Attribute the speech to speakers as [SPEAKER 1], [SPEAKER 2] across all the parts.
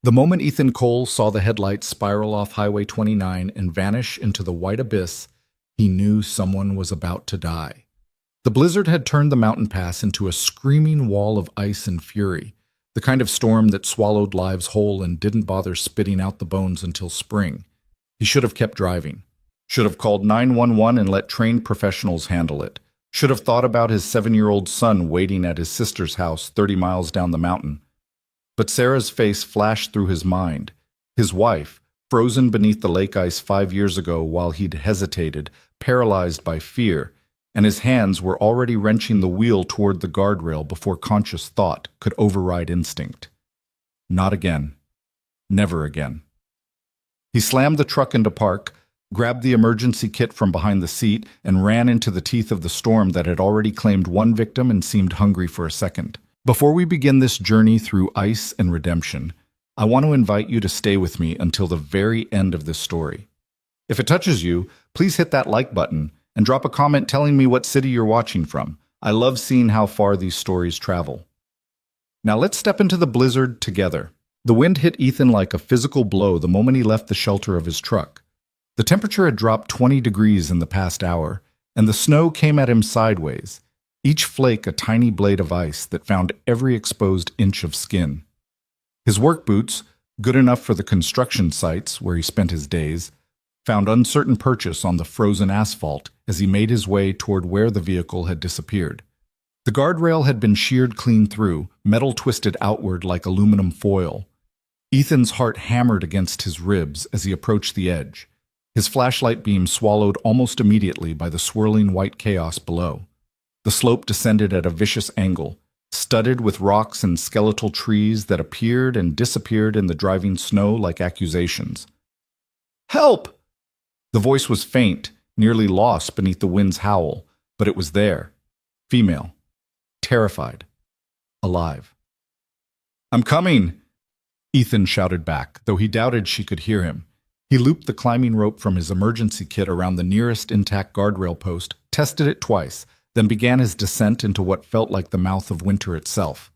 [SPEAKER 1] The moment Ethan Cole saw the headlights spiral off Highway 29 and vanish into the white abyss, he knew someone was about to die. The blizzard had turned the mountain pass into a screaming wall of ice and fury, the kind of storm that swallowed lives whole and didn't bother spitting out the bones until spring. He should have kept driving. Should have called 911 and let trained professionals handle it. Should have thought about his 7-year-old son waiting at his sister's house 30 miles down the mountain. But Sarah's face flashed through his mind. His wife, frozen beneath the lake ice 5 years ago while he'd hesitated, paralyzed by fear, and his hands were already wrenching the wheel toward the guardrail before conscious thought could override instinct. Not again. Never again. He slammed the truck into park, grabbed the emergency kit from behind the seat, and ran into the teeth of the storm that had already claimed one victim and seemed hungry for a second. Before we begin this journey through ice and redemption, I want to invite you to stay with me until the very end of this story. If it touches you, please hit that like button and drop a comment telling me what city you're watching from. I love seeing how far these stories travel. Now let's step into the blizzard together. The wind hit Ethan like a physical blow the moment he left the shelter of his truck. The temperature had dropped 20 degrees in the past hour, and the snow came at him sideways, each flake a tiny blade of ice that found every exposed inch of skin. His work boots, good enough for the construction sites where he spent his days, found uncertain purchase on the frozen asphalt as he made his way toward where the vehicle had disappeared. The guardrail had been sheared clean through, metal twisted outward like aluminum foil. Ethan's heart hammered against his ribs as he approached the edge, his flashlight beam swallowed almost immediately by the swirling white chaos below. The slope descended at a vicious angle, studded with rocks and skeletal trees that appeared and disappeared in the driving snow like accusations. "Help!" The voice was faint, nearly lost beneath the wind's howl, but it was there. Female. Terrified. Alive. "I'm coming!" Ethan shouted back, though he doubted she could hear him. He looped the climbing rope from his emergency kit around the nearest intact guardrail post, tested it twice, then began his descent into what felt like the mouth of winter itself.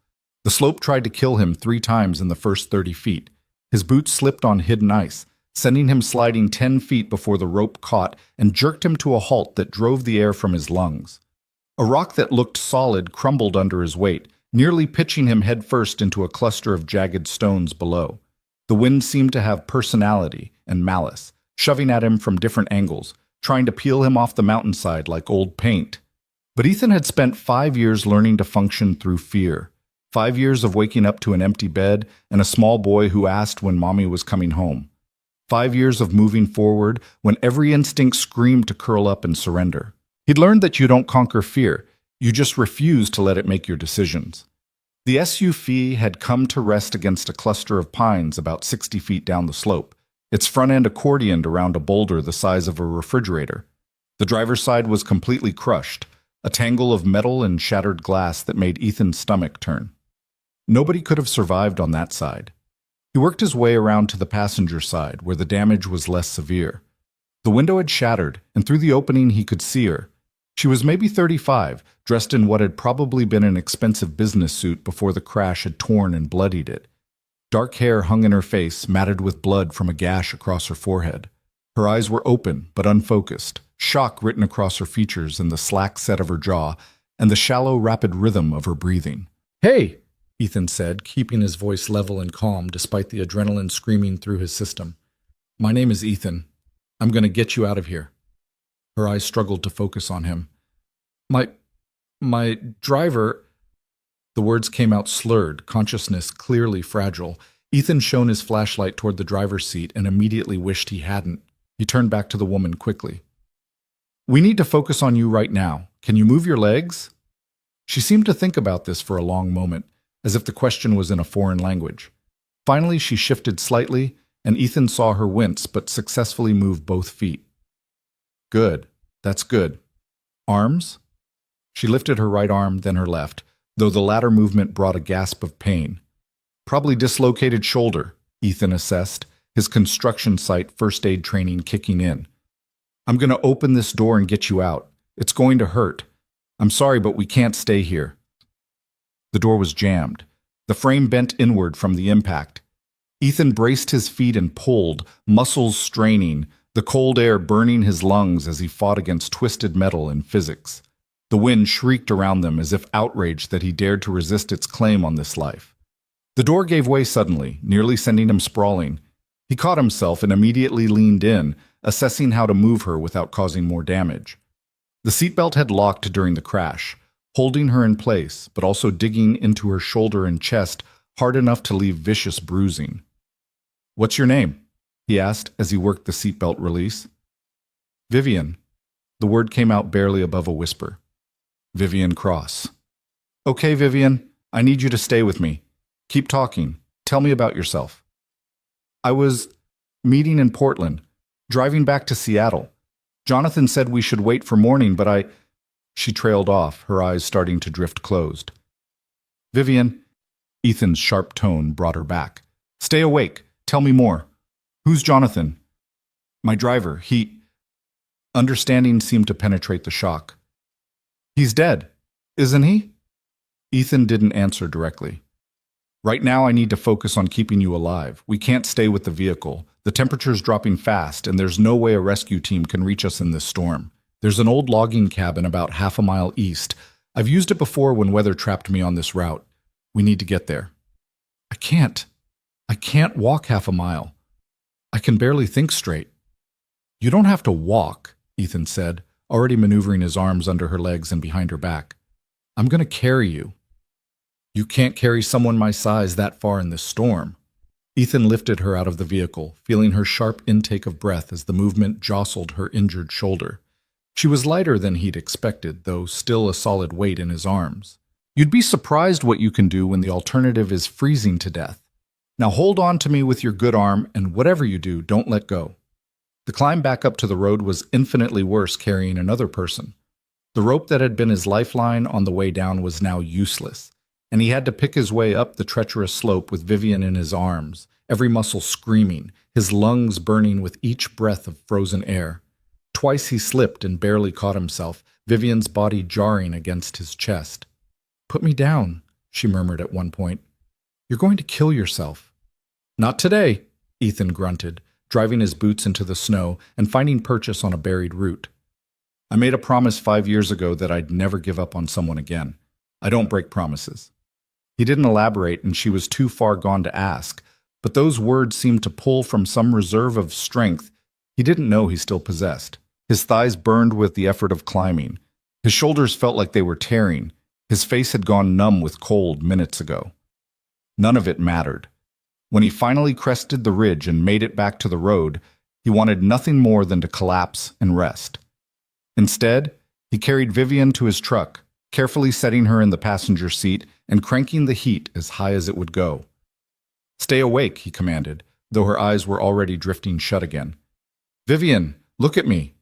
[SPEAKER 1] The slope tried to kill him 3 times in the first 30 feet. His boots slipped on hidden ice, sending him sliding 10 feet before the rope caught and jerked him to a halt that drove the air from his lungs. A rock that looked solid crumbled under his weight, nearly pitching him headfirst into a cluster of jagged stones below. The wind seemed to have personality and malice, shoving at him from different angles, trying to peel him off the mountainside like old paint. But Ethan had spent 5 years learning to function through fear. 5 years of waking up to an empty bed and a small boy who asked when mommy was coming home. 5 years of moving forward when every instinct screamed to curl up and surrender. He'd learned that you don't conquer fear, you just refuse to let it make your decisions. The SUV had come to rest against a cluster of pines about 60 feet down the slope, its front end accordioned around a boulder the size of a refrigerator. The driver's side was completely crushed, a tangle of metal and shattered glass that made Ethan's stomach turn. Nobody could have survived on that side. He worked his way around to the passenger side, where the damage was less severe. The window had shattered, and through the opening he could see her. She was maybe 35, dressed in what had probably been an expensive business suit before the crash had torn and bloodied it. Dark hair hung in her face, matted with blood from a gash across her forehead. Her eyes were open, but unfocused, shock written across her features in the slack set of her jaw and the shallow, rapid rhythm of her breathing. "Hey!" Ethan said, keeping his voice level and calm despite the adrenaline screaming through his system. "My name is Ethan. I'm going to get you out of here." Her eyes struggled to focus on him. My driver..." The words came out slurred, consciousness clearly fragile. Ethan shone his flashlight toward the driver's seat and immediately wished he hadn't. He turned back to the woman quickly. "We need to focus on you right now. Can you move your legs?" She seemed to think about this for a long moment, as if the question was in a foreign language. Finally, she shifted slightly, and Ethan saw her wince but successfully move both feet. "Good. That's good. Arms?" She lifted her right arm, then her left, though the latter movement brought a gasp of pain. "Probably dislocated shoulder," Ethan assessed, his construction site first aid training kicking in. "I'm going to open this door and get you out. It's going to hurt. I'm sorry, but we can't stay here." The door was jammed. The frame bent inward from the impact. Ethan braced his feet and pulled, muscles straining, the cold air burning his lungs as he fought against twisted metal and physics. The wind shrieked around them as if outraged that he dared to resist its claim on this life. The door gave way suddenly, nearly sending him sprawling. He caught himself and immediately leaned in, assessing how to move her without causing more damage. The seatbelt had locked during the crash, holding her in place, but also digging into her shoulder and chest hard enough to leave vicious bruising. "What's your name?" he asked as he worked the seatbelt release. "Vivian." The word came out barely above a whisper. "Vivian Cross." "Okay, Vivian, I need you to stay with me. Keep talking. Tell me about yourself." "I was meeting in Portland, driving back to Seattle. Jonathan said we should wait for morning, but I—" She trailed off, her eyes starting to drift closed. "Vivian," Ethan's sharp tone brought her back. "Stay awake. Tell me more. Who's Jonathan?" "My driver. He—" Understanding seemed to penetrate the shock. "He's dead, isn't he?" Ethan didn't answer directly. "Right now I need to focus on keeping you alive. We can't stay with the vehicle. The temperature's dropping fast, and there's no way a rescue team can reach us in this storm. There's an old logging cabin about half a mile east. I've used it before when weather trapped me on this route. We need to get there." I can't walk half a mile. I can barely think straight." "You don't have to walk," Ethan said, already maneuvering his arms under her legs and behind her back. "I'm going to carry you." "You can't carry someone my size that far in this storm." Ethan lifted her out of the vehicle, feeling her sharp intake of breath as the movement jostled her injured shoulder. She was lighter than he'd expected, though still a solid weight in his arms. "You'd be surprised what you can do when the alternative is freezing to death. Now hold on to me with your good arm, and whatever you do, don't let go." The climb back up to the road was infinitely worse carrying another person. The rope that had been his lifeline on the way down was now useless, and he had to pick his way up the treacherous slope with Vivian in his arms, every muscle screaming, his lungs burning with each breath of frozen air. Twice he slipped and barely caught himself, Vivian's body jarring against his chest. "Put me down," she murmured at one point. "You're going to kill yourself." "Not today," Ethan grunted, driving his boots into the snow and finding purchase on a buried root. "I made a promise 5 years ago that I'd never give up on someone again. I don't break promises." He didn't elaborate, and she was too far gone to ask, but those words seemed to pull from some reserve of strength he didn't know he still possessed. His thighs burned with the effort of climbing. His shoulders felt like they were tearing. His face had gone numb with cold minutes ago. None of it mattered. When he finally crested the ridge and made it back to the road, he wanted nothing more than to collapse and rest. Instead, he carried Vivian to his truck, carefully setting her in the passenger seat and cranking the heat as high as it would go. "Stay awake," he commanded, though her eyes were already drifting shut again. "Vivian, look at me."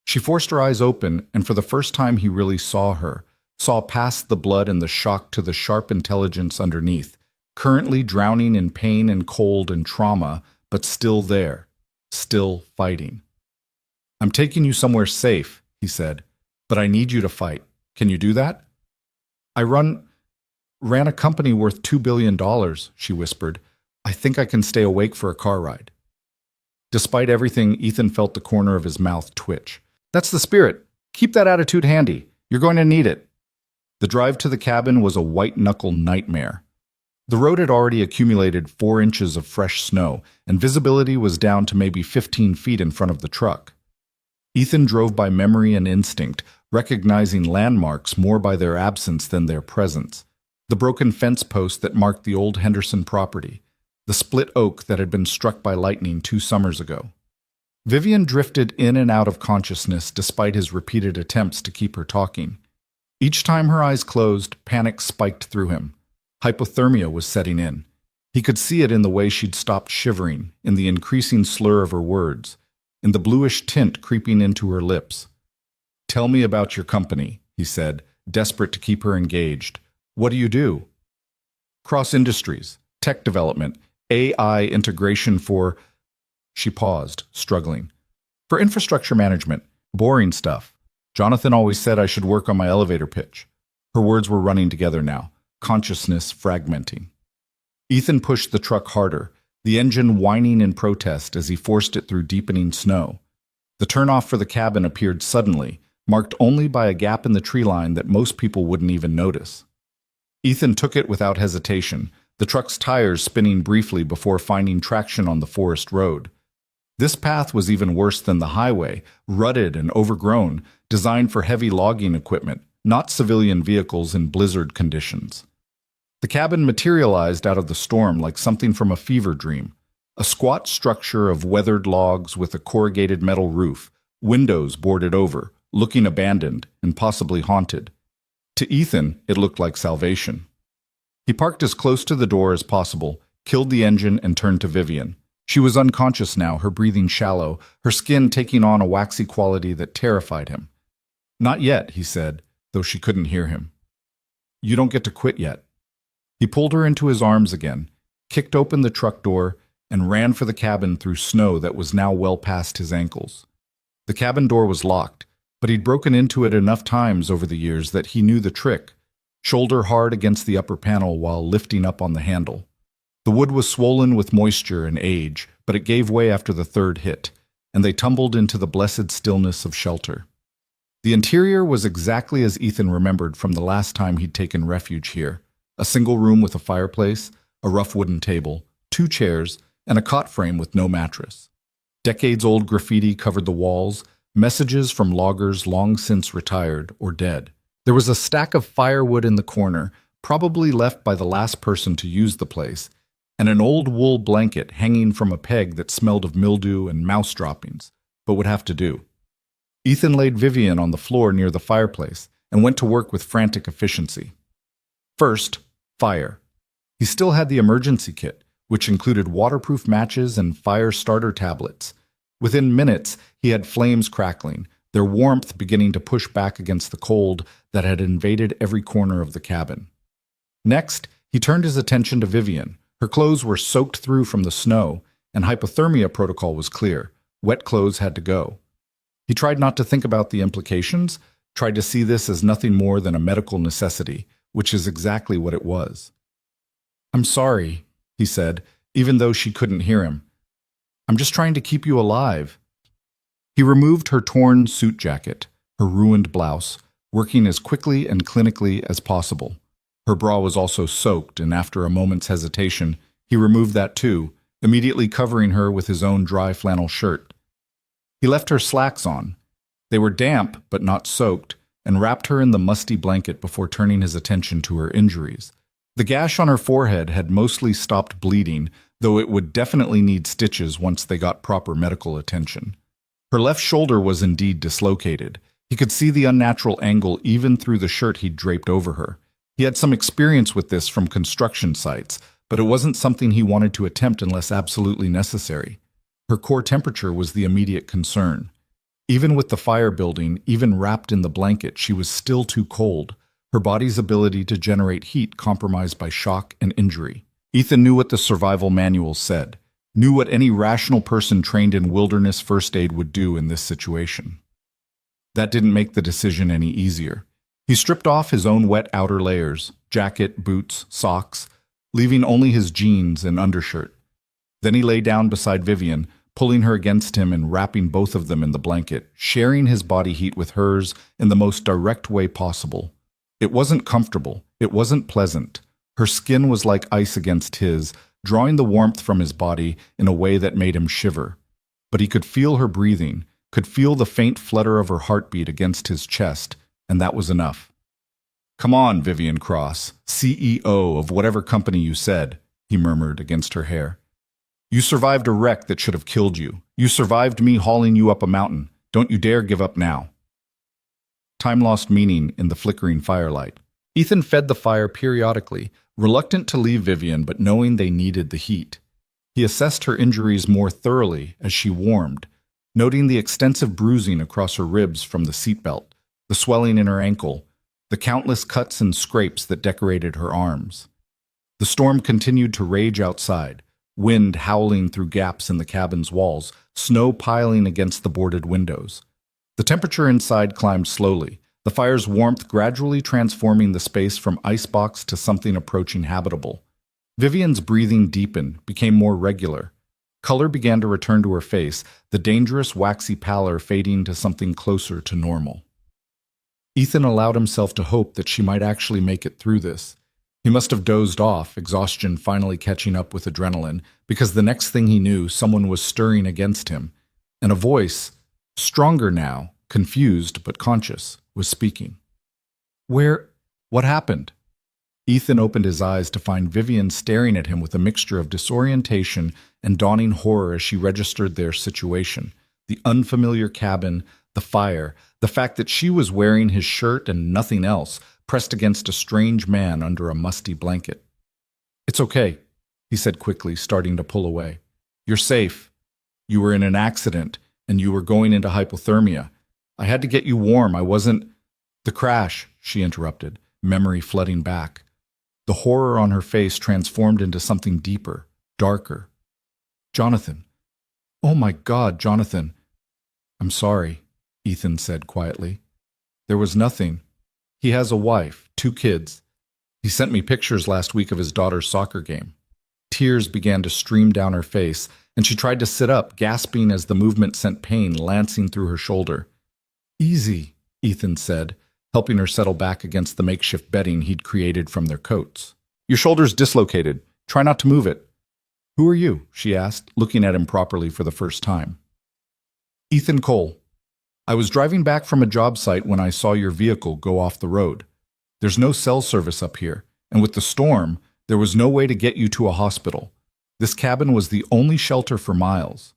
[SPEAKER 1] She forced her eyes open, and for the first time he really saw her, saw past the blood and the shock to the sharp intelligence underneath, currently drowning in pain and cold and trauma, but still there, still fighting. "I'm taking you somewhere safe," he said, "but I need you to fight. Can you do that?" "I ran a company worth $2 billion, she whispered. "I think I can stay awake for a car ride." Despite everything, Ethan felt the corner of his mouth twitch. "That's the spirit. Keep that attitude handy. You're going to need it." The drive to the cabin was a white-knuckle nightmare. The road had already accumulated 4 inches of fresh snow, and visibility was down to maybe 15 feet in front of the truck. Ethan drove by memory and instinct, recognizing landmarks more by their absence than their presence. The broken fence post that marked the old Henderson property, the split oak that had been struck by lightning 2 summers ago. Vivian drifted in and out of consciousness despite his repeated attempts to keep her talking. Each time her eyes closed, panic spiked through him. Hypothermia was setting in. He could see it in the way she'd stopped shivering, in the increasing slur of her words, in the bluish tint creeping into her lips. "Tell me about your company," he said, desperate to keep her engaged. "What do you do?" "Cross Industries, tech development, AI integration for—" She paused, struggling. "For infrastructure management, boring stuff. Jonathan always said I should work on my elevator pitch." Her words were running together now, consciousness fragmenting. Ethan pushed the truck harder, the engine whining in protest as he forced it through deepening snow. The turnoff for the cabin appeared suddenly, marked only by a gap in the tree line that most people wouldn't even notice. Ethan took it without hesitation, the truck's tires spinning briefly before finding traction on the forest road. This path was even worse than the highway, rutted and overgrown, designed for heavy logging equipment, not civilian vehicles in blizzard conditions. The cabin materialized out of the storm like something from a fever dream, a squat structure of weathered logs with a corrugated metal roof, windows boarded over, looking abandoned and possibly haunted. To Ethan, it looked like salvation. He parked as close to the door as possible, killed the engine, and turned to Vivian. She was unconscious now, her breathing shallow, her skin taking on a waxy quality that terrified him. "Not yet," he said, though she couldn't hear him. "You don't get to quit yet." He pulled her into his arms again, kicked open the truck door, and ran for the cabin through snow that was now well past his ankles. The cabin door was locked, but he'd broken into it enough times over the years that he knew the trick: shoulder hard against the upper panel while lifting up on the handle. The wood was swollen with moisture and age, but it gave way after the third hit, and they tumbled into the blessed stillness of shelter. The interior was exactly as Ethan remembered from the last time he'd taken refuge here: a single room with a fireplace, a rough wooden table, 2 chairs, and a cot frame with no mattress. Decades-old graffiti covered the walls, messages from loggers long since retired or dead. There was a stack of firewood in the corner, probably left by the last person to use the place, and an old wool blanket hanging from a peg that smelled of mildew and mouse droppings, but would have to do. Ethan laid Vivian on the floor near the fireplace and went to work with frantic efficiency. First, fire. He still had the emergency kit, which included waterproof matches and fire starter tablets. Within minutes, he had flames crackling, their warmth beginning to push back against the cold that had invaded every corner of the cabin. Next, he turned his attention to Vivian. Her clothes were soaked through from the snow, and hypothermia protocol was clear: wet clothes had to go. He tried not to think about the implications, tried to see this as nothing more than a medical necessity, which is exactly what it was. "I'm sorry," he said, even though she couldn't hear him. "I'm just trying to keep you alive." He removed her torn suit jacket, her ruined blouse, working as quickly and clinically as possible. Her bra was also soaked, and after a moment's hesitation, he removed that too, immediately covering her with his own dry flannel shirt. He left her slacks on. They were damp but not soaked, and wrapped her in the musty blanket before turning his attention to her injuries. The gash on her forehead had mostly stopped bleeding, though it would definitely need stitches once they got proper medical attention. Her left shoulder was indeed dislocated. He could see the unnatural angle even through the shirt he'd draped over her. He had some experience with this from construction sites, but it wasn't something he wanted to attempt unless absolutely necessary. Her core temperature was the immediate concern. Even with the fire building, even wrapped in the blanket, she was still too cold, her body's ability to generate heat compromised by shock and injury. Ethan knew what the survival manual said, knew what any rational person trained in wilderness first aid would do in this situation. That didn't make the decision any easier. He stripped off his own wet outer layers, jacket, boots, socks, leaving only his jeans and undershirt. Then he lay down beside Vivian, pulling her against him and wrapping both of them in the blanket, sharing his body heat with hers in the most direct way possible. It wasn't comfortable. It wasn't pleasant. Her skin was like ice against his, drawing the warmth from his body in a way that made him shiver. But he could feel her breathing, could feel the faint flutter of her heartbeat against his chest, and that was enough. "Come on, Vivian Cross, CEO of whatever company you said," he murmured against her hair. "You survived a wreck that should have killed you. You survived me hauling you up a mountain. Don't you dare give up now." Time lost meaning in the flickering firelight. Ethan fed the fire periodically, reluctant to leave Vivian but knowing they needed the heat. He assessed her injuries more thoroughly as she warmed, noting the extensive bruising across her ribs from the seatbelt, the swelling in her ankle, the countless cuts and scrapes that decorated her arms. The storm continued to rage outside, wind howling through gaps in the cabin's walls, snow piling against the boarded windows. The temperature inside climbed slowly, the fire's warmth gradually transforming the space from icebox to something approaching habitable. Vivian's breathing deepened, became more regular. Color began to return to her face, the dangerous waxy pallor fading to something closer to normal. Ethan allowed himself to hope that she might actually make it through this. He must have dozed off, exhaustion finally catching up with adrenaline, because the next thing he knew, someone was stirring against him, and a voice, stronger now, confused but conscious, was speaking. What happened? Ethan opened his eyes to find Vivian staring at him with a mixture of disorientation and dawning horror as she registered their situation. The unfamiliar cabin, the fire, the fact that she was wearing his shirt and nothing else, pressed against a strange man under a musty blanket. "It's okay," he said quickly, starting to pull away. "You're safe. You were in an accident, and you were going into hypothermia. I had to get you warm. I wasn't—" "The crash," she interrupted, memory flooding back. The horror on her face transformed into something deeper, darker. "Jonathan. Oh my God, Jonathan." "I'm sorry," Ethan said quietly. "There was nothing. He has a wife, 2 kids. He sent me pictures last week of his daughter's soccer game." Tears began to stream down her face, and she tried to sit up, gasping as the movement sent pain lancing through her shoulder. "Easy," Ethan said, helping her settle back against the makeshift bedding he'd created from their coats. "Your shoulder's dislocated. Try not to move it." "Who are you?" she asked, looking at him properly for the first time. "Ethan Cole. I was driving back from a job site when I saw your vehicle go off the road. There's no cell service up here, and with the storm, there was no way to get you to a hospital. This cabin was the only shelter for miles."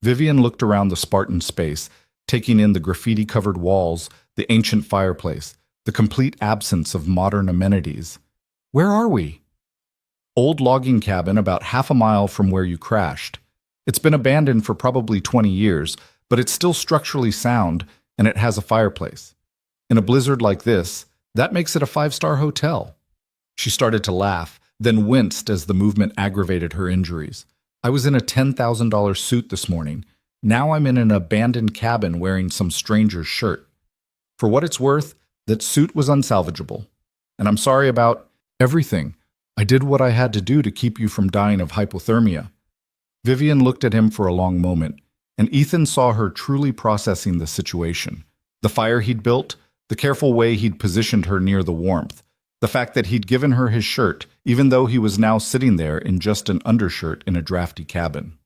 [SPEAKER 1] Vivian looked around the Spartan space, taking in the graffiti-covered walls, the ancient fireplace, the complete absence of modern amenities. "Where are we?" "Old logging cabin about half a mile from where you crashed. It's been abandoned for probably 20 years, but it's still structurally sound, and it has a fireplace. In a blizzard like this, that makes it a 5-star hotel." She started to laugh, then winced as the movement aggravated her injuries. "I was in a $10,000 suit this morning. Now I'm in an abandoned cabin wearing some stranger's shirt. For what it's worth, that suit was unsalvageable. And I'm sorry about everything. I did what I had to do to keep you from dying of hypothermia." Vivian looked at him for a long moment, and Ethan saw her truly processing the situation. The fire he'd built, the careful way he'd positioned her near the warmth, the fact that he'd given her his shirt, even though he was now sitting there in just an undershirt in a drafty cabin.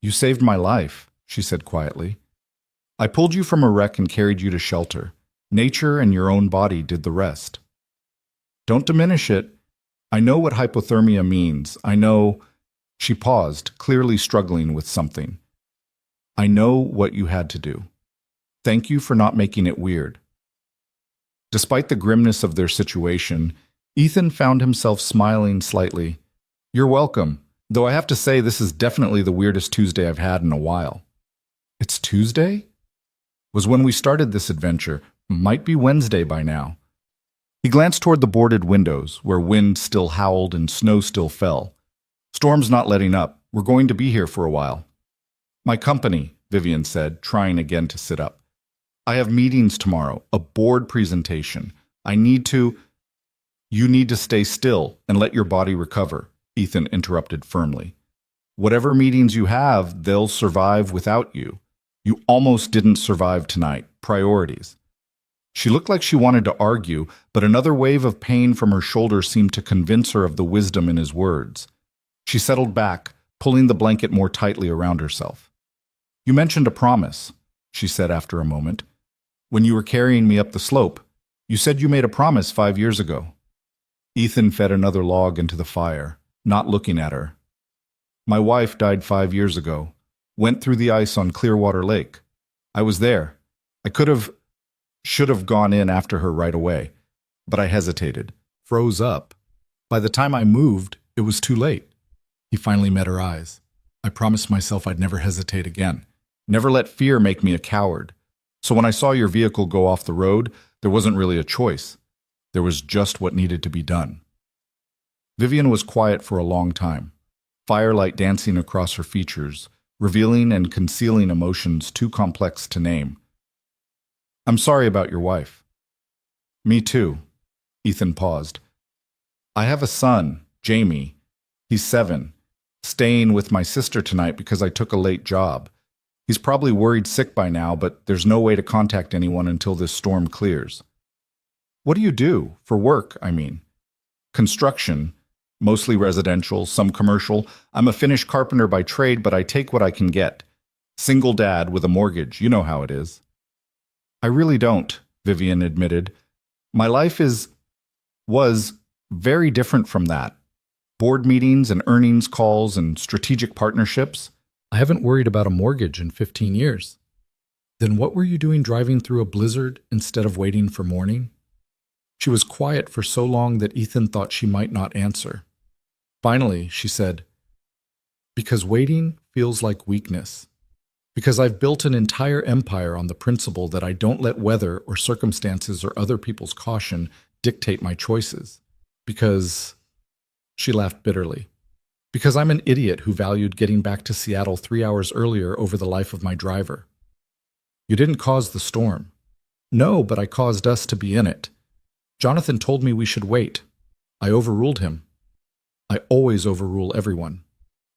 [SPEAKER 1] "You saved my life," she said quietly. "I pulled you from a wreck and carried you to shelter. Nature and your own body did the rest." "Don't diminish it. I know what hypothermia means. I know—" She paused, clearly struggling with something. "I know what you had to do. Thank you for not making it weird." Despite the grimness of their situation, Ethan found himself smiling slightly. "You're welcome, though I have to say this is definitely the weirdest Tuesday I've had in a while." "It's Tuesday?" "Was when we started this adventure. Might be Wednesday by now." He glanced toward the boarded windows, where wind still howled and snow still fell. "Storm's not letting up. We're going to be here for a while." "My company," Vivian said, trying again to sit up. "I have meetings tomorrow, a board presentation. I need to—" "You need to stay still and let your body recover," Ethan interrupted firmly. "Whatever meetings you have, they'll survive without you. You almost didn't survive tonight. Priorities." She looked like she wanted to argue, but another wave of pain from her shoulder seemed to convince her of the wisdom in his words. She settled back, pulling the blanket more tightly around herself. "You mentioned a promise," she said after a moment. "When you were carrying me up the slope, you said you made a promise 5 years ago." Ethan fed another log into the fire, not looking at her. "My wife died 5 years ago. Went through the ice on Clearwater Lake. I was there. I should have gone in after her right away, but I hesitated, froze up. By the time I moved, it was too late." He finally met her eyes. "I promised myself I'd never hesitate again. Never let fear make me a coward. So when I saw your vehicle go off the road, there wasn't really a choice. There was just what needed to be done." Vivian was quiet for a long time, firelight dancing across her features, revealing and concealing emotions too complex to name. "I'm sorry about your wife." "Me too." Ethan paused. "I have a son, Jamie. He's 7. Staying with my sister tonight because I took a late job. He's probably worried sick by now, but there's no way to contact anyone until this storm clears. What do you do? For work, I mean. Construction. Mostly residential, some commercial. I'm a Finnish carpenter by trade, but I take what I can get. Single dad with a mortgage. You know how it is. I really don't, Vivian admitted. My life was very different from that. Board meetings and earnings calls and strategic partnerships. I haven't worried about a mortgage in 15 years. Then what were you doing driving through a blizzard instead of waiting for morning? She was quiet for so long that Ethan thought she might not answer. Finally, she said, "Because waiting feels like weakness. Because I've built an entire empire on the principle that I don't let weather or circumstances or other people's caution dictate my choices. Because," she laughed bitterly, "because I'm an idiot who valued getting back to Seattle 3 hours earlier over the life of my driver. You didn't cause the storm." "No, but I caused us to be in it. Jonathan told me we should wait. I overruled him. I always overrule everyone."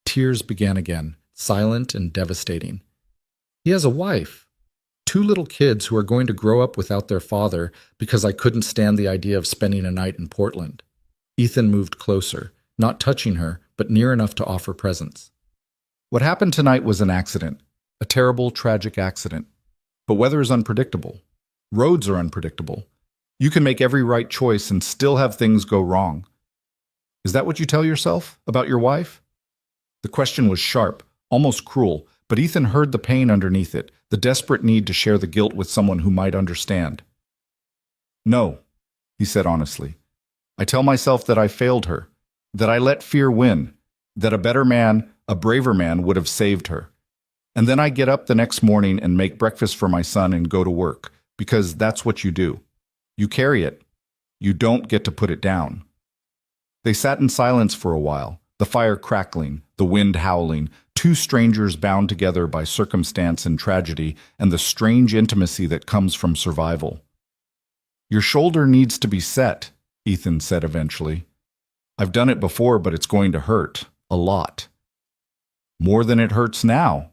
[SPEAKER 1] Tears began again, silent and devastating. "He has a wife. 2 little kids who are going to grow up without their father because I couldn't stand the idea of spending a night in Portland." Ethan moved closer, not touching her, but near enough to offer presence. "What happened tonight was an accident, a terrible, tragic accident. But weather is unpredictable. Roads are unpredictable. You can make every right choice and still have things go wrong. Is that what you tell yourself about your wife?" The question was sharp, almost cruel, but Ethan heard the pain underneath it, the desperate need to share the guilt with someone who might understand. "No," he said honestly. "I tell myself that I failed her, that I let fear win, that a better man, a braver man would have saved her. And then I get up the next morning and make breakfast for my son and go to work, because that's what you do. You carry it. You don't get to put it down." They sat in silence for a while, the fire crackling, the wind howling, 2 strangers bound together by circumstance and tragedy and the strange intimacy that comes from survival. "Your shoulder needs to be set," Ethan said eventually. "I've done it before, but it's going to hurt. A lot." "More than it hurts now."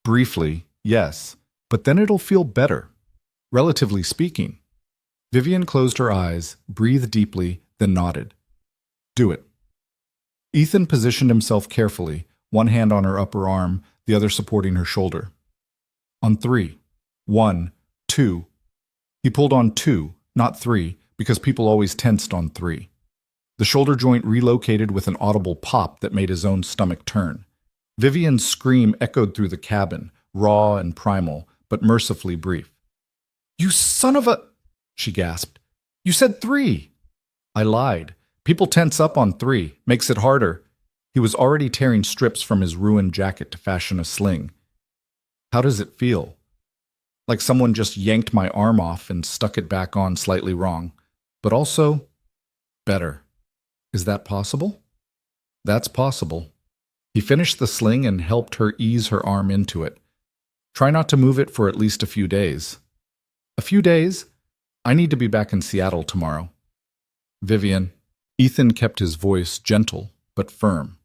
[SPEAKER 1] "Briefly, yes, but then it'll feel better, relatively speaking." Vivian closed her eyes, breathed deeply, then nodded. "Do it." Ethan positioned himself carefully, one hand on her upper arm, the other supporting her shoulder. "On 3. 1, 2. He pulled on 2, not 3, because people always tensed on 3. The shoulder joint relocated with an audible pop that made his own stomach turn. Vivian's scream echoed through the cabin, raw and primal, but mercifully brief. "You son of a—" she gasped. "You said 3." "I lied. People tense up on 3. Makes it harder." He was already tearing strips from his ruined jacket to fashion a sling. "How does it feel?" "Like someone just yanked my arm off and stuck it back on slightly wrong. But also, better." "Is that possible?" "That's possible." He finished the sling and helped her ease her arm into it. "Try not to move it for at least a few days." "A few days? I need to be back in Seattle tomorrow." "Vivian." Ethan kept his voice gentle but firm.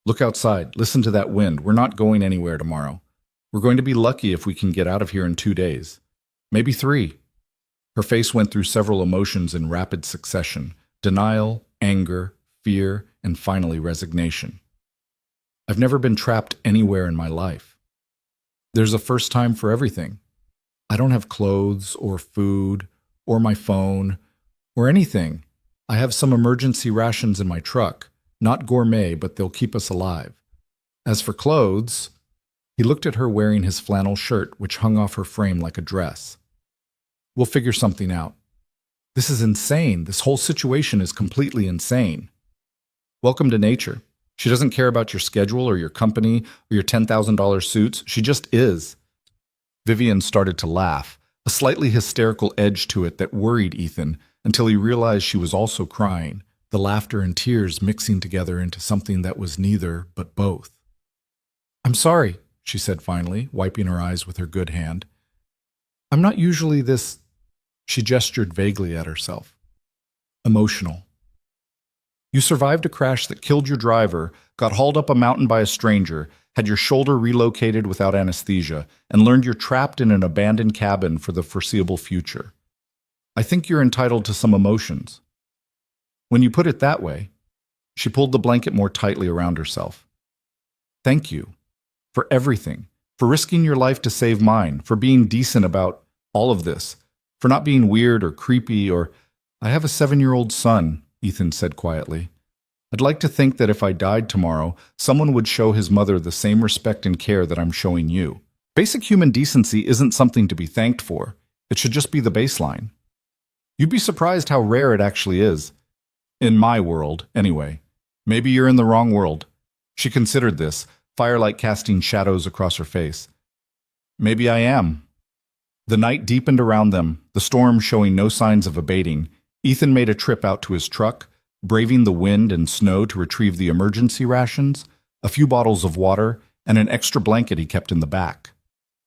[SPEAKER 1] "Look outside. Listen to that wind. We're not going anywhere tomorrow. We're going to be lucky if we can get out of here in 2 days. Maybe 3. Her face went through several emotions in rapid succession: denial, anger, fear, and finally resignation. "I've never been trapped anywhere in my life. There's a first time for everything. I don't have clothes or food or my phone or anything. I have some emergency rations in my truck, not gourmet, but they'll keep us alive. As for clothes," he looked at her wearing his flannel shirt, which hung off her frame like a dress. "We'll figure something out." "This is insane. This whole situation is completely insane." "Welcome to nature. She doesn't care about your schedule or your company or your $10,000 suits. She just is." Vivian started to laugh, a slightly hysterical edge to it that worried Ethan until he realized she was also crying, the laughter and tears mixing together into something that was neither but both. "I'm sorry," she said finally, wiping her eyes with her good hand. "I'm not usually this—" she gestured vaguely at herself. "Emotional." You survived a crash that killed your driver, got hauled up a mountain by a stranger, had your shoulder relocated without anesthesia, and learned you're trapped in an abandoned cabin for the foreseeable future. I think you're entitled to some emotions. When you put it that way, she pulled the blanket more tightly around herself. Thank you. For everything. For risking your life to save mine. For being decent about all of this. For not being weird or creepy or... I have a 7-year-old son, Ethan said quietly. I'd like to think that if I died tomorrow, someone would show his mother the same respect and care that I'm showing you. Basic human decency isn't something to be thanked for. It should just be the baseline. You'd be surprised how rare it actually is. In my world, anyway. Maybe you're in the wrong world. She considered this, firelight casting shadows across her face. Maybe I am. The night deepened around them, the storm showing no signs of abating. Ethan made a trip out to his truck, braving the wind and snow to retrieve the emergency rations, a few bottles of water, and an extra blanket he kept in the back.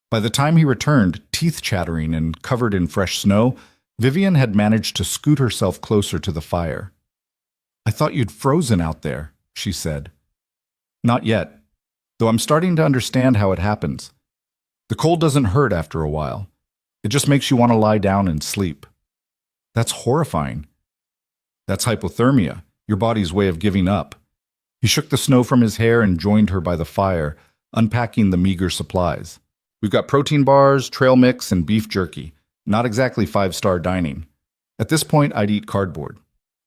[SPEAKER 1] By the time he returned, teeth chattering and covered in fresh snow, Vivian had managed to scoot herself closer to the fire. I thought you'd frozen out there, she said. Not yet, though I'm starting to understand how it happens. The cold doesn't hurt after a while. It just makes you want to lie down and sleep. That's horrifying. That's hypothermia, your body's way of giving up. He shook the snow from his hair and joined her by the fire, unpacking the meager supplies. We've got protein bars, trail mix, and beef jerky. Not exactly 5-star dining. At this point, I'd eat cardboard.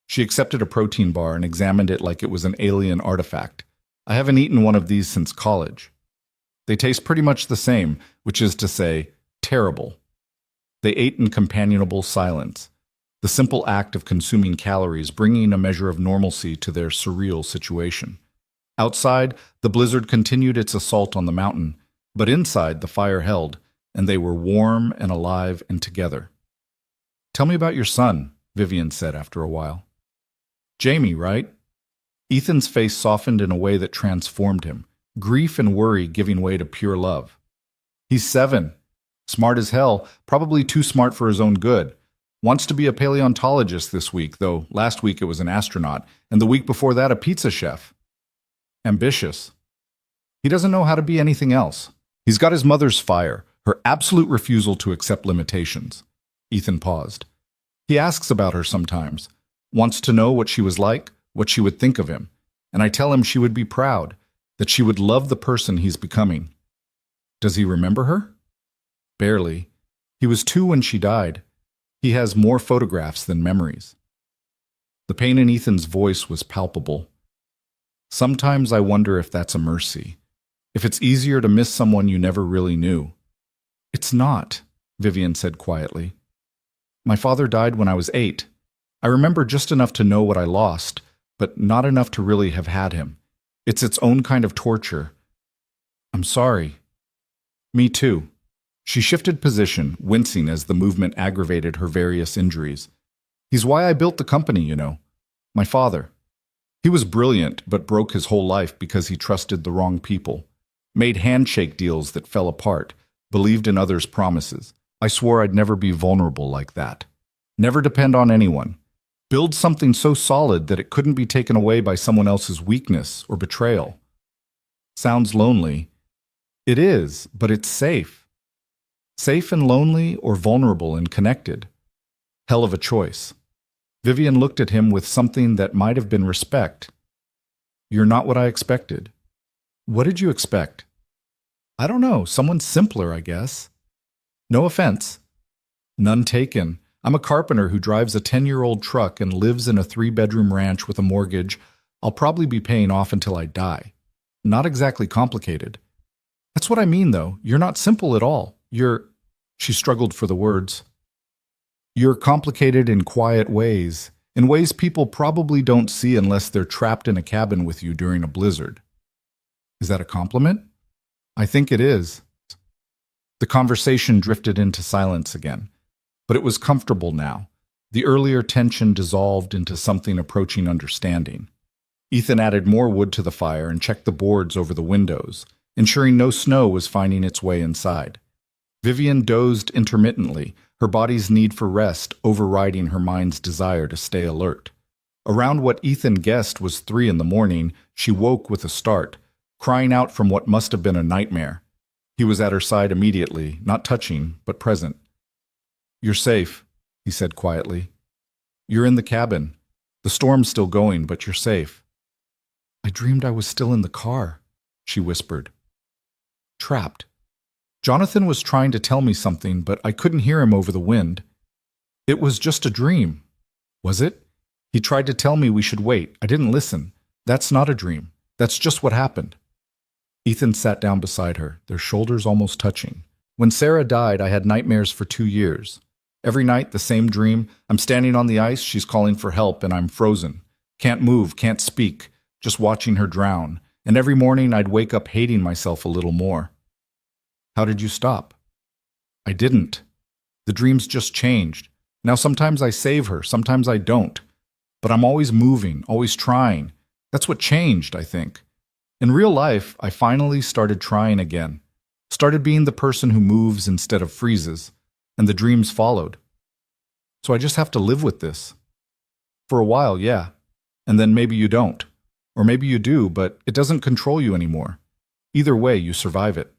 [SPEAKER 1] She accepted a protein bar and examined it like it was an alien artifact. I haven't eaten one of these since college. They taste pretty much the same, which is to say, terrible. They ate in companionable silence, the simple act of consuming calories bringing a measure of normalcy to their surreal situation. Outside, the blizzard continued its assault on the mountain, but inside the fire held, and they were warm and alive and together. Tell me about your son, Vivian said after a while. Jamie, right? Ethan's face softened in a way that transformed him, grief and worry giving way to pure love. He's 7. Smart as hell, probably too smart for his own good. Wants to be a paleontologist this week, though last week it was an astronaut, and the week before that a pizza chef. Ambitious. He doesn't know how to be anything else. He's got his mother's fire, her absolute refusal to accept limitations. Ethan paused. He asks about her sometimes, wants to know what she was like, what she would think of him, and I tell him she would be proud, that she would love the person he's becoming. Does he remember her? Barely. He was 2 when she died. He has more photographs than memories. The pain in Ethan's voice was palpable. Sometimes I wonder if that's a mercy, if it's easier to miss someone you never really knew. It's not, Vivian said quietly. My father died when I was 8. I remember just enough to know what I lost, but not enough to really have had him. It's its own kind of torture. I'm sorry. Me too. She shifted position, wincing as the movement aggravated her various injuries. He's why I built the company, you know. My father. He was brilliant, but broke his whole life because he trusted the wrong people. Made handshake deals that fell apart, believed in others' promises. I swore I'd never be vulnerable like that. Never depend on anyone. Build something so solid that it couldn't be taken away by someone else's weakness or betrayal. Sounds lonely. It is, but it's safe. Safe and lonely or vulnerable and connected. Hell of a choice. Vivian looked at him with something that might have been respect. You're not what I expected. What did you expect? I don't know, someone simpler, I guess. No offense. None taken. I'm a carpenter who drives a 10-year-old truck and lives in a 3-bedroom ranch with a mortgage I'll probably be paying off until I die. Not exactly complicated. That's what I mean, though. You're not simple at all. She struggled for the words. You're complicated in quiet ways, in ways people probably don't see unless they're trapped in a cabin with you during a blizzard. Is that a compliment? I think it is. The conversation drifted into silence again, but it was comfortable now. The earlier tension dissolved into something approaching understanding. Ethan added more wood to the fire and checked the boards over the windows, ensuring no snow was finding its way inside. Vivian dozed intermittently, her body's need for rest overriding her mind's desire to stay alert. Around what Ethan guessed was 3 in the morning, she woke with a start, crying out from what must have been a nightmare. He was at her side immediately, not touching, but present. "You're safe," he said quietly. "You're in the cabin. The storm's still going, but you're safe." "I dreamed I was still in the car," she whispered. Trapped. Jonathan was trying to tell me something, but I couldn't hear him over the wind. It was just a dream. Was it? He tried to tell me we should wait. I didn't listen. That's not a dream. That's just what happened. Ethan sat down beside her, their shoulders almost touching. When Sarah died, I had nightmares for 2 years. Every night, the same dream. I'm standing on the ice, she's calling for help, and I'm frozen. Can't move, can't speak, just watching her drown. And every morning, I'd wake up hating myself a little more. How did you stop? I didn't. The dreams just changed. Now sometimes I save her, sometimes I don't. But I'm always moving, always trying. That's what changed, I think. In real life, I finally started trying again. Started being the person who moves instead of freezes. And the dreams followed. So I just have to live with this. For a while, yeah. And then maybe you don't. Or maybe you do, but it doesn't control you anymore. Either way, you survive it.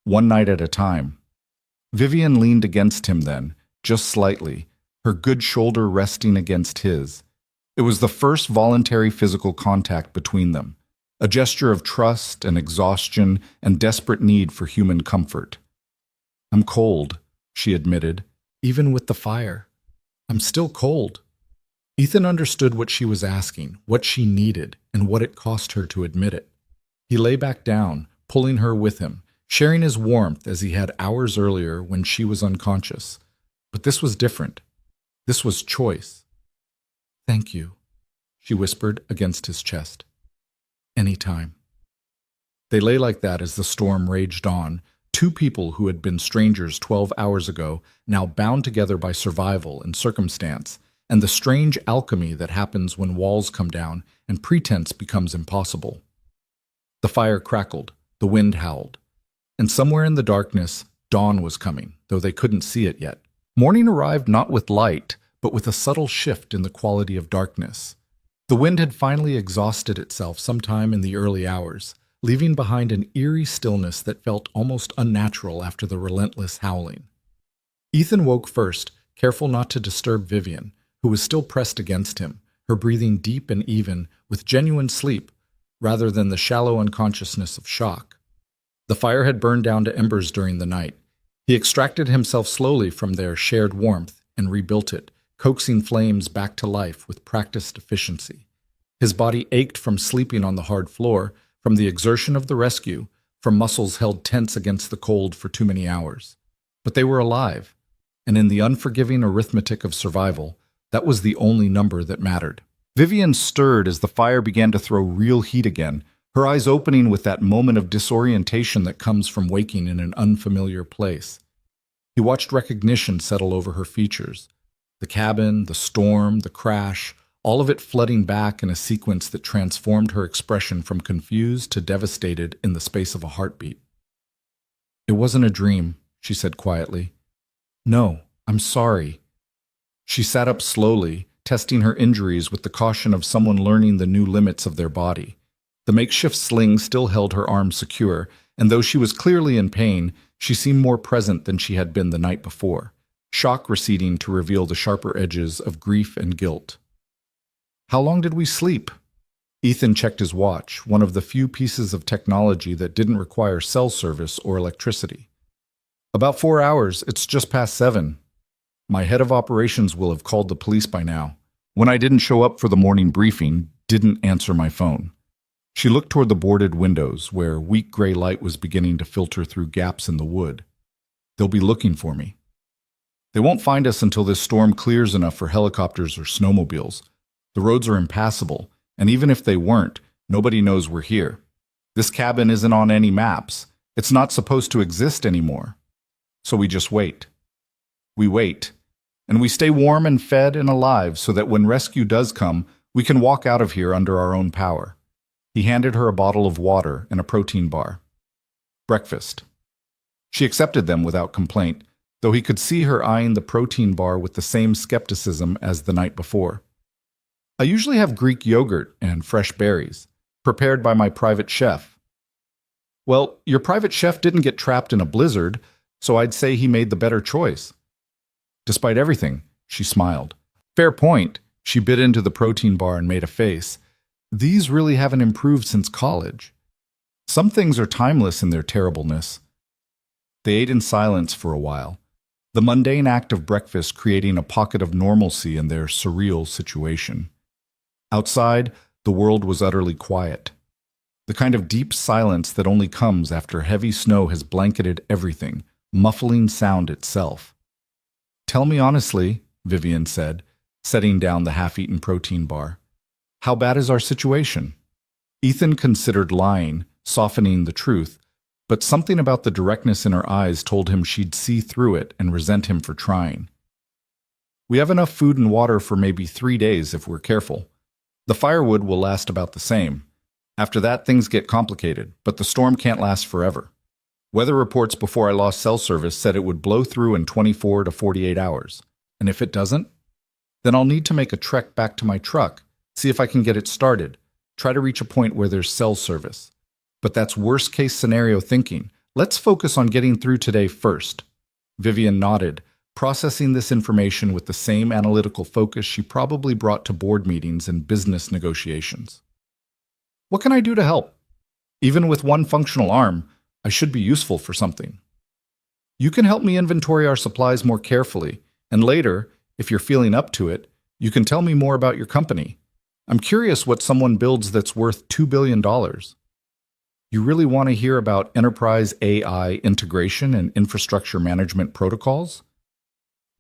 [SPEAKER 1] One night at a time. Vivian leaned against him then, just slightly, her good shoulder resting against his. It was the first voluntary physical contact between them, a gesture of trust and exhaustion and desperate need for human comfort. "I'm cold," she admitted, "even with the fire. I'm still cold." Ethan understood what she was asking, what she needed, and what it cost her to admit it. He lay back down, pulling her with him, sharing his warmth as he had hours earlier when she was unconscious. But this was different. This was choice. "Thank you," she whispered against his chest. "Anytime." They lay like that as the storm raged on, two people who had been strangers 12 hours ago, now bound together by survival and circumstance, and the strange alchemy that happens when walls come down and pretense becomes impossible. The fire crackled, the wind howled. And somewhere in the darkness, dawn was coming, though they couldn't see it yet. Morning arrived not with light, but with a subtle shift in the quality of darkness. The wind had finally exhausted itself sometime in the early hours, leaving behind an eerie stillness that felt almost unnatural after the relentless howling. Ethan woke first, careful not to disturb Vivian, who was still pressed against him, her breathing deep and even, with genuine sleep, rather than the shallow unconsciousness of shock. The fire had burned down to embers during the night. He extracted himself slowly from their shared warmth and rebuilt it, coaxing flames back to life with practiced efficiency. His body ached from sleeping on the hard floor, from the exertion of the rescue, from muscles held tense against the cold for too many hours. But they were alive, and in the unforgiving arithmetic of survival, that was the only number that mattered. Vivian stirred as the fire began to throw real heat again, her eyes opening with that moment of disorientation that comes from waking in an unfamiliar place. He watched recognition settle over her features. The cabin, the storm, the crash, all of it flooding back in a sequence that transformed her expression from confused to devastated in the space of a heartbeat. "It wasn't a dream," she said quietly. "No, I'm sorry." She sat up slowly, testing her injuries with the caution of someone learning the new limits of their body. The makeshift sling still held her arm secure, and though she was clearly in pain, she seemed more present than she had been the night before, shock receding to reveal the sharper edges of grief and guilt. "How long did we sleep?" Ethan checked his watch, one of the few pieces of technology that didn't require cell service or electricity. "About 4 hours. It's just past 7. My head of operations will have called the police by now. When I didn't show up for the morning briefing, didn't answer my phone." She looked toward the boarded windows, where weak gray light was beginning to filter through gaps in the wood. "They'll be looking for me. They won't find us until this storm clears enough for helicopters or snowmobiles. The roads are impassable, and even if they weren't, nobody knows we're here. This cabin isn't on any maps. It's not supposed to exist anymore. So we just wait. We wait. And we stay warm and fed and alive so that when rescue does come, we can walk out of here under our own power." He handed her a bottle of water and a protein bar. "Breakfast." She accepted them without complaint, though he could see her eyeing the protein bar with the same skepticism as the night before. I usually have Greek yogurt and fresh berries, prepared by my private chef. Well, your private chef didn't get trapped in a blizzard, so I'd say he made the better choice. Despite everything, she smiled. Fair point. She bit into the protein bar and made a face. These really haven't improved since college. Some things are timeless in their terribleness. They ate in silence for a while, the mundane act of breakfast creating a pocket of normalcy in their surreal situation. Outside, the world was utterly quiet. The kind of deep silence that only comes after heavy snow has blanketed everything, muffling sound itself. Tell me honestly, Vivian said, setting down the half-eaten protein bar. How bad is our situation? Ethan considered lying, softening the truth, but something about the directness in her eyes told him she'd see through it and resent him for trying. We have enough food and water for maybe 3 days if we're careful. The firewood will last about the same. After that, things get complicated, but the storm can't last forever. Weather reports before I lost cell service said it would blow through in 24 to 48 hours. And if it doesn't, then I'll need to make a trek back to my truck, see if I can get it started, try to reach a point where there's cell service. But that's worst-case scenario thinking. Let's focus on getting through today first. Vivian nodded, processing this information with the same analytical focus she probably brought to board meetings and business negotiations. What can I do to help? Even with one functional arm, I should be useful for something. You can help me inventory our supplies more carefully, and later, if you're feeling up to it, you can tell me more about your company. I'm curious what someone builds that's worth $2 billion. You really want to hear about enterprise AI integration and infrastructure management protocols?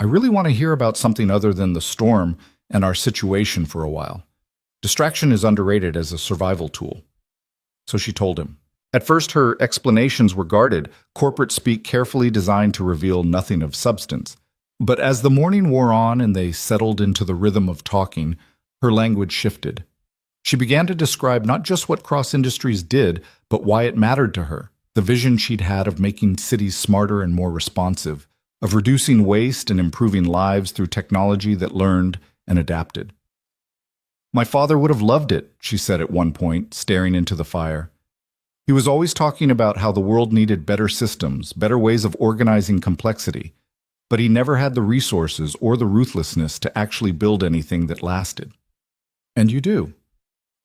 [SPEAKER 1] I really want to hear about something other than the storm and our situation for a while. Distraction is underrated as a survival tool. So she told him. At first, her explanations were guarded, corporate speak carefully designed to reveal nothing of substance. But as the morning wore on and they settled into the rhythm of talking, her language shifted. She began to describe not just what Cross Industries did, but why it mattered to her, the vision she'd had of making cities smarter and more responsive, of reducing waste and improving lives through technology that learned and adapted. My father would have loved it, she said at one point, staring into the fire. He was always talking about how the world needed better systems, better ways of organizing complexity, but he never had the resources or the ruthlessness to actually build anything that lasted. And you do.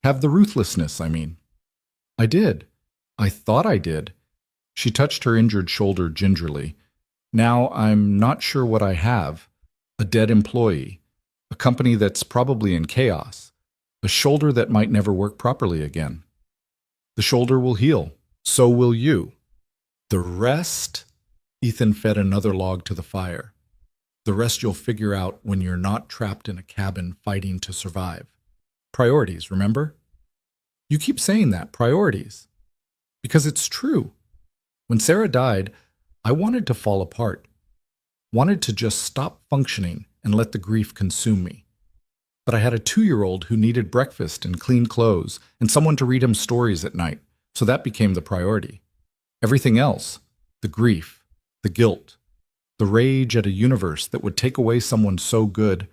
[SPEAKER 1] Have the ruthlessness, I mean. I did. I thought I did. She touched her injured shoulder gingerly. Now I'm not sure what I have. A dead employee. A company that's probably in chaos. A shoulder that might never work properly again. The shoulder will heal. So will you. The rest? Ethan fed another log to the fire. The rest you'll figure out when you're not trapped in a cabin fighting to survive. Priorities, remember? You keep saying that, priorities. Because it's true. When Sarah died, I wanted to fall apart. Wanted to just stop functioning and let the grief consume me. But I had a 2-year-old who needed breakfast and clean clothes and someone to read him stories at night, so that became the priority. Everything else, the grief, the guilt, the rage at a universe that would take away someone so good,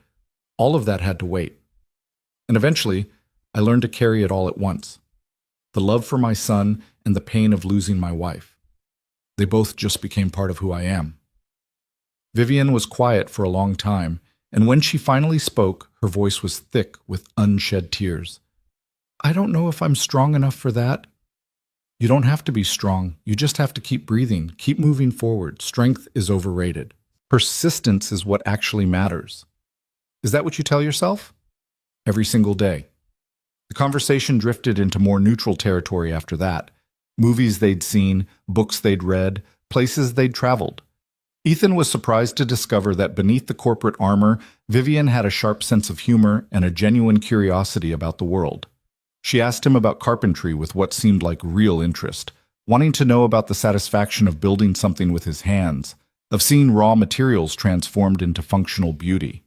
[SPEAKER 1] all of that had to wait. And eventually, I learned to carry it all at once. The love for my son and the pain of losing my wife. They both just became part of who I am. Vivian was quiet for a long time, and when she finally spoke, her voice was thick with unshed tears. I don't know if I'm strong enough for that. You don't have to be strong. You just have to keep breathing, keep moving forward. Strength is overrated. Persistence is what actually matters. Is that what you tell yourself? Every single day. The conversation drifted into more neutral territory after that. Movies they'd seen, books they'd read, places they'd traveled. Ethan was surprised to discover that beneath the corporate armor, Vivian had a sharp sense of humor and a genuine curiosity about the world. She asked him about carpentry with what seemed like real interest, wanting to know about the satisfaction of building something with his hands, of seeing raw materials transformed into functional beauty.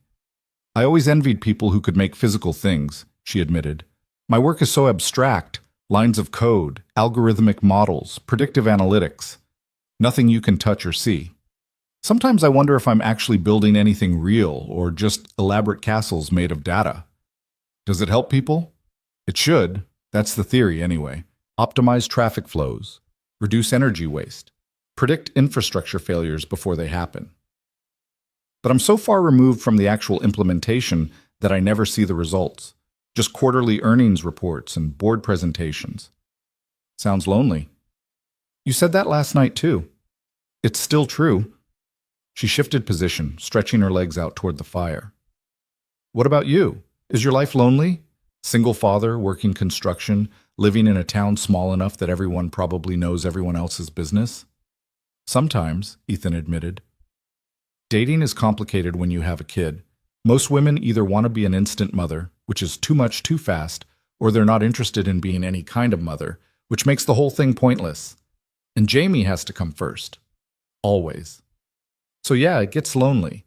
[SPEAKER 1] I always envied people who could make physical things, she admitted. My work is so abstract, lines of code, algorithmic models, predictive analytics. Nothing you can touch or see. Sometimes I wonder if I'm actually building anything real or just elaborate castles made of data. Does it help people? It should. That's the theory, anyway. Optimize traffic flows, reduce energy waste, predict infrastructure failures before they happen. But I'm so far removed from the actual implementation that I never see the results. Just quarterly earnings reports and board presentations. Sounds lonely. You said that last night, too. It's still true. She shifted position, stretching her legs out toward the fire. What about you? Is your life lonely? Single father, working construction, living in a town small enough that everyone probably knows everyone else's business? Sometimes, Ethan admitted. Dating is complicated when you have a kid. Most women either want to be an instant mother, which is too much too fast, or they're not interested in being any kind of mother, which makes the whole thing pointless. And Jamie has to come first. Always. So yeah, it gets lonely.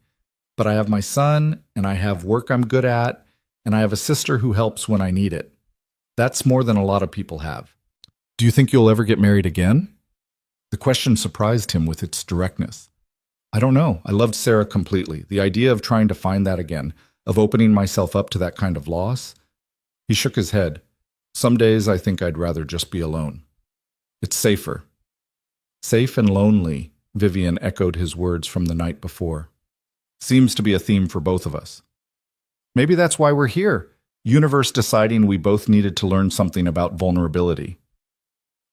[SPEAKER 1] But I have my son, and I have work I'm good at, and I have a sister who helps when I need it. That's more than a lot of people have. Do you think you'll ever get married again? The question surprised him with its directness. I don't know. I loved Sarah completely. The idea of trying to find that again, of opening myself up to that kind of loss. He shook his head. Some days I think I'd rather just be alone. It's safer. Safe and lonely, Vivian echoed his words from the night before. Seems to be a theme for both of us. Maybe that's why we're here. Universe deciding we both needed to learn something about vulnerability.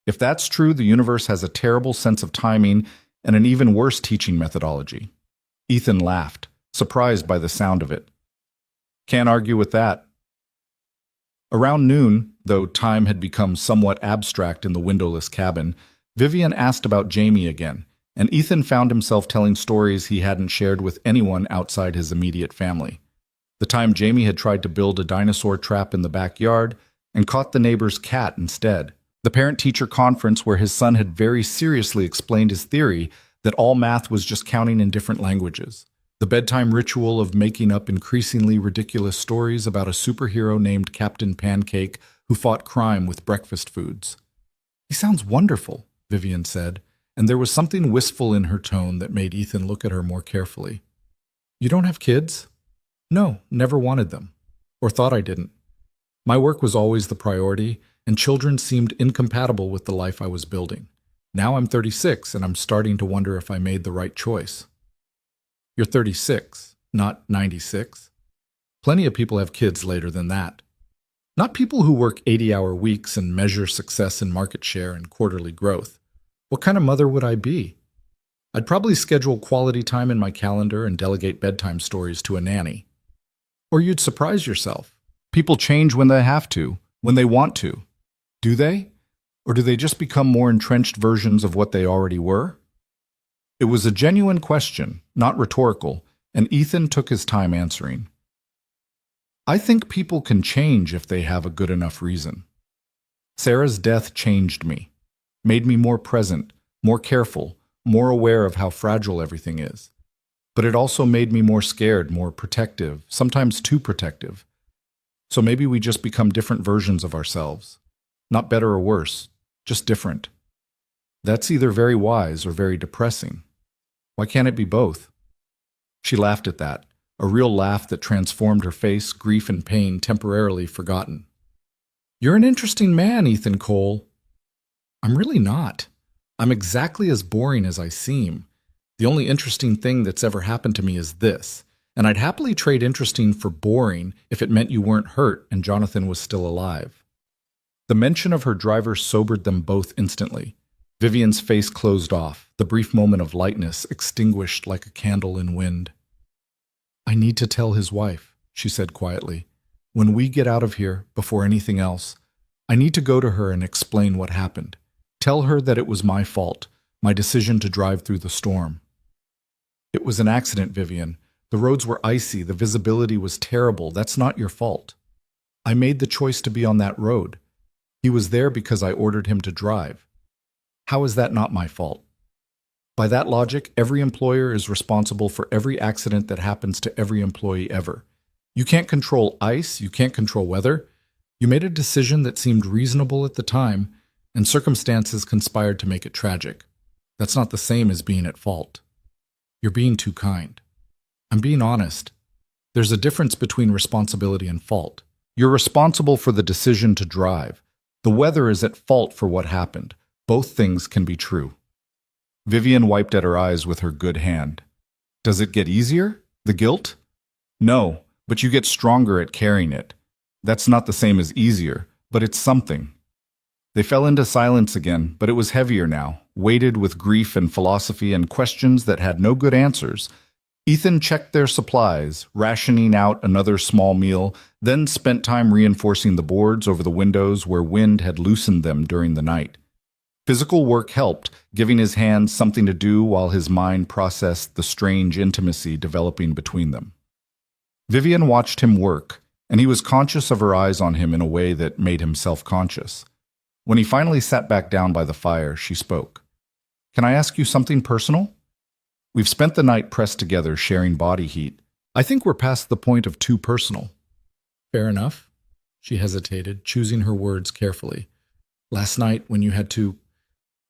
[SPEAKER 1] If that's true, the universe has a terrible sense of timing and an even worse teaching methodology. Ethan laughed, surprised by the sound of it. Can't argue with that. Around noon, though time had become somewhat abstract in the windowless cabin, Vivian asked about Jamie again, and Ethan found himself telling stories he hadn't shared with anyone outside his immediate family. The time Jamie had tried to build a dinosaur trap in the backyard and caught the neighbor's cat instead. The parent-teacher conference where his son had very seriously explained his theory that all math was just counting in different languages. The bedtime ritual of making up increasingly ridiculous stories about a superhero named Captain Pancake who fought crime with breakfast foods. He sounds wonderful, Vivian said, and there was something wistful in her tone that made Ethan look at her more carefully. You don't have kids? No, never wanted them. Or thought I didn't. My work was always the priority, and children seemed incompatible with the life I was building. Now I'm 36, and I'm starting to wonder if I made the right choice. You're 36, not 96. Plenty of people have kids later than that. Not people who work 80-hour weeks and measure success in market share and quarterly growth. What kind of mother would I be? I'd probably schedule quality time in my calendar and delegate bedtime stories to a nanny. Or you'd surprise yourself. People change when they have to, when they want to. Do they? Or do they just become more entrenched versions of what they already were? It was a genuine question, not rhetorical, and Ethan took his time answering. I think people can change if they have a good enough reason. Sarah's death changed me, made me more present, more careful, more aware of how fragile everything is. But it also made me more scared, more protective, sometimes too protective. So maybe we just become different versions of ourselves. Not better or worse, just different. That's either very wise or very depressing. Why can't it be both? She laughed at that, a real laugh that transformed her face, grief and pain temporarily forgotten. You're an interesting man, Ethan Cole. I'm really not. I'm exactly as boring as I seem. The only interesting thing that's ever happened to me is this, and I'd happily trade interesting for boring if it meant you weren't hurt and Jonathan was still alive. The mention of her driver sobered them both instantly. Vivian's face closed off, the brief moment of lightness extinguished like a candle in wind. I need to tell his wife, she said quietly. When we get out of here, before anything else, I need to go to her and explain what happened. Tell her that it was my fault, my decision to drive through the storm. It was an accident, Vivian. The roads were icy, the visibility was terrible. That's not your fault. I made the choice to be on that road. He was there because I ordered him to drive. How is that not my fault? By that logic, every employer is responsible for every accident that happens to every employee ever. You can't control ice, you can't control weather. You made a decision that seemed reasonable at the time, and circumstances conspired to make it tragic. That's not the same as being at fault. You're being too kind. I'm being honest. There's a difference between responsibility and fault. You're responsible for the decision to drive. The weather is at fault for what happened. Both things can be true. Vivian wiped at her eyes with her good hand. Does it get easier? The guilt? No, but you get stronger at carrying it. That's not the same as easier, but it's something. They fell into silence again, but it was heavier now, weighted with grief and philosophy and questions that had no good answers. Ethan checked their supplies, rationing out another small meal, then spent time reinforcing the boards over the windows where wind had loosened them during the night. Physical work helped, giving his hands something to do while his mind processed the strange intimacy developing between them. Vivian watched him work, and he was conscious of her eyes on him in a way that made him self-conscious. When he finally sat back down by the fire, she spoke. Can I ask you something personal? We've spent the night pressed together, sharing body heat. I think we're past the point of too personal. Fair enough. She hesitated, choosing her words carefully. Last night, when you had to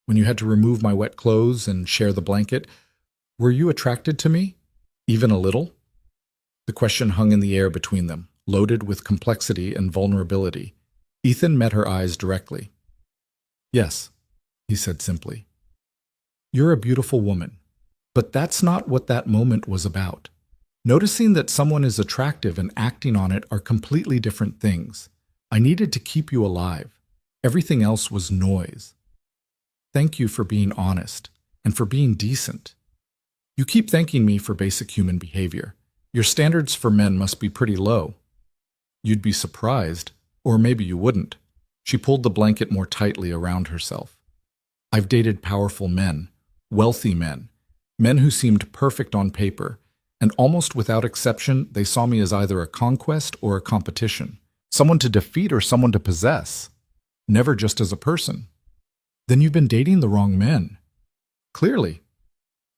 [SPEAKER 1] remove my wet clothes and share the blanket, were you attracted to me? Even a little? The question hung in the air between them, loaded with complexity and vulnerability. Ethan met her eyes directly. Yes, he said simply. You're a beautiful woman. But that's not what that moment was about. Noticing that someone is attractive and acting on it are completely different things. I needed to keep you alive. Everything else was noise. Thank you for being honest and for being decent. You keep thanking me for basic human behavior. Your standards for men must be pretty low. You'd be surprised, or maybe you wouldn't. She pulled the blanket more tightly around herself. I've dated powerful men, wealthy men, men who seemed perfect on paper, and almost without exception, they saw me as either a conquest or a competition, someone to defeat or someone to possess, never just as a person. Then you've been dating the wrong men. Clearly.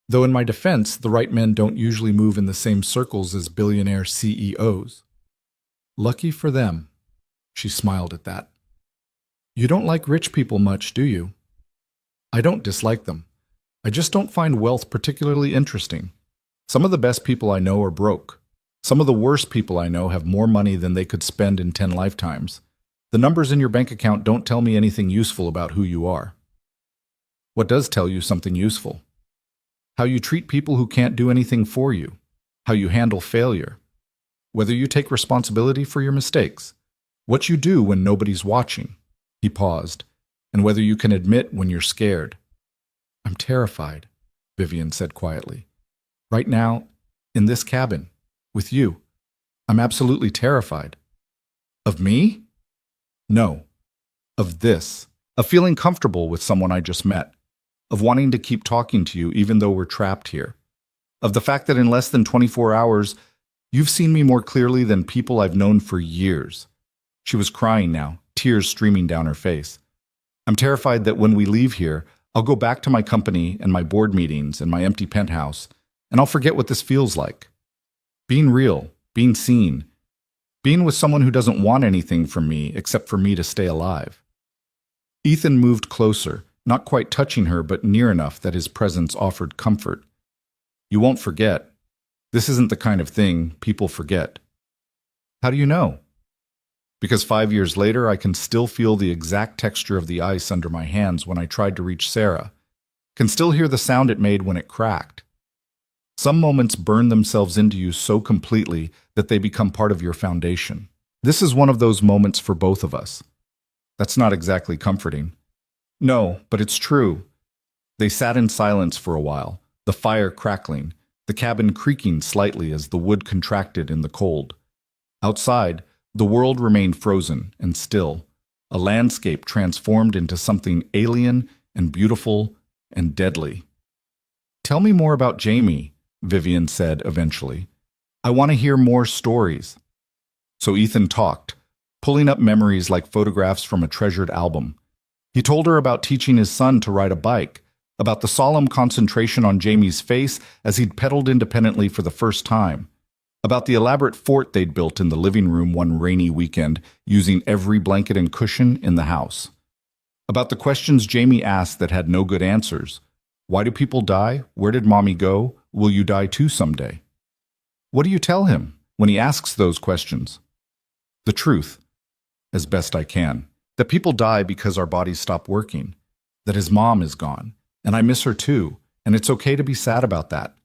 [SPEAKER 1] Though in my defense, the right men don't usually move in the same circles as billionaire CEOs. Lucky for them. She smiled at that. You don't like rich people much, do you? I don't dislike them. I just don't find wealth particularly interesting. Some of the best people I know are broke. Some of the worst people I know have more money than they could spend in 10 lifetimes. The numbers in your bank account don't tell me anything useful about who you are. What does tell you something useful? How you treat people who can't do anything for you. How you handle failure. Whether you take responsibility for your mistakes. What you do when nobody's watching. He paused. And whether you can admit when you're scared. I'm terrified, Vivian said quietly. Right now, in this cabin, with you. I'm absolutely terrified. Of me? No. Of this. Of feeling comfortable with someone I just met. Of wanting to keep talking to you even though we're trapped here. Of the fact that in less than 24 hours, you've seen me more clearly than people I've known for years. She was crying now, tears streaming down her face. I'm terrified that when we leave here, I'll go back to my company and my board meetings and my empty penthouse, and I'll forget what this feels like. Being real, being seen, being with someone who doesn't want anything from me except for me to stay alive. Ethan moved closer, not quite touching her, but near enough that his presence offered comfort. You won't forget. This isn't the kind of thing people forget. How do you know? Because 5 years later, I can still feel the exact texture of the ice under my hands when I tried to reach Sarah, can still hear the sound it made when it cracked. Some moments burn themselves into you so completely that they become part of your foundation. This is one of those moments for both of us. That's not exactly comforting. No, but it's true. They sat in silence for a while, the fire crackling, the cabin creaking slightly as the wood contracted in the cold. Outside, the world remained frozen and still, a landscape transformed into something alien and beautiful and deadly. Tell me more about Jamie, Vivian said eventually. I want to hear more stories. So Ethan talked, pulling up memories like photographs from a treasured album. He told her about teaching his son to ride a bike, about the solemn concentration on Jamie's face as he'd pedaled independently for the first time, about the elaborate fort they'd built in the living room one rainy weekend, using every blanket and cushion in the house. About the questions Jamie asked that had no good answers. Why do people die? Where did mommy go? Will you die too someday? What do you tell him when he asks those questions? The truth, as best I can. That people die because our bodies stop working. That his mom is gone, and I miss her too, and it's okay to be sad about that.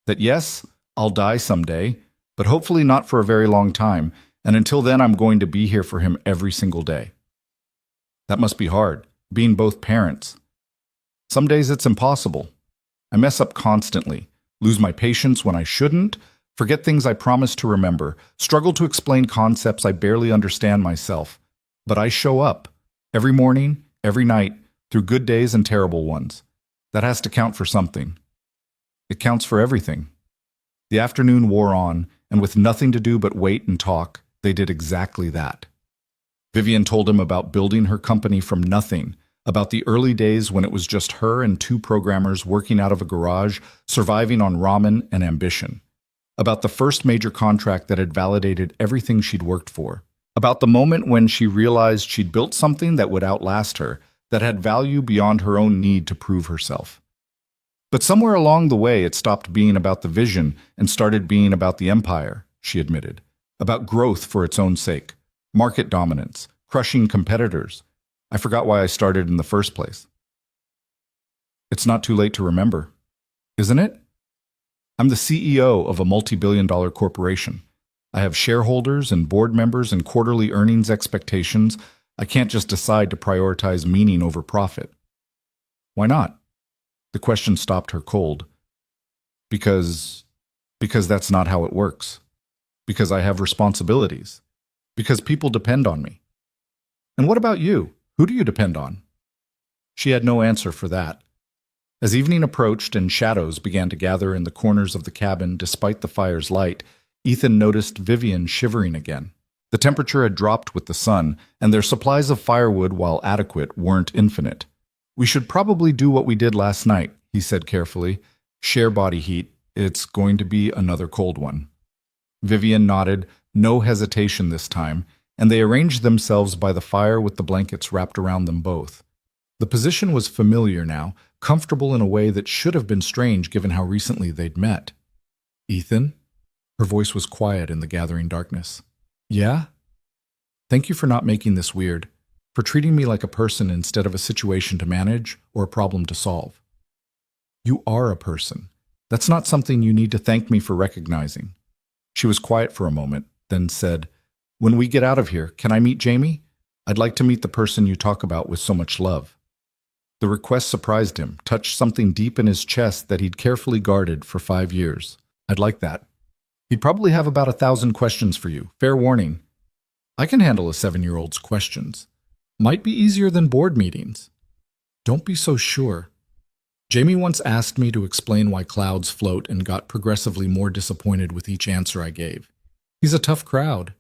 [SPEAKER 1] That yes, I'll die someday, but hopefully not for a very long time, and until then I'm going to be here for him every single day. That must be hard, being both parents. Some days it's impossible. I mess up constantly, lose my patience when I shouldn't, forget things I promised to remember, struggle to explain concepts I barely understand myself. But I show up, every morning, every night, through good days and terrible ones. That has to count for something. It counts for everything. The afternoon wore on, and with nothing to do but wait and talk, they did exactly that. Vivian told him about building her company from nothing, about the early days when it was just her and two programmers working out of a garage, surviving on ramen and ambition. About the first major contract that had validated everything she'd worked for. About the moment when she realized she'd built something that would outlast her, that had value beyond her own need to prove herself. But somewhere along the way, it stopped being about the vision and started being about the empire, she admitted. About growth for its own sake. Market dominance, crushing competitors. I forgot why I started in the first place. It's not too late to remember, isn't it? I'm the CEO of a multi-billion-dollar corporation. I have shareholders and board members and quarterly earnings expectations. I can't just decide to prioritize meaning over profit. Why not? The question stopped her cold. Because that's not how it works. Because I have responsibilities. Because people depend on me. And what about you? Who do you depend on? She had no answer for that. As evening approached and shadows began to gather in the corners of the cabin despite the fire's light, Ethan noticed Vivian shivering again. The temperature had dropped with the sun, and their supplies of firewood, while adequate, weren't infinite. We should probably do what we did last night, he said carefully. Share body heat. It's going to be another cold one. Vivian nodded, no hesitation this time, and they arranged themselves by the fire with the blankets wrapped around them both. The position was familiar now, comfortable in a way that should have been strange given how recently they'd met. Ethan? Her voice was quiet in the gathering darkness. Yeah? Thank you for not making this weird, for treating me like a person instead of a situation to manage or a problem to solve. You are a person. That's not something you need to thank me for recognizing. She was quiet for a moment, then said, When we get out of here, can I meet Jamie? I'd like to meet the person you talk about with so much love. The request surprised him, touched something deep in his chest that he'd carefully guarded for 5 years. I'd like that. He'd probably have about 1,000 questions for you. Fair warning. I can handle a 7-year-old's questions. Might be easier than board meetings. Don't be so sure. Jamie once asked me to explain why clouds float and got progressively more disappointed with each answer I gave. He's a tough crowd.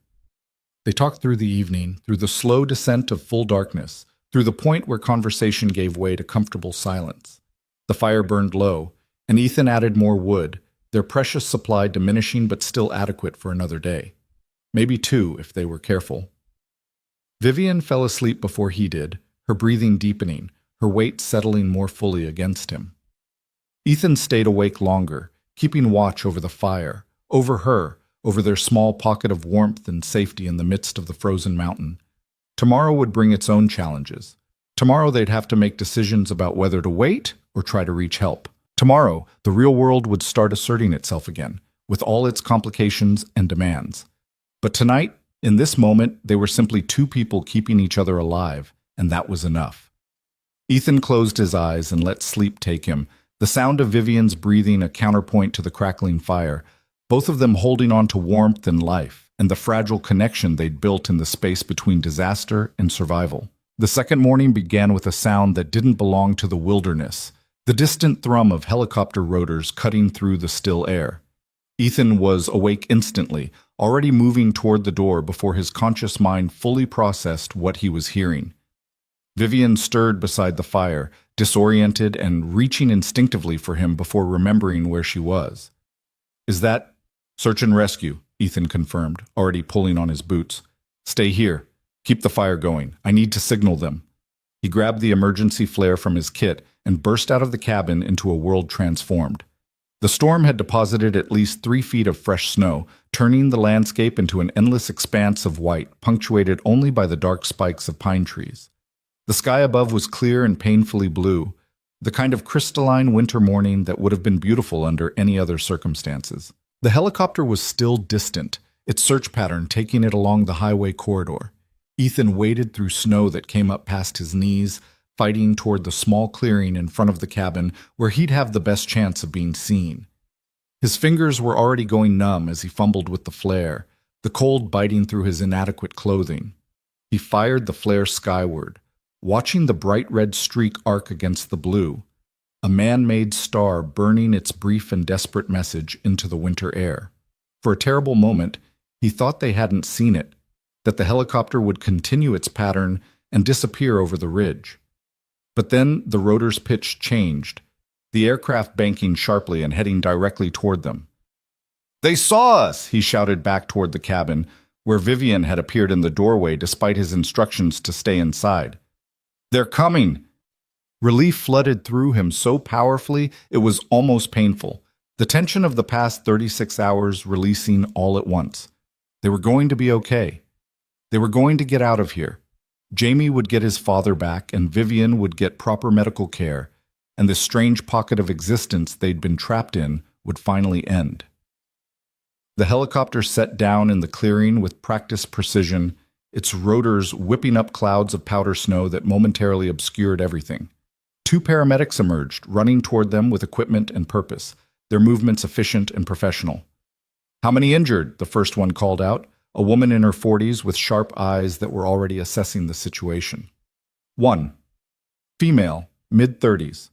[SPEAKER 1] They talked through the evening, through the slow descent of full darkness, through the point where conversation gave way to comfortable silence. The fire burned low, and Ethan added more wood, their precious supply diminishing but still adequate for another day. Maybe 2 if they were careful. Vivian fell asleep before he did, her breathing deepening, her weight settling more fully against him. Ethan stayed awake longer, keeping watch over the fire, over her, over their small pocket of warmth and safety in the midst of the frozen mountain. Tomorrow would bring its own challenges. Tomorrow they'd have to make decisions about whether to wait or try to reach help. Tomorrow, the real world would start asserting itself again, with all its complications and demands. But tonight, in this moment, they were simply 2 people keeping each other alive, and that was enough. Ethan closed his eyes and let sleep take him, the sound of Vivian's breathing a counterpoint to the crackling fire, both of them holding on to warmth and life, and the fragile connection they'd built in the space between disaster and survival. The second morning began with a sound that didn't belong to the wilderness, the distant thrum of helicopter rotors cutting through the still air. Ethan was awake instantly, already moving toward the door before his conscious mind fully processed what he was hearing. Vivian stirred beside the fire, disoriented and reaching instinctively for him before remembering where she was. Is that search and rescue? Ethan confirmed, already pulling on his boots. Stay here. Keep the fire going. I need to signal them. He grabbed the emergency flare from his kit and burst out of the cabin into a world transformed. The storm had deposited at least 3 feet of fresh snow, turning the landscape into an endless expanse of white, punctuated only by the dark spikes of pine trees. The sky above was clear and painfully blue, the kind of crystalline winter morning that would have been beautiful under any other circumstances. The helicopter was still distant, its search pattern taking it along the highway corridor. Ethan waded through snow that came up past his knees, fighting toward the small clearing in front of the cabin where he'd have the best chance of being seen. His fingers were already going numb as he fumbled with the flare, the cold biting through his inadequate clothing. He fired the flare skyward, watching the bright red streak arc against the blue, a man-made star burning its brief and desperate message into the winter air. For a terrible moment, he thought they hadn't seen it, that the helicopter would continue its pattern and disappear over the ridge. But then the rotor's pitch changed, the aircraft banking sharply and heading directly toward them. "They saw us!" he shouted back toward the cabin, where Vivian had appeared in the doorway despite his instructions to stay inside. "They're coming!" Relief flooded through him so powerfully it was almost painful, the tension of the past 36 hours releasing all at once. They were going to be okay. They were going to get out of here. Jamie would get his father back, and Vivian would get proper medical care, and this strange pocket of existence they'd been trapped in would finally end. The helicopter set down in the clearing with practiced precision, its rotors whipping up clouds of powder snow that momentarily obscured everything. 2 paramedics emerged, running toward them with equipment and purpose, their movements efficient and professional. "How many injured?" the first one called out, a woman in her 40s with sharp eyes that were already assessing the situation. 1. Female, mid-30s.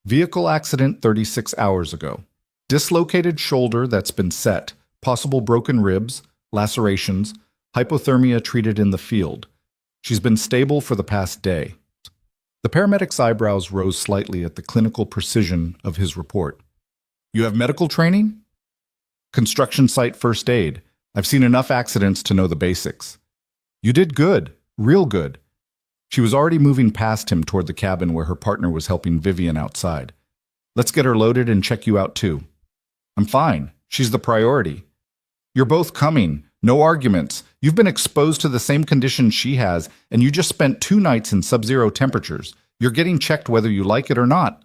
[SPEAKER 1] Vehicle accident 36 hours ago. Dislocated shoulder that's been set, possible broken ribs, lacerations, hypothermia treated in the field. She's been stable for the past day. The paramedic's eyebrows rose slightly at the clinical precision of his report. "You have medical training?" "Construction site first aid. I've seen enough accidents to know the basics." "You did good, real good." She was already moving past him toward the cabin where her partner was helping Vivian outside. "Let's get her loaded and check you out too." "I'm fine. She's the priority." "You're both coming. No arguments. You've been exposed to the same conditions she has, and you just spent 2 nights in sub-zero temperatures. You're getting checked whether you like it or not."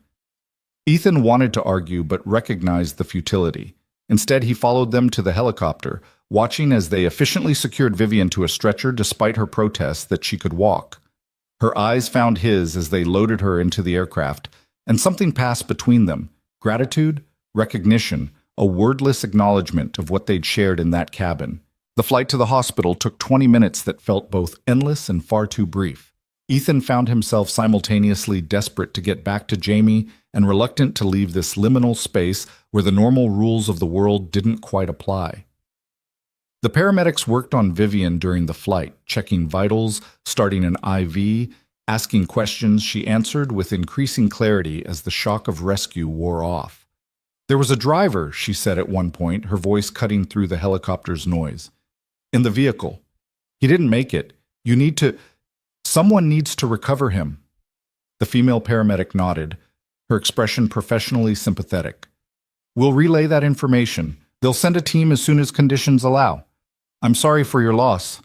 [SPEAKER 1] Ethan wanted to argue but recognized the futility. Instead, he followed them to the helicopter, watching as they efficiently secured Vivian to a stretcher despite her protests that she could walk. Her eyes found his as they loaded her into the aircraft, and something passed between them: gratitude, recognition, a wordless acknowledgement of what they'd shared in that cabin. The flight to the hospital took 20 minutes that felt both endless and far too brief. Ethan found himself simultaneously desperate to get back to Jamie and reluctant to leave this liminal space where the normal rules of the world didn't quite apply. The paramedics worked on Vivian during the flight, checking vitals, starting an IV, asking questions she answered with increasing clarity as the shock of rescue wore off. "There was a driver," she said at one point, her voice cutting through the helicopter's noise. "In the vehicle. He didn't make it. Someone needs to recover him." The female paramedic nodded, her expression professionally sympathetic. "We'll relay that information. They'll send a team as soon as conditions allow. I'm sorry for your loss."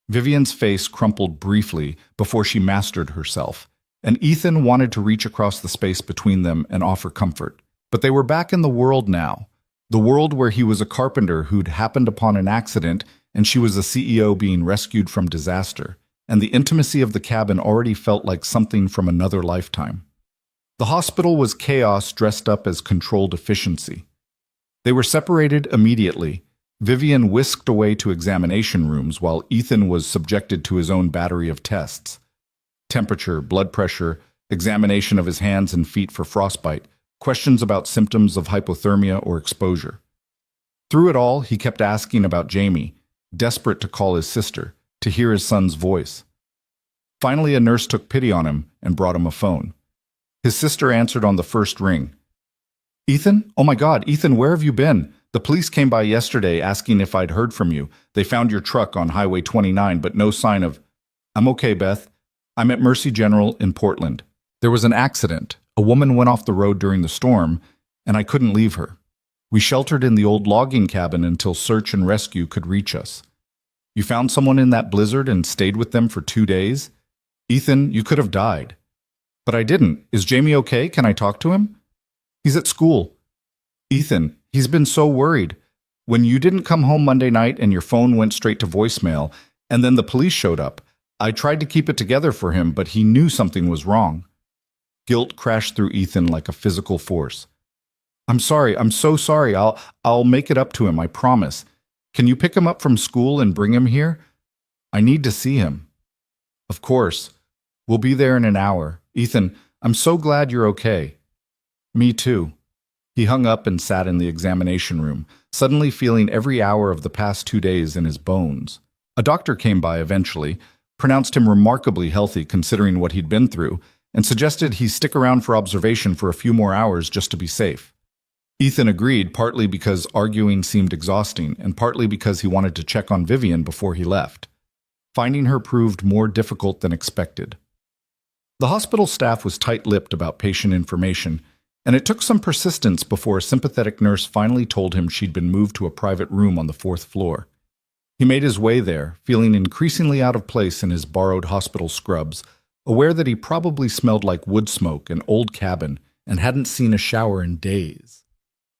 [SPEAKER 1] Vivian's face crumpled briefly before she mastered herself, and Ethan wanted to reach across the space between them and offer comfort. But they were back in the world now, the world where he was a carpenter who'd happened upon an accident and she was a CEO being rescued from disaster, and the intimacy of the cabin already felt like something from another lifetime. The hospital was chaos dressed up as controlled efficiency. They were separated immediately. Vivian whisked away to examination rooms while Ethan was subjected to his own battery of tests. Temperature, blood pressure, examination of his hands and feet for frostbite, questions about symptoms of hypothermia or exposure. Through it all, he kept asking about Jamie, desperate to call his sister, to hear his son's voice. Finally, a nurse took pity on him and brought him a phone. His sister answered on the first ring. "Ethan? Oh my God, Ethan, where have you been? The police came by yesterday asking if I'd heard from you. They found your truck on Highway 29, but no sign of—" "I'm okay, Beth. I'm at Mercy General in Portland. There was an accident. A woman went off the road during the storm, and I couldn't leave her. We sheltered in the old logging cabin until search and rescue could reach us. You found someone in that blizzard and stayed with them for 2 days? Ethan, you could have died. But I didn't. Is Jamie okay? Can I talk to him? He's at school. Ethan, he's been so worried. When you didn't come home Monday night and your phone went straight to voicemail, and then the police showed up, I tried to keep it together for him, but he knew something was wrong. Guilt crashed through Ethan like a physical force. I'm sorry. I'm so sorry. I'll make it up to him, I promise. Can you pick him up from school and bring him here? I need to see him. Of course. We'll be there in an hour. Ethan, I'm so glad you're okay. Me too. He hung up and sat in the examination room, suddenly feeling every hour of the past 2 days in his bones. A doctor came by eventually, pronounced him remarkably healthy considering what he'd been through, and suggested he stick around for observation for a few more hours just to be safe. Ethan agreed, partly because arguing seemed exhausting, and partly because he wanted to check on Vivian before he left. Finding her proved more difficult than expected. The hospital staff was tight-lipped about patient information, and it took some persistence before a sympathetic nurse finally told him she'd been moved to a private room on the 4th floor. He made his way there, feeling increasingly out of place in his borrowed hospital scrubs, aware that he probably smelled like wood smoke and old cabin and hadn't seen a shower in days.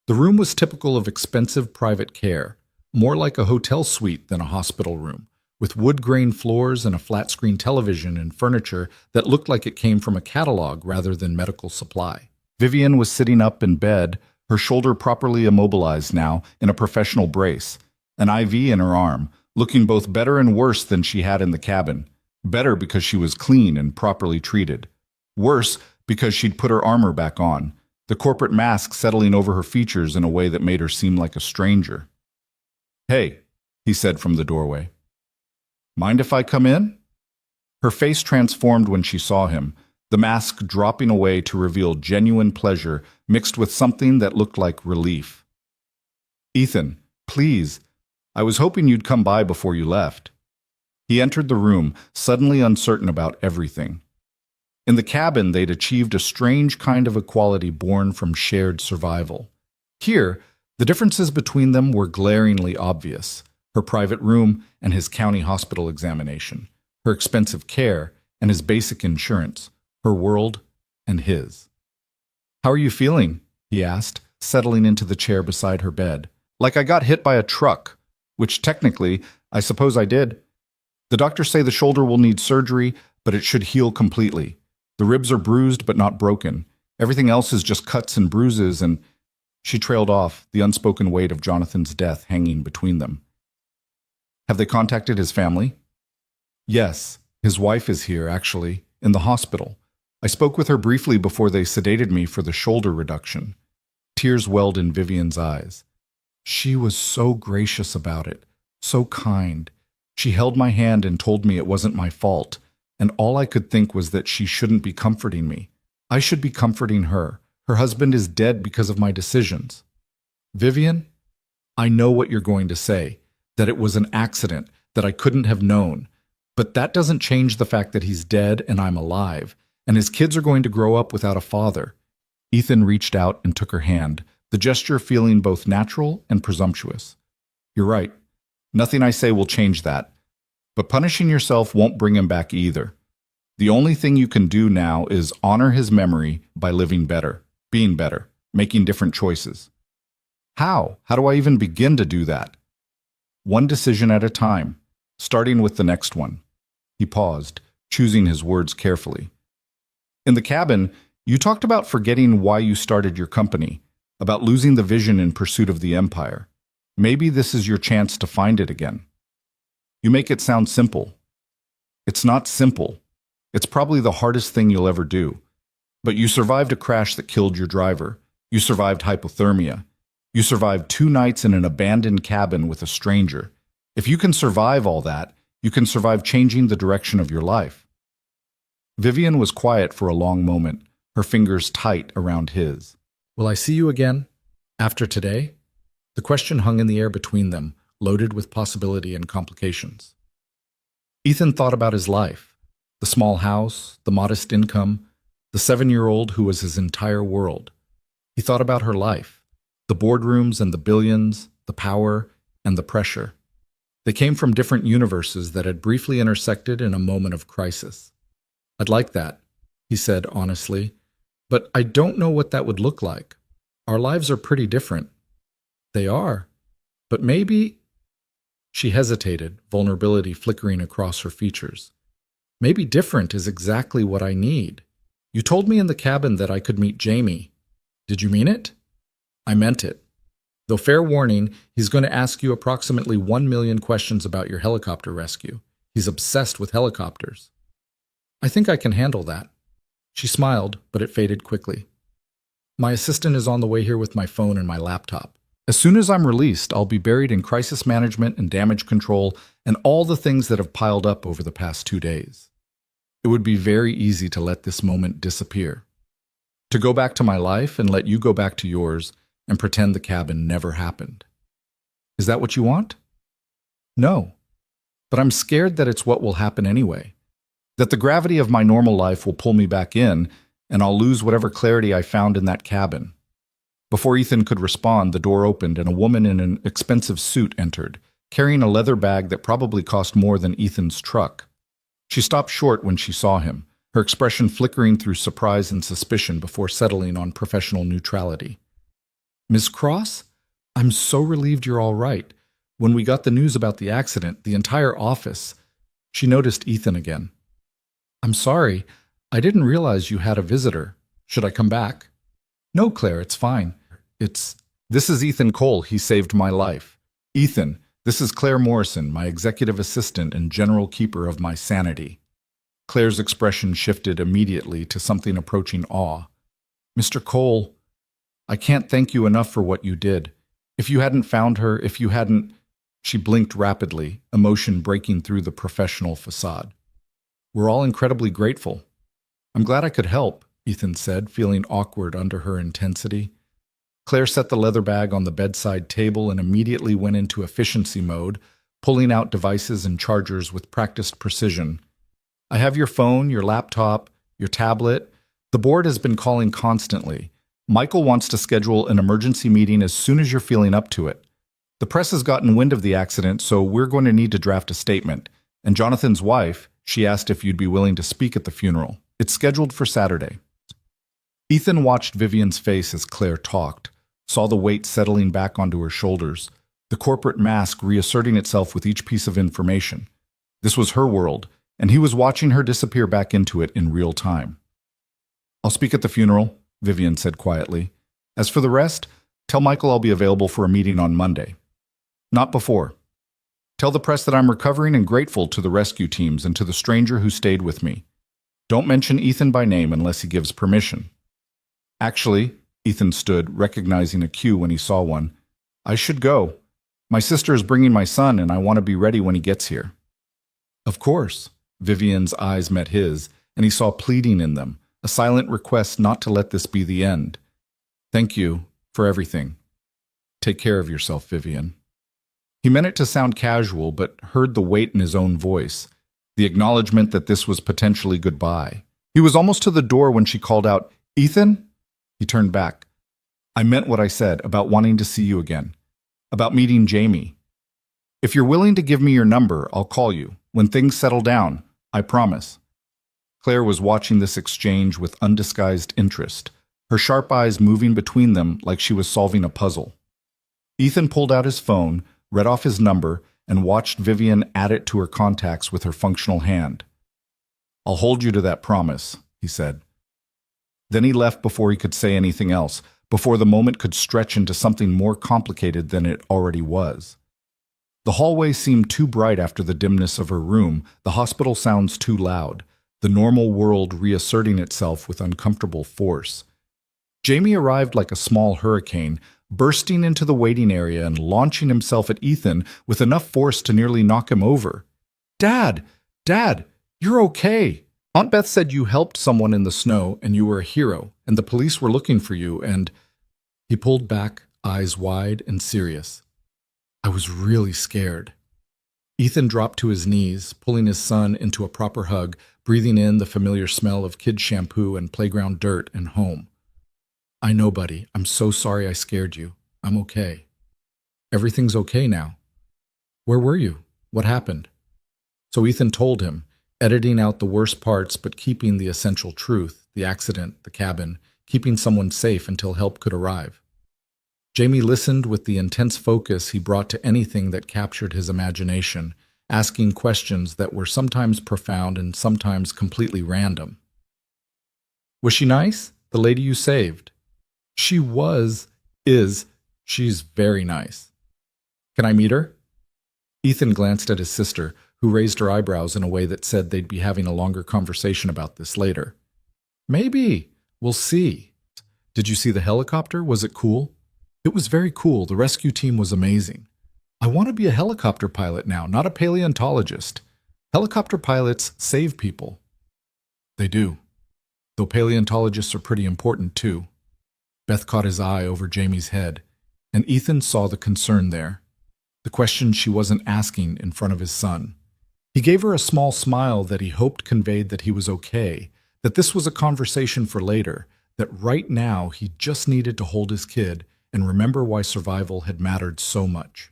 [SPEAKER 1] The room was typical of expensive private care, more like a hotel suite than a hospital room, with wood-grain floors and a flat-screen television and furniture that looked like it came from a catalog rather than medical supply. Vivian was sitting up in bed, her shoulder properly immobilized now in a professional brace, an IV in her arm, looking both better and worse than she had in the cabin. Better because she was clean and properly treated. Worse because she'd put her armor back on, the corporate mask settling over her features in a way that made her seem like a stranger. "Hey," he said from the doorway. "Mind if I come in?" Her face transformed when she saw him, the mask dropping away to reveal genuine pleasure mixed with something that looked like relief. "Ethan, please. I was hoping you'd come by before you left." He entered the room, suddenly uncertain about everything. In the cabin, they'd achieved a strange kind of equality born from shared survival. Here, the differences between them were glaringly obvious. Her private room and his county hospital examination, her expensive care and his basic insurance, her world and his. "How are you feeling?" he asked, settling into the chair beside her bed. "Like I got hit by a truck, which technically, I suppose I did. The doctors say the shoulder will need surgery, but it should heal completely. The ribs are bruised but not broken. Everything else is just cuts and bruises and—" She trailed off, the unspoken weight of Jonathan's death hanging between them. "Have they contacted his family?" "Yes. His wife is here, actually, in the hospital. I spoke with her briefly before they sedated me for the shoulder reduction." Tears welled in Vivian's eyes. "She was so gracious about it, so kind. She held my hand and told me it wasn't my fault, and all I could think was that she shouldn't be comforting me. I should be comforting her. Her husband is dead because of my decisions." "Vivian, I know what you're going to say, that it was an accident, that I couldn't have known. But that doesn't change the fact that he's dead and I'm alive, and his kids are going to grow up without a father." Ethan reached out and took her hand, the gesture feeling both natural and presumptuous. "You're right. Nothing I say will change that. But punishing yourself won't bring him back either. The only thing you can do now is honor his memory by living better, being better, making different choices." "How? How do I even begin to do that?" "One decision at a time, starting with the next one." He paused, choosing his words carefully. "In the cabin, you talked about forgetting why you started your company, about losing the vision in pursuit of the empire. Maybe this is your chance to find it again." "You make it sound simple." "It's not simple. It's probably the hardest thing you'll ever do. But you survived a crash that killed your driver. You survived hypothermia. You survived 2 nights in an abandoned cabin with a stranger. If you can survive all that, you can survive changing the direction of your life." Vivian was quiet for a long moment, her fingers tight around his. "Will I see you again? After today?" The question hung in the air between them, loaded with possibility and complications. Ethan thought about his life, the small house, the modest income, the 7-year-old who was his entire world. He thought about her life, the boardrooms and the billions, the power and the pressure. They came from different universes that had briefly intersected in a moment of crisis. I'd like that, he said honestly, but I don't know what that would look like. Our lives are pretty different. They are. But maybe... She hesitated, vulnerability flickering across her features. Maybe different is exactly what I need. You told me in the cabin that I could meet Jamie. Did you mean it? I meant it. Though fair warning, he's going to ask you approximately 1 million questions about your helicopter rescue. He's obsessed with helicopters. I think I can handle that. She smiled, but it faded quickly. My assistant is on the way here with my phone and my laptop. As soon as I'm released, I'll be buried in crisis management and damage control and all the things that have piled up over the past 2 days. It would be very easy to let this moment disappear. To go back to my life and let you go back to yours and pretend the cabin never happened. Is that what you want? No. But I'm scared that it's what will happen anyway. That the gravity of my normal life will pull me back in and I'll lose whatever clarity I found in that cabin. Before Ethan could respond, the door opened and a woman in an expensive suit entered, carrying a leather bag that probably cost more than Ethan's truck. She stopped short when she saw him, her expression flickering through surprise and suspicion before settling on professional neutrality. Miss Cross? I'm so relieved you're all right. When we got the news about the accident, the entire office... She noticed Ethan again. I'm sorry. I didn't realize you had a visitor. Should I come back? No, Claire, it's fine. This is Ethan Cole. He saved my life. Ethan, this is Claire Morrison, my executive assistant and general keeper of my sanity. Claire's expression shifted immediately to something approaching awe. Mr. Cole, I can't thank you enough for what you did. If you hadn't found her, if you hadn't... She blinked rapidly, emotion breaking through the professional facade. We're all incredibly grateful. I'm glad I could help, Ethan said, feeling awkward under her intensity. Claire set the leather bag on the bedside table and immediately went into efficiency mode, pulling out devices and chargers with practiced precision. I have your phone, your laptop, your tablet. The board has been calling constantly. Michael wants to schedule an emergency meeting as soon as you're feeling up to it. The press has gotten wind of the accident, so we're going to need to draft a statement. And Jonathan's wife, she asked if you'd be willing to speak at the funeral. It's scheduled for Saturday. Ethan watched Vivian's face as Claire talked, saw the weight settling back onto her shoulders, the corporate mask reasserting itself with each piece of information. This was her world, and he was watching her disappear back into it in real time. I'll speak at the funeral, Vivian said quietly. As for the rest, tell Michael I'll be available for a meeting on Monday. Not before. Tell the press that I'm recovering and grateful to the rescue teams and to the stranger who stayed with me. Don't mention Ethan by name unless he gives permission. Actually, Ethan stood, recognizing a cue when he saw one. I should go. My sister is bringing my son, and I want to be ready when he gets here. Of course. Vivian's eyes met his, and he saw pleading in them, a silent request not to let this be the end. Thank you for everything. Take care of yourself, Vivian. He meant it to sound casual, but heard the weight in his own voice, the acknowledgement that this was potentially goodbye. He was almost to the door when she called out, Ethan? He turned back. I meant what I said about wanting to see you again, about meeting Jamie. If you're willing to give me your number, I'll call you. When things settle down, I promise. Claire was watching this exchange with undisguised interest, her sharp eyes moving between them like she was solving a puzzle. Ethan pulled out his phone, read off his number, and watched Vivian add it to her contacts with her functional hand. I'll hold you to that promise, he said. Then he left before he could say anything else, before the moment could stretch into something more complicated than it already was. The hallway seemed too bright after the dimness of her room, the hospital sounds too loud, the normal world reasserting itself with uncomfortable force. Jamie arrived like a small hurricane, bursting into the waiting area and launching himself at Ethan with enough force to nearly knock him over. Dad! Dad! You're okay! Aunt Beth said you helped someone in the snow and you were a hero, and the police were looking for you, and... He pulled back, eyes wide and serious. I was really scared. Ethan dropped to his knees, pulling his son into a proper hug, breathing in the familiar smell of kid shampoo and playground dirt and home. I know, buddy. I'm so sorry I scared you. I'm okay. Everything's okay now. Where were you? What happened? So Ethan told him, editing out the worst parts but keeping the essential truth, the accident, the cabin, keeping someone safe until help could arrive. Jamie listened with the intense focus he brought to anything that captured his imagination, asking questions that were sometimes profound and sometimes completely random. Was she nice? The lady you saved? She she's very nice. Can I meet her? Ethan glanced at his sister, who raised her eyebrows in a way that said they'd be having a longer conversation about this later. Maybe. We'll see. Did you see the helicopter? Was it cool? It was very cool. The rescue team was amazing. I want to be a helicopter pilot now, not a paleontologist. Helicopter pilots save people. They do. Though paleontologists are pretty important too. Beth caught his eye over Jamie's head, and Ethan saw the concern there. The question she wasn't asking in front of his son. He gave her a small smile that he hoped conveyed that he was okay, that this was a conversation for later, that right now he just needed to hold his kid and remember why survival had mattered so much.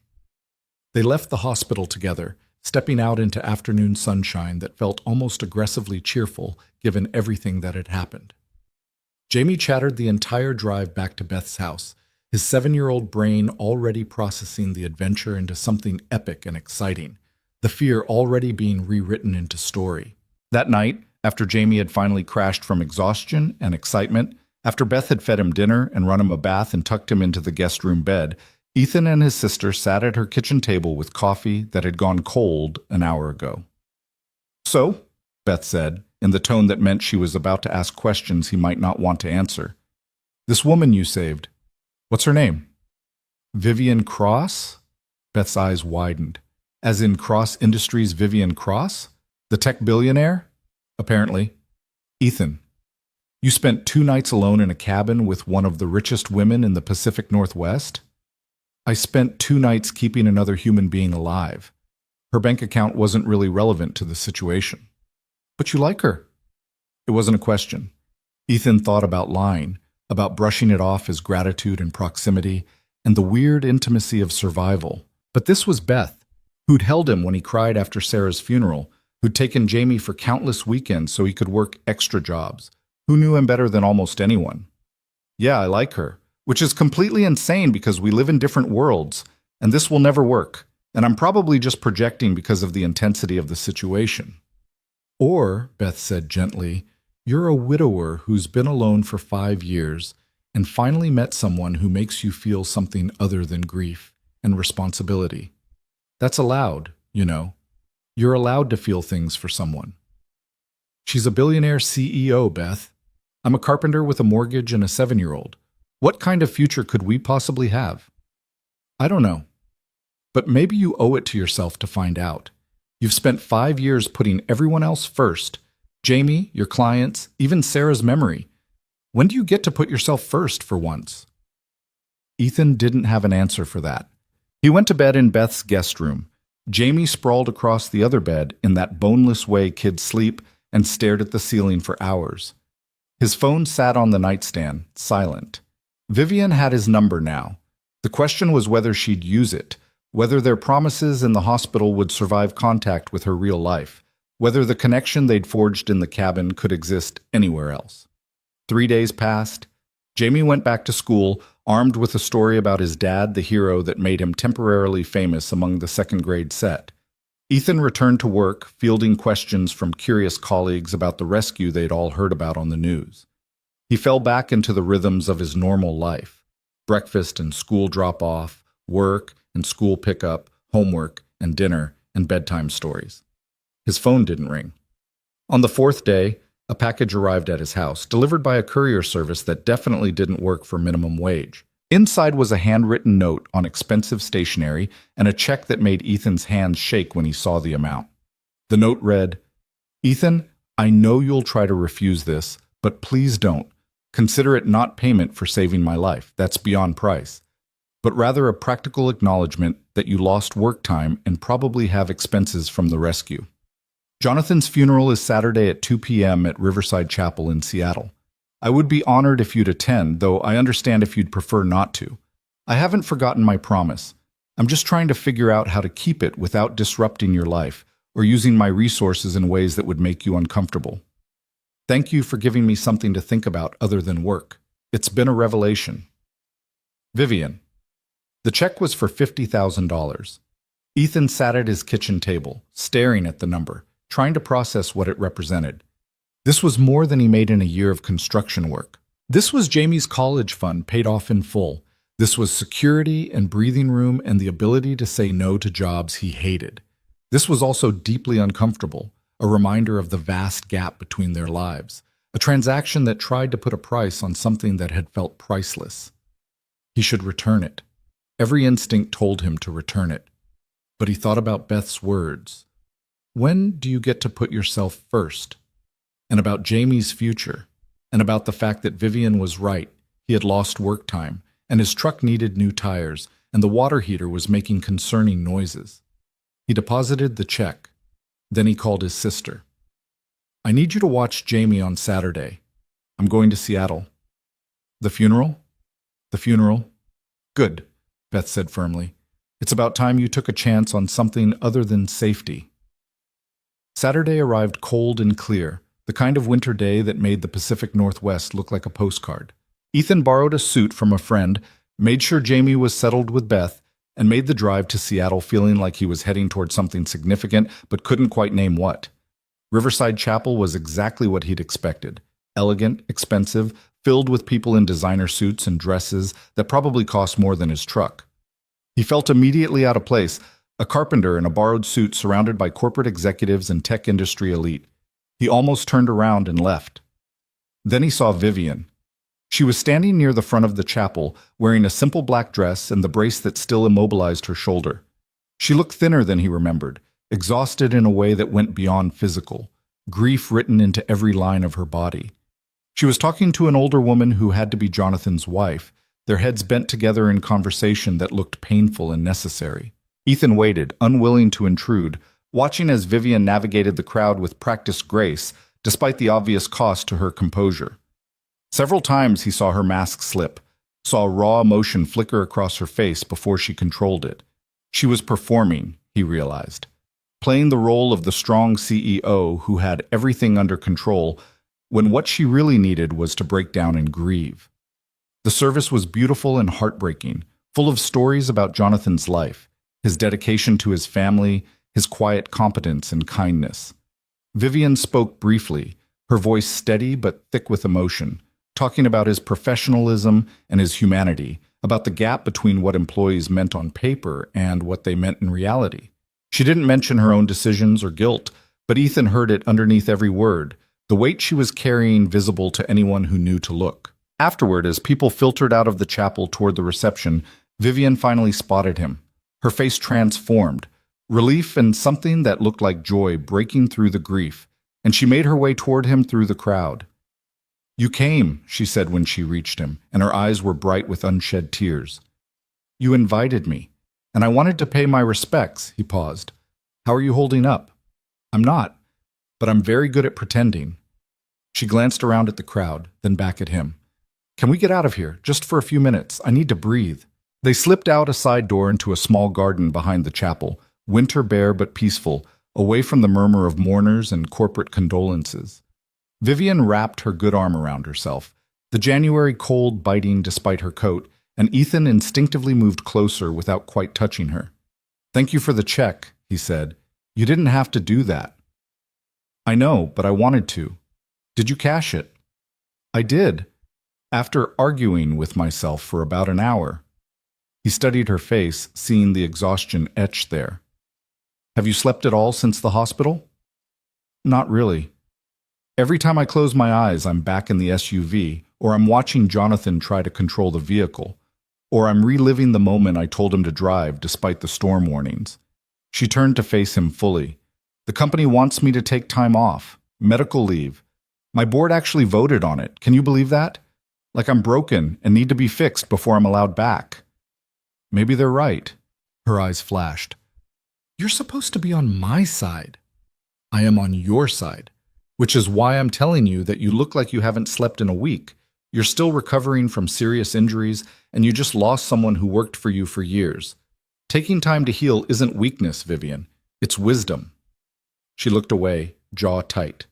[SPEAKER 1] They left the hospital together, stepping out into afternoon sunshine that felt almost aggressively cheerful given everything that had happened. Jamie chattered the entire drive back to Beth's house, his 7-year-old brain already processing the adventure into something epic and exciting, the fear already being rewritten into story. That night, after Jamie had finally crashed from exhaustion and excitement, after Beth had fed him dinner and run him a bath and tucked him into the guest room bed, Ethan and his sister sat at her kitchen table with coffee that had gone cold an hour ago. So, Beth said, in the tone that meant she was about to ask questions he might not want to answer. This woman you saved, what's her name? Vivian Cross? Beth's eyes widened. As in Cross Industries' Vivian Cross? The tech billionaire? Apparently. Ethan, you spent 2 nights alone in a cabin with one of the richest women in the Pacific Northwest? I spent 2 nights keeping another human being alive. Her bank account wasn't really relevant to the situation. But you like her. It wasn't a question. Ethan thought about lying, about brushing it off as gratitude and proximity, and the weird intimacy of survival. But this was Beth, who'd held him when he cried after Sarah's funeral, who'd taken Jamie for countless weekends so he could work extra jobs, who knew him better than almost anyone. Yeah, I like her, which is completely insane because we live in different worlds, and this will never work, and I'm probably just projecting because of the intensity of the situation. Or, Beth said gently, you're a widower who's been alone for 5 years and finally met someone who makes you feel something other than grief and responsibility. That's allowed, you know. You're allowed to feel things for someone. She's a billionaire CEO, Beth. I'm a carpenter with a mortgage and a 7-year-old. What kind of future could we possibly have? I don't know. But maybe you owe it to yourself to find out. You've spent 5 years putting everyone else first. Jamie, your clients, even Sarah's memory. When do you get to put yourself first for once? Ethan didn't have an answer for that. He went to bed in Beth's guest room. Jamie sprawled across the other bed in that boneless way kids sleep and stared at the ceiling for hours. His phone sat on the nightstand, silent. Vivian had his number now. The question was whether she'd use it, whether their promises in the hospital would survive contact with her real life, whether the connection they'd forged in the cabin could exist anywhere else. 3 days passed. Jamie went back to school, armed with a story about his dad, the hero that made him temporarily famous among the second-grade set. Ethan returned to work, fielding questions from curious colleagues about the rescue they'd all heard about on the news. He fell back into the rhythms of his normal life: breakfast and school drop-off, work and school pickup, homework and dinner, and bedtime stories. His phone didn't ring. On the 4th day, a package arrived at his house, delivered by a courier service that definitely didn't work for minimum wage. Inside was a handwritten note on expensive stationery and a check that made Ethan's hands shake when he saw the amount. The note read, "Ethan, I know you'll try to refuse this, but please don't. Consider it not payment for saving my life. That's beyond price. But rather a practical acknowledgement that you lost work time and probably have expenses from the rescue. Jonathan's funeral is Saturday at 2 p.m. at Riverside Chapel in Seattle. I would be honored if you'd attend, though I understand if you'd prefer not to. I haven't forgotten my promise. I'm just trying to figure out how to keep it without disrupting your life or using my resources in ways that would make you uncomfortable. Thank you for giving me something to think about other than work. It's been a revelation. Vivian. The check was for $50,000. Ethan sat at his kitchen table, staring at the number, trying to process what it represented. This was more than he made in a year of construction work. This was Jamie's college fund paid off in full. This was security and breathing room and the ability to say no to jobs he hated. This was also deeply uncomfortable, a reminder of the vast gap between their lives, a transaction that tried to put a price on something that had felt priceless. He should return it. Every instinct told him to return it. But he thought about Beth's words. When do you get to put yourself first? And about Jamie's future, and about the fact that Vivian was right. He had lost work time, and his truck needed new tires, and the water heater was making concerning noises. He deposited the check. Then he called his sister. I need you to watch Jamie on Saturday. I'm going to Seattle. The funeral? The funeral. Good, Beth said firmly. It's about time you took a chance on something other than safety. Saturday arrived cold and clear, the kind of winter day that made the Pacific Northwest look like a postcard. Ethan borrowed a suit from a friend, made sure Jamie was settled with Beth, and made the drive to Seattle feeling like he was heading toward something significant but couldn't quite name what. Riverside Chapel was exactly what he'd expected. Elegant, expensive, filled with people in designer suits and dresses that probably cost more than his truck. He felt immediately out of place, a carpenter in a borrowed suit surrounded by corporate executives and tech industry elite. He almost turned around and left. Then he saw Vivian. She was standing near the front of the chapel, wearing a simple black dress and the brace that still immobilized her shoulder. She looked thinner than he remembered, exhausted in a way that went beyond physical, grief written into every line of her body. She was talking to an older woman who had to be Jonathan's wife, their heads bent together in conversation that looked painful and necessary. Ethan waited, unwilling to intrude, watching as Vivian navigated the crowd with practiced grace, despite the obvious cost to her composure. Several times he saw her mask slip, saw raw emotion flicker across her face before she controlled it. She was performing, he realized, playing the role of the strong CEO who had everything under control, when what she really needed was to break down and grieve. The service was beautiful and heartbreaking, full of stories about Jonathan's life, his dedication to his family, his quiet competence and kindness. Vivian spoke briefly, her voice steady but thick with emotion, talking about his professionalism and his humanity, about the gap between what employees meant on paper and what they meant in reality. She didn't mention her own decisions or guilt, but Ethan heard it underneath every word, the weight she was carrying visible to anyone who knew to look. Afterward, as people filtered out of the chapel toward the reception, Vivian finally spotted him. Her face transformed, relief and something that looked like joy breaking through the grief, and she made her way toward him through the crowd. You came, she said when she reached him, and her eyes were bright with unshed tears. You invited me, and I wanted to pay my respects, he paused. How are you holding up? I'm not, but I'm very good at pretending. She glanced around at the crowd, then back at him. Can we get out of here, just for a few minutes? I need to breathe. They slipped out a side door into a small garden behind the chapel, winter bare but peaceful, away from the murmur of mourners and corporate condolences. Vivian wrapped her good arm around herself, the January cold biting despite her coat, and Ethan instinctively moved closer without quite touching her. Thank you for the check, he said. You didn't have to do that. I know, but I wanted to. Did you cash it? I did. After arguing with myself for about an hour. He studied her face, seeing the exhaustion etched there. Have you slept at all since the hospital? Not really. Every time I close my eyes, I'm back in the SUV, or I'm watching Jonathan try to control the vehicle, or I'm reliving the moment I told him to drive despite the storm warnings. She turned to face him fully. The company wants me to take time off, medical leave. My board actually voted on it. Can you believe that? Like I'm broken and need to be fixed before I'm allowed back. Maybe they're right. Her eyes flashed. You're supposed to be on my side. I am on your side. Which is why I'm telling you that you look like you haven't slept in a week. You're still recovering from serious injuries, and you just lost someone who worked for you for years. Taking time to heal isn't weakness, Vivian. It's wisdom. She looked away, jaw tight.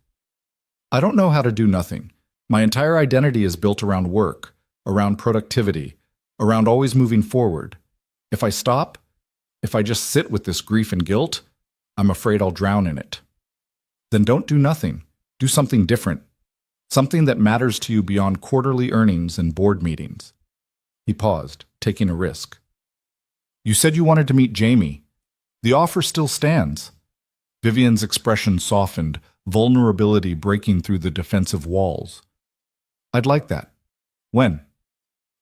[SPEAKER 1] I don't know how to do nothing. My entire identity is built around work, around productivity, around always moving forward. If I stop, if I just sit with this grief and guilt, I'm afraid I'll drown in it. Then don't do nothing. Do something different. Something that matters to you beyond quarterly earnings and board meetings. He paused, taking a risk. You said you wanted to meet Jamie. The offer still stands. Vivian's expression softened, vulnerability breaking through the defensive walls. I'd like that. When?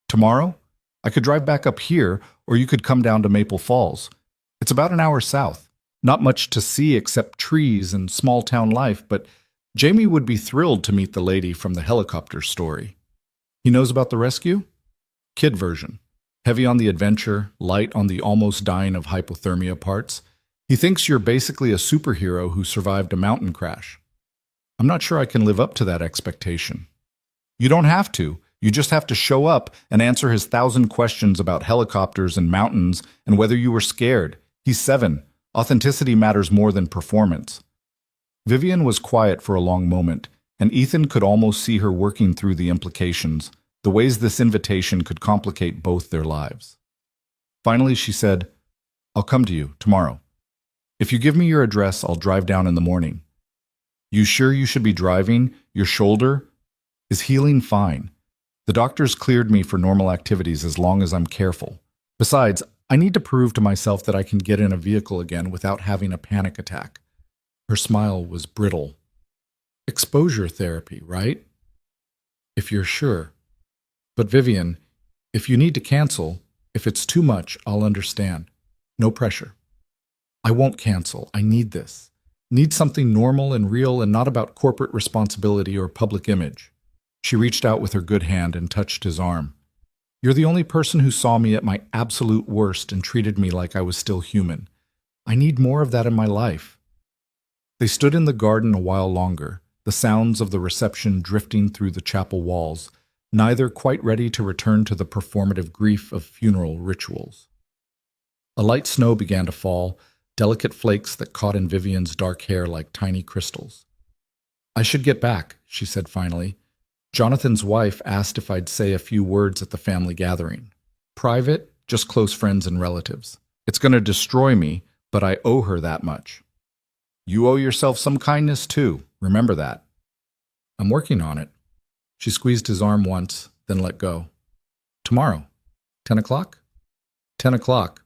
[SPEAKER 1] Tomorrow? I could drive back up here, or you could come down to Maple Falls. It's about an hour south. Not much to see except trees and small town life, but Jamie would be thrilled to meet the lady from the helicopter story. He knows about the rescue? Kid version. Heavy on the adventure, light on the almost dying of hypothermia parts. He thinks you're basically a superhero who survived a mountain crash. I'm not sure I can live up to that expectation. You don't have to. You just have to show up and answer his 1,000 questions about helicopters and mountains and whether you were scared. He's 7. Authenticity matters more than performance. Vivian was quiet for a long moment, and Ethan could almost see her working through the implications, the ways this invitation could complicate both their lives. Finally, she said, I'll come to you tomorrow. If you give me your address, I'll drive down in the morning. You sure you should be driving? Your shoulder is healing fine. The doctors cleared me for normal activities as long as I'm careful. Besides, I need to prove to myself that I can get in a vehicle again without having a panic attack. Her smile was brittle. Exposure therapy, right? If you're sure. But Vivian, if you need to cancel, if it's too much, I'll understand. No pressure. I won't cancel. I need this. Need something normal and real and not about corporate responsibility or public image. She reached out with her good hand and touched his arm. You're the only person who saw me at my absolute worst and treated me like I was still human. I need more of that in my life. They stood in the garden a while longer, the sounds of the reception drifting through the chapel walls, neither quite ready to return to the performative grief of funeral rituals. A light snow began to fall, delicate flakes that caught in Vivian's dark hair like tiny crystals. I should get back, she said finally. Jonathan's wife asked if I'd say a few words at the family gathering. Private, just close friends and relatives. It's going to destroy me, but I owe her that much. You owe yourself some kindness too, remember that. I'm working on it. She squeezed his arm once, then let go. Tomorrow, 10 o'clock? 10 o'clock.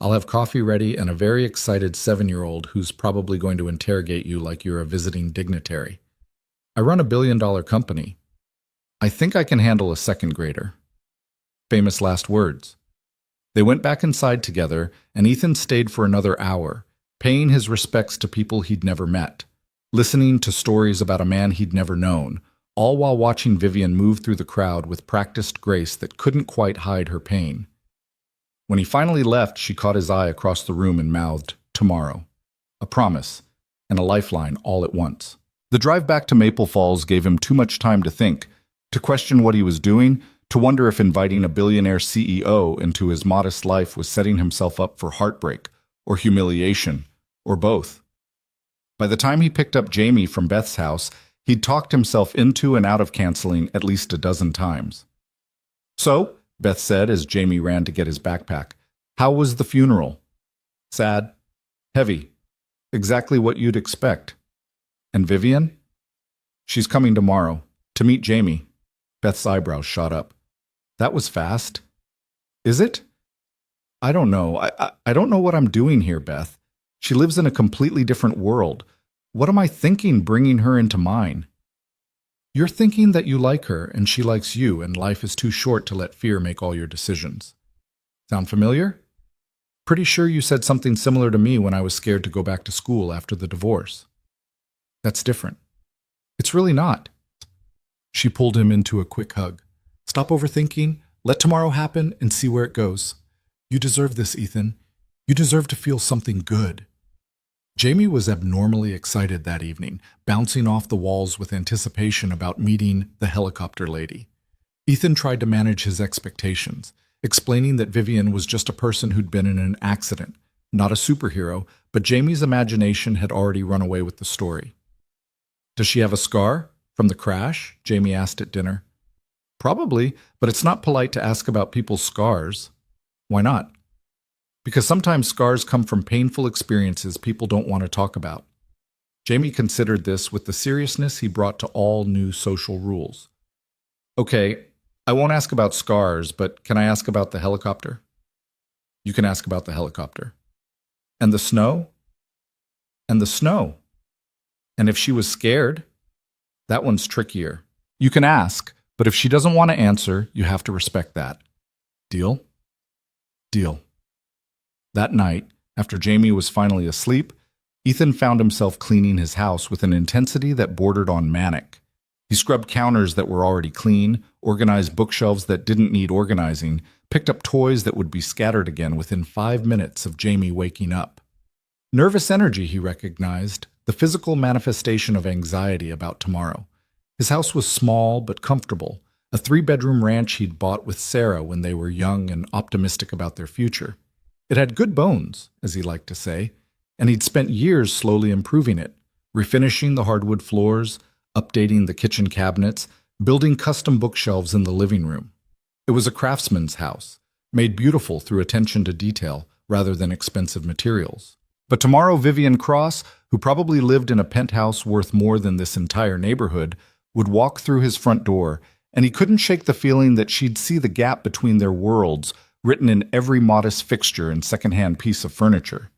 [SPEAKER 1] I'll have coffee ready and a very excited 7-year-old who's probably going to interrogate you like you're a visiting dignitary. I run a billion-dollar company. I think I can handle a second grader. Famous last words. They went back inside together, and Ethan stayed for another hour, paying his respects to people he'd never met, listening to stories about a man he'd never known, all while watching Vivian move through the crowd with practiced grace that couldn't quite hide her pain. When he finally left, she caught his eye across the room and mouthed, tomorrow. A promise, and a lifeline all at once. The drive back to Maple Falls gave him too much time to think, to question what he was doing, to wonder if inviting a billionaire CEO into his modest life was setting himself up for heartbreak, or humiliation, or both. By the time he picked up Jamie from Beth's house, he'd talked himself into and out of canceling at least a dozen times. So, Beth said as Jamie ran to get his backpack, how was the funeral? Sad. Heavy. Exactly what you'd expect. And Vivian? She's coming tomorrow, to meet Jamie. Beth's eyebrows shot up. That was fast. Is it? I don't know. I don't know what I'm doing here, Beth. She lives in a completely different world. What am I thinking bringing her into mine? You're thinking that you like her and she likes you and life is too short to let fear make all your decisions. Sound familiar? Pretty sure you said something similar to me when I was scared to go back to school after the divorce. That's different. It's really not. She pulled him into a quick hug. Stop overthinking, let tomorrow happen, and see where it goes. You deserve this, Ethan. You deserve to feel something good. Jamie was abnormally excited that evening, bouncing off the walls with anticipation about meeting the helicopter lady. Ethan tried to manage his expectations, explaining that Vivian was just a person who'd been in an accident, not a superhero, but Jamie's imagination had already run away with the story. "Does she have a scar? From the crash?" Jamie asked at dinner. "Probably, but it's not polite to ask about people's scars." "Why not?" "Because sometimes scars come from painful experiences people don't want to talk about." Jamie considered this with the seriousness he brought to all new social rules. "Okay, I won't ask about scars, but can I ask about the helicopter?" "You can ask about the helicopter." "And the snow?" "And the snow." "And if she was scared?" "That one's trickier. You can ask, but if she doesn't want to answer, you have to respect that. Deal?" "Deal." That night, after Jamie was finally asleep, Ethan found himself cleaning his house with an intensity that bordered on manic. He scrubbed counters that were already clean, organized bookshelves that didn't need organizing, picked up toys that would be scattered again within 5 minutes of Jamie waking up. Nervous energy, he recognized, the physical manifestation of anxiety about tomorrow. His house was small but comfortable, a 3-bedroom ranch he'd bought with Sarah when they were young and optimistic about their future. It had good bones, as he liked to say, and he'd spent years slowly improving it, refinishing the hardwood floors, updating the kitchen cabinets, building custom bookshelves in the living room. It was a craftsman's house, made beautiful through attention to detail rather than expensive materials. But tomorrow Vivian Cross, who probably lived in a penthouse worth more than this entire neighborhood, would walk through his front door, and he couldn't shake the feeling that she'd see the gap between their worlds written in every modest fixture and secondhand piece of furniture.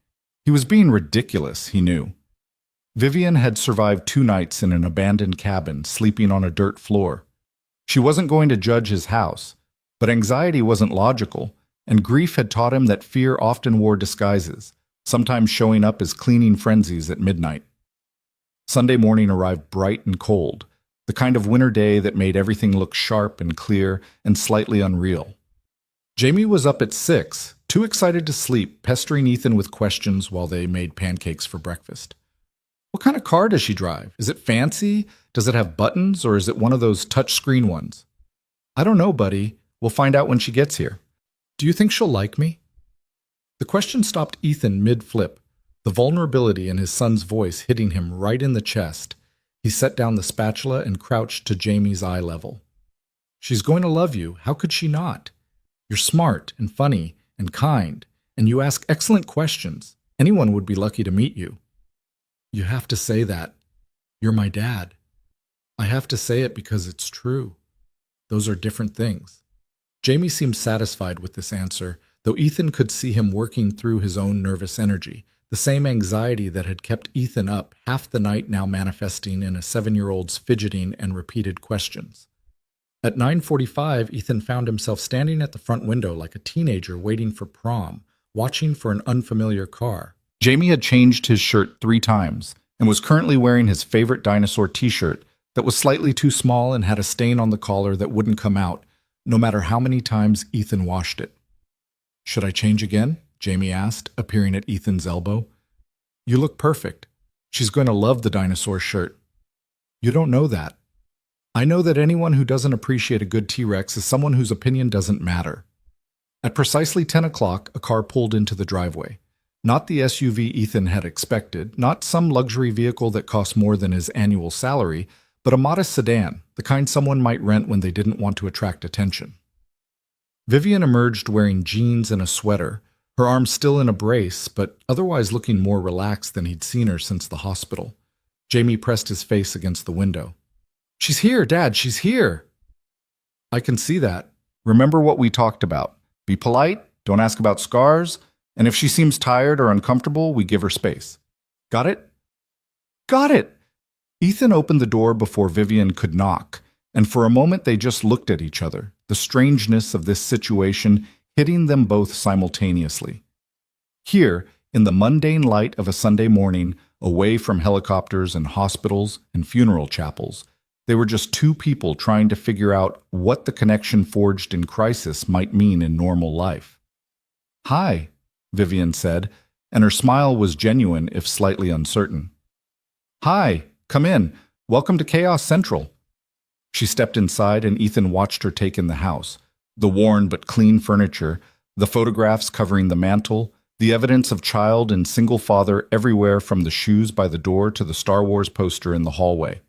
[SPEAKER 1] He was being ridiculous, he knew. Vivian had survived 2 nights in an abandoned cabin, sleeping on a dirt floor. She wasn't going to judge his house, but anxiety wasn't logical, and grief had taught him that fear often wore disguises, sometimes showing up as cleaning frenzies at midnight. Sunday morning arrived bright and cold, the kind of winter day that made everything look sharp and clear and slightly unreal. Jamie was up at 6, too excited to sleep, pestering Ethan with questions while they made pancakes for breakfast. "What kind of car does she drive? Is it fancy? Does it have buttons, or is it one of those touch-screen ones?" "I don't know, buddy. We'll find out when she gets here." "Do you think she'll like me?" The question stopped Ethan mid-flip, the vulnerability in his son's voice hitting him right in the chest. He set down the spatula and crouched to Jamie's eye level. "She's going to love you. How could she not? You're smart and funny and kind, and you ask excellent questions. Anyone would be lucky to meet you." "You have to say that. You're my dad." "I have to say it because it's true. Those are different things." Jamie seemed satisfied with this answer, though Ethan could see him working through his own nervous energy, the same anxiety that had kept Ethan up half the night now manifesting in a 7-year-old's fidgeting and repeated questions. At 9:45, Ethan found himself standing at the front window like a teenager waiting for prom, watching for an unfamiliar car. Jamie had changed his shirt 3 times and was currently wearing his favorite dinosaur t-shirt that was slightly too small and had a stain on the collar that wouldn't come out, no matter how many times Ethan washed it. "Should I change again?" Jamie asked, appearing at Ethan's elbow. "You look perfect. She's going to love the dinosaur shirt." "You don't know that. I know that anyone who doesn't appreciate a good T-Rex is someone whose opinion doesn't matter." At precisely 10 o'clock, a car pulled into the driveway. Not the SUV Ethan had expected, not some luxury vehicle that cost more than his annual salary, but a modest sedan, the kind someone might rent when they didn't want to attract attention. Vivian emerged wearing jeans and a sweater, her arm still in a brace, but otherwise looking more relaxed than he'd seen her since the hospital. Jamie pressed his face against the window. "She's here, Dad, she's here." "I can see that. Remember what we talked about. Be polite, don't ask about scars, and if she seems tired or uncomfortable, we give her space. Got it?" "Got it!" Ethan opened the door before Vivian could knock, and for a moment they just looked at each other, the strangeness of this situation hitting them both simultaneously. Here, in the mundane light of a Sunday morning, away from helicopters and hospitals and funeral chapels, they were just 2 people trying to figure out what the connection forged in crisis might mean in normal life. "Hi," Vivian said, and her smile was genuine if slightly uncertain. "Hi, come in. Welcome to Chaos Central." She stepped inside and Ethan watched her take in the house. The worn but clean furniture, the photographs covering the mantel, the evidence of child and single father everywhere from the shoes by the door to the Star Wars poster in the hallway.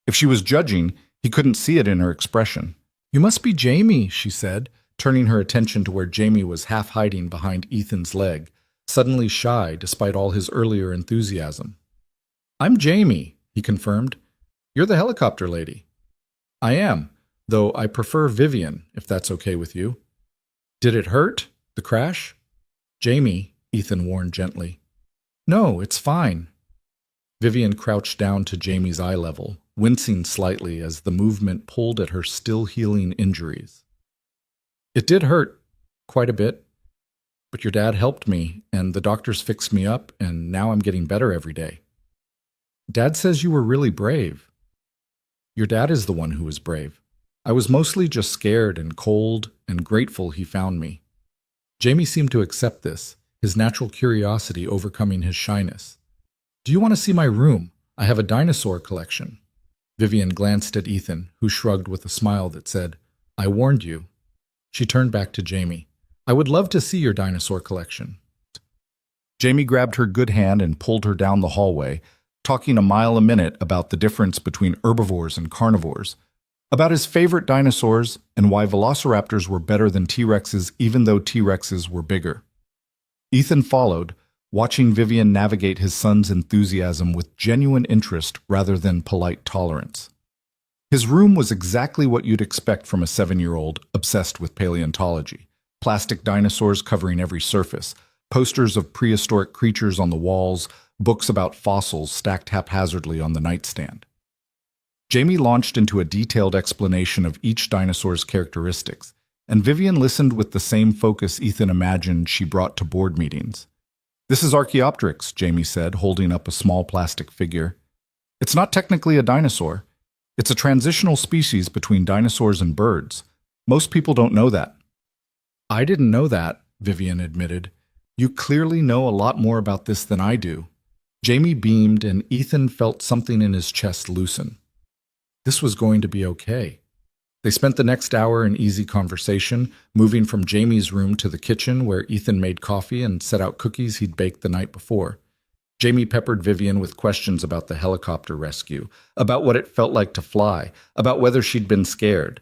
[SPEAKER 1] If she was judging, he couldn't see it in her expression. "You must be Jamie," she said, turning her attention to where Jamie was half hiding behind Ethan's leg, suddenly shy despite all his earlier enthusiasm. "I'm Jamie," he confirmed. "You're the helicopter lady." "I am, though I prefer Vivian, if that's okay with you." "Did it hurt, the crash?" "Jamie," Ethan warned gently. "No, it's fine." Vivian crouched down to Jamie's eye level, wincing slightly as the movement pulled at her still-healing injuries. "It did hurt, quite a bit. But your dad helped me, and the doctors fixed me up, and now I'm getting better every day." "Dad says you were really brave." "Your dad is the one who was brave. I was mostly just scared and cold and grateful he found me." Jamie seemed to accept this, his natural curiosity overcoming his shyness. "Do you want to see my room? I have a dinosaur collection." Vivian glanced at Ethan, who shrugged with a smile that said, "I warned you." She turned back to Jamie. "I would love to see your dinosaur collection." Jamie grabbed her good hand and pulled her down the hallway, talking a mile a minute about the difference between herbivores and carnivores, about his favorite dinosaurs and why velociraptors were better than T-Rexes even though T-Rexes were bigger. Ethan followed, watching Vivian navigate his son's enthusiasm with genuine interest rather than polite tolerance. His room was exactly what you'd expect from a 7-year-old obsessed with paleontology. Plastic dinosaurs covering every surface, posters of prehistoric creatures on the walls, books about fossils stacked haphazardly on the nightstand. Jamie launched into a detailed explanation of each dinosaur's characteristics, and Vivian listened with the same focus Ethan imagined she brought to board meetings. "This is Archaeopteryx," Jamie said, holding up a small plastic figure. "It's not technically a dinosaur. It's a transitional species between dinosaurs and birds. Most people don't know that." "I didn't know that," Vivian admitted. "You clearly know a lot more about this than I do." Jamie beamed, and Ethan felt something in his chest loosen. This was going to be okay. They spent the next hour in easy conversation, moving from Jamie's room to the kitchen where Ethan made coffee and set out cookies he'd baked the night before. Jamie peppered Vivian with questions about the helicopter rescue, about what it felt like to fly, about whether she'd been scared.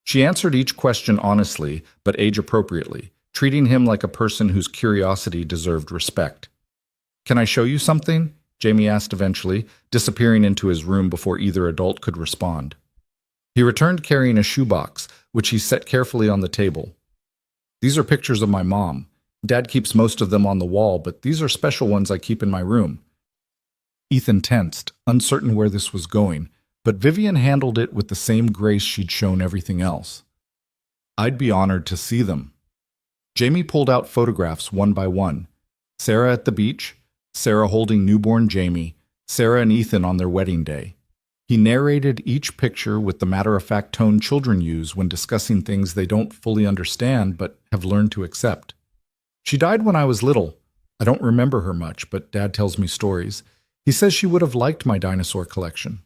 [SPEAKER 1] She answered each question honestly, but age-appropriately, treating him like a person whose curiosity deserved respect. "Can I show you something?" Jamie asked eventually, disappearing into his room before either adult could respond. He returned carrying a shoebox, which he set carefully on the table. "These are pictures of my mom. Dad keeps most of them on the wall, but these are special ones I keep in my room." Ethan tensed, uncertain where this was going, but Vivian handled it with the same grace she'd shown everything else. "I'd be honored to see them." Jamie pulled out photographs one by one. Sarah at the beach, Sarah holding newborn Jamie, Sarah and Ethan on their wedding day. He narrated each picture with the matter-of-fact tone children use when discussing things they don't fully understand but have learned to accept. "She died when I was little. I don't remember her much, but Dad tells me stories. He says she would have liked my dinosaur collection."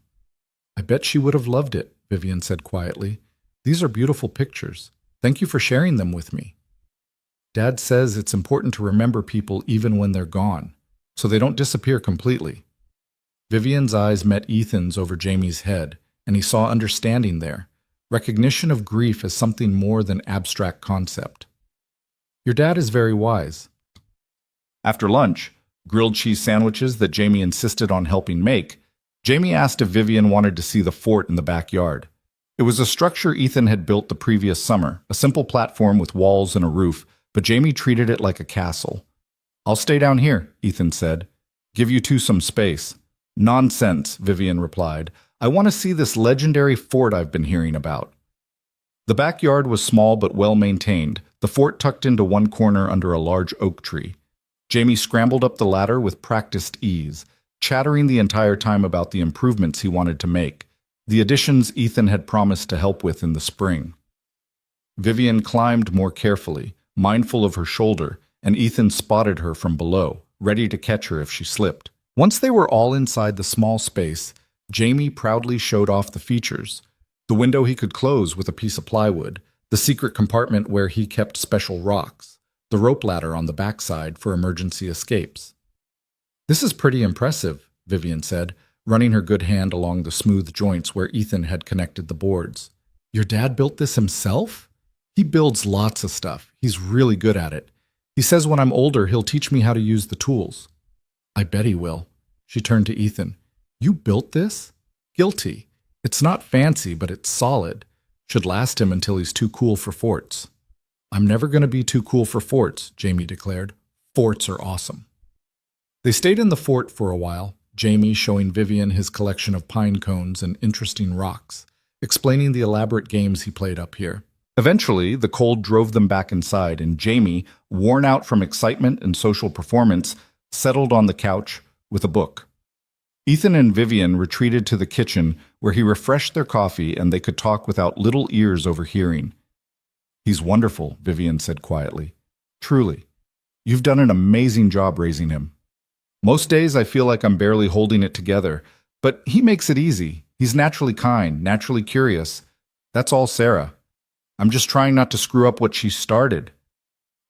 [SPEAKER 1] "I bet she would have loved it," Vivian said quietly. "These are beautiful pictures. Thank you for sharing them with me." "Dad says it's important to remember people even when they're gone, so they don't disappear completely." Vivian's eyes met Ethan's over Jamie's head, and he saw understanding there, recognition of grief as something more than abstract concept. "Your dad is very wise." After lunch, grilled cheese sandwiches that Jamie insisted on helping make, Jamie asked if Vivian wanted to see the fort in the backyard. It was a structure Ethan had built the previous summer, a simple platform with walls and a roof, but Jamie treated it like a castle. "I'll stay down here," Ethan said. "Give you two some space." "Nonsense," Vivian replied. "I want to see this legendary fort I've been hearing about." The backyard was small but well-maintained, the fort tucked into one corner under a large oak tree. Jamie scrambled up the ladder with practiced ease, chattering the entire time about the improvements he wanted to make, the additions Ethan had promised to help with in the spring. Vivian climbed more carefully, mindful of her shoulder, and Ethan spotted her from below, ready to catch her if she slipped. Once they were all inside the small space, Jamie proudly showed off the features. The window he could close with a piece of plywood, the secret compartment where he kept special rocks, the rope ladder on the backside for emergency escapes. "This is pretty impressive," Vivian said, running her good hand along the smooth joints where Ethan had connected the boards. "Your dad built this himself?" "He builds lots of stuff. He's really good at it. He says when I'm older, he'll teach me how to use the tools." "I bet he will." She turned to Ethan. "You built this?" "Guilty. It's not fancy, but it's solid. Should last him until he's too cool for forts." "I'm never going to be too cool for forts," Jamie declared. "Forts are awesome." They stayed in the fort for a while, Jamie showing Vivian his collection of pine cones and interesting rocks, explaining the elaborate games he played up here. Eventually, the cold drove them back inside, and Jamie, worn out from excitement and social performance, settled on the couch with a book. Ethan and Vivian retreated to the kitchen where he refreshed their coffee and they could talk without little ears overhearing. "He's wonderful," Vivian said quietly. "Truly. You've done an amazing job raising him. Most days I feel like I'm barely holding it together, but he makes it easy. He's naturally kind, naturally curious. That's all Sarah. I'm just trying not to screw up what she started.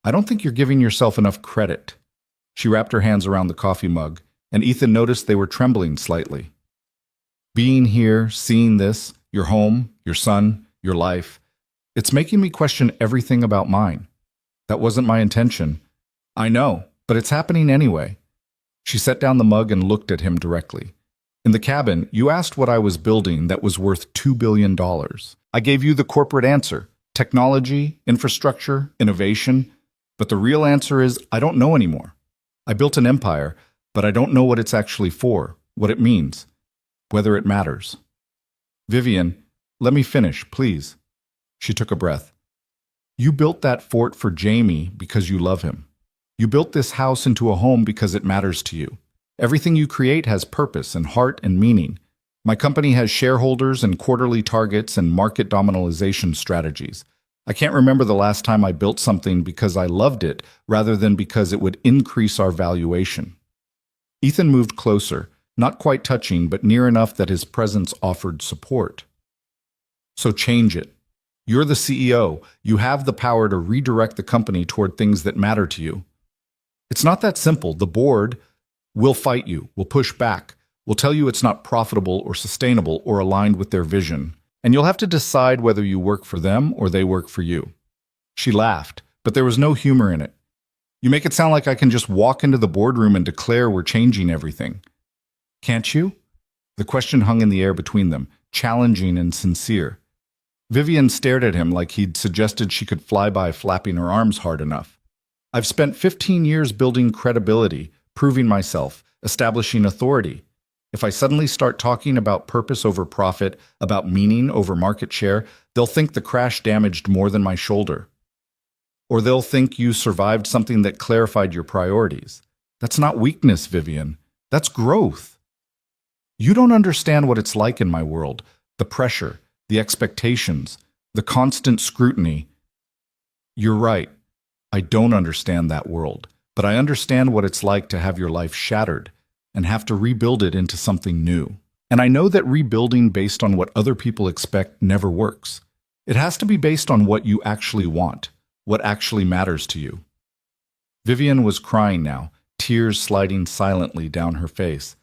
[SPEAKER 1] I don't think you're giving yourself enough credit." She wrapped her hands around the coffee mug, and Ethan noticed they were trembling slightly. "Being here, seeing this, your home, your son, your life, it's making me question everything about mine. That wasn't my intention. I know, but it's happening anyway." She set down the mug and looked at him directly. "In the cabin, you asked what I was building that was worth $2 billion. I gave you the corporate answer: technology, infrastructure, innovation. But the real answer is, I don't know anymore. I built an empire, but I don't know what it's actually for, what it means, whether it matters." "Vivian, let me finish, please." She took a breath. "You built that fort for Jamie because you love him. You built this house into a home because it matters to you. Everything you create has purpose and heart and meaning. My company has shareholders and quarterly targets and market dominalization strategies. I can't remember the last time I built something because I loved it rather than because it would increase our valuation." Ethan moved closer, not quite touching, but near enough that his presence offered support. "So change it. You're the CEO. You have the power to redirect the company toward things that matter to you. It's not that simple. The board will fight you, will push back, will tell you it's not profitable or sustainable or aligned with their vision, and you'll have to decide whether you work for them or they work for you." She laughed, but there was no humor in it. "You make it sound like I can just walk into the boardroom and declare we're changing everything. Can't you?" The question hung in the air between them, challenging and sincere. Vivian stared at him like he'd suggested she could fly by flapping her arms hard enough. "I've spent 15 years building credibility, proving myself, establishing authority. If I suddenly start talking about purpose over profit, about meaning over market share, they'll think the crash damaged more than my shoulder. Or they'll think you survived something that clarified your priorities. That's not weakness, Vivian. That's growth. You don't understand what it's like in my world, the pressure, the expectations, the constant scrutiny. You're right. I don't understand that world, but I understand what it's like to have your life shattered and have to rebuild it into something new. And I know that rebuilding based on what other people expect never works. It has to be based on what you actually want, what actually matters to you." Vivian was crying now, tears sliding silently down her face.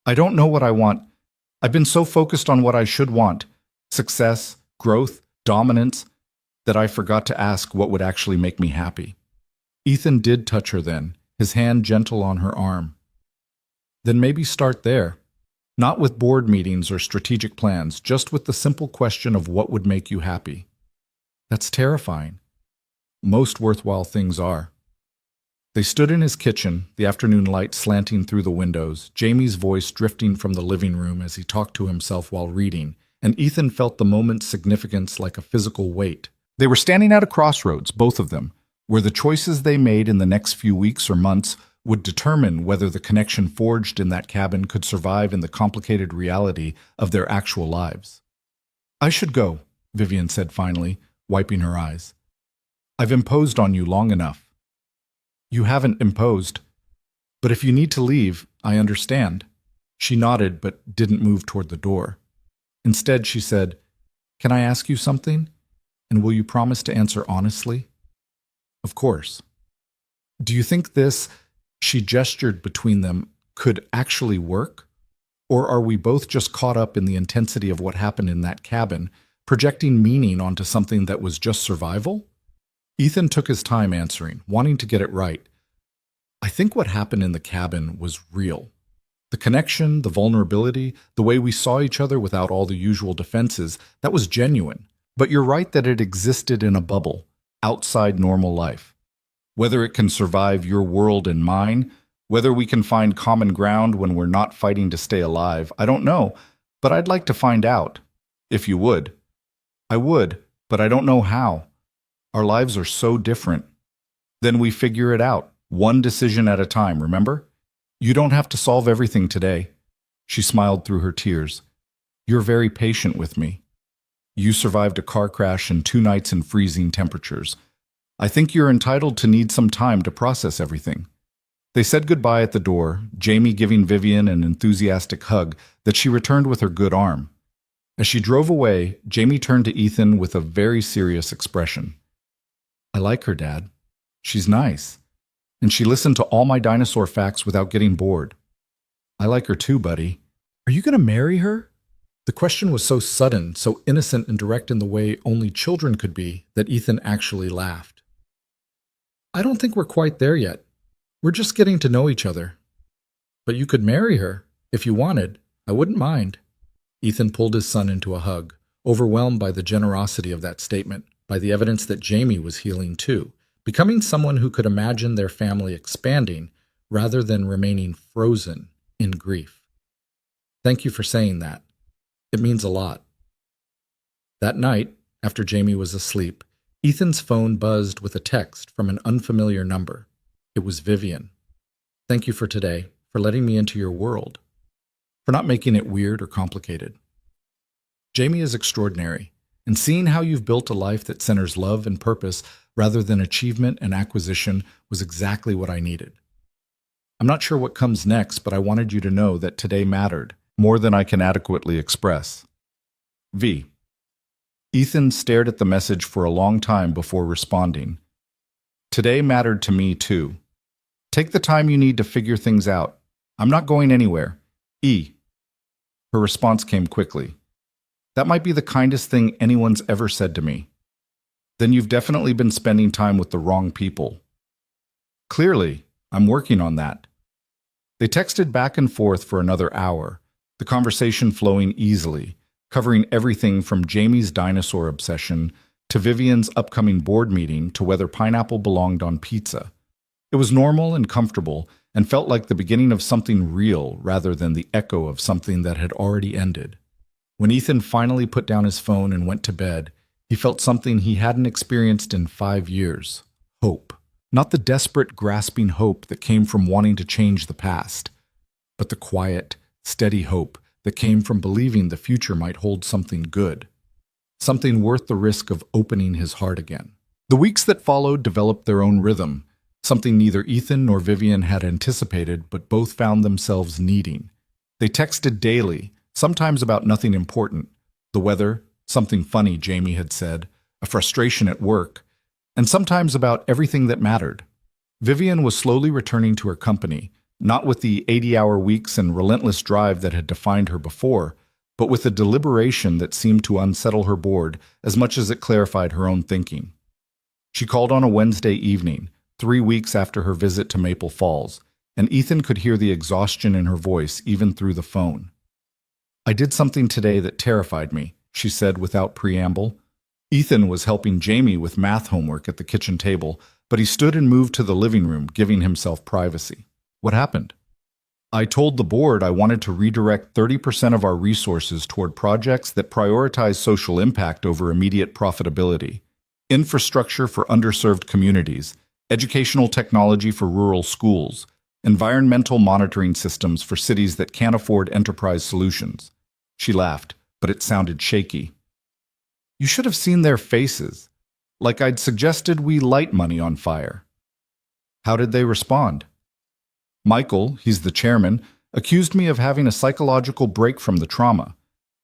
[SPEAKER 1] "I don't know what I want. I've been so focused on what I should want, success, growth, dominance, that I forgot to ask what would actually make me happy." Ethan did touch her then, his hand gentle on her arm. "Then maybe start there. Not with board meetings or strategic plans, just with the simple question of what would make you happy." "That's terrifying." "Most worthwhile things are." They stood in his kitchen, the afternoon light slanting through the windows, Jamie's voice drifting from the living room as he talked to himself while reading, and Ethan felt the moment's significance like a physical weight. They were standing at a crossroads, both of them, where the choices they made in the next few weeks or months would determine whether the connection forged in that cabin could survive in the complicated reality of their actual lives. "I should go," Vivian said finally, wiping her eyes. "I've imposed on you long enough." "You haven't imposed." But if you need to leave, I understand. She nodded but didn't move toward the door. Instead, she said, "Can I ask you something? And will you promise to answer honestly?" "Of course." "Do you think this," she gestured between them, "could actually work? Or are we both just caught up in the intensity of what happened in that cabin, projecting meaning onto something that was just survival?" Ethan took his time answering, wanting to get it right. "I think what happened in the cabin was real. The connection, the vulnerability, the way we saw each other without all the usual defenses, that was genuine. But you're right that it existed in a bubble, outside normal life. Whether it can survive your world and mine, whether we can find common ground when we're not fighting to stay alive, I don't know, but I'd like to find out. If you would." "I would, but I don't know how. Our lives are so different." "Then we figure it out, one decision at a time, remember? You don't have to solve everything today." She smiled through her tears. "You're very patient with me. You survived a car crash and 2 nights in freezing temperatures. I think you're entitled to need some time to process everything." They said goodbye at the door, Jamie giving Vivian an enthusiastic hug that she returned with her good arm. As she drove away, Jamie turned to Ethan with a very serious expression. "I like her, Dad. She's nice. And she listened to all my dinosaur facts without getting bored." "I like her too, buddy. Are you going to marry her?" The question was so sudden, so innocent and direct in the way only children could be, that Ethan actually laughed. "I don't think we're quite there yet. We're just getting to know each other." "But you could marry her, if you wanted. I wouldn't mind." Ethan pulled his son into a hug, overwhelmed by the generosity of that statement, by the evidence that Jamie was healing too, becoming someone who could imagine their family expanding rather than remaining frozen in grief. "Thank you for saying that. It means a lot." That night, after Jamie was asleep, Ethan's phone buzzed with a text from an unfamiliar number. It was Vivian. "Thank you for today, for letting me into your world, for not making it weird or complicated. Jamie is extraordinary, and seeing how you've built a life that centers love and purpose rather than achievement and acquisition was exactly what I needed. I'm not sure what comes next, but I wanted you to know that today mattered, more than I can adequately express. V." Ethan stared at the message for a long time before responding. "Today mattered to me too. Take the time you need to figure things out. I'm not going anywhere. E." Her response came quickly. "That might be the kindest thing anyone's ever said to me." "Then you've definitely been spending time with the wrong people." "Clearly, I'm working on that." They texted back and forth for another hour, the conversation flowing easily, covering everything from Jamie's dinosaur obsession to Vivian's upcoming board meeting to whether pineapple belonged on pizza. It was normal and comfortable and felt like the beginning of something real rather than the echo of something that had already ended. When Ethan finally put down his phone and went to bed, he felt something he hadn't experienced in 5 years: hope. Not the desperate, grasping hope that came from wanting to change the past, but the quiet, steady hope that came from believing the future might hold something good, something worth the risk of opening his heart again. The weeks that followed developed their own rhythm, something neither Ethan nor Vivian had anticipated but both found themselves needing. They texted daily, sometimes about nothing important: the weather, something funny Jamie had said, a frustration at work, and sometimes about everything that mattered. Vivian was slowly returning to her company, not with the 80-hour weeks and relentless drive that had defined her before, but with a deliberation that seemed to unsettle her board as much as it clarified her own thinking. She called on a Wednesday evening, 3 weeks after her visit to Maple Falls, and Ethan could hear the exhaustion in her voice even through the phone. "I did something today that terrified me," she said without preamble. Ethan was helping Jamie with math homework at the kitchen table, but he stood and moved to the living room, giving himself privacy. "What happened?" "I told the board I wanted to redirect 30% of our resources toward projects that prioritize social impact over immediate profitability. Infrastructure for underserved communities, educational technology for rural schools, environmental monitoring systems for cities that can't afford enterprise solutions." She laughed, but it sounded shaky. "You should have seen their faces. Like I'd suggested we light money on fire." "How did they respond?" Michael, he's the chairman, accused me of having a psychological break from the trauma.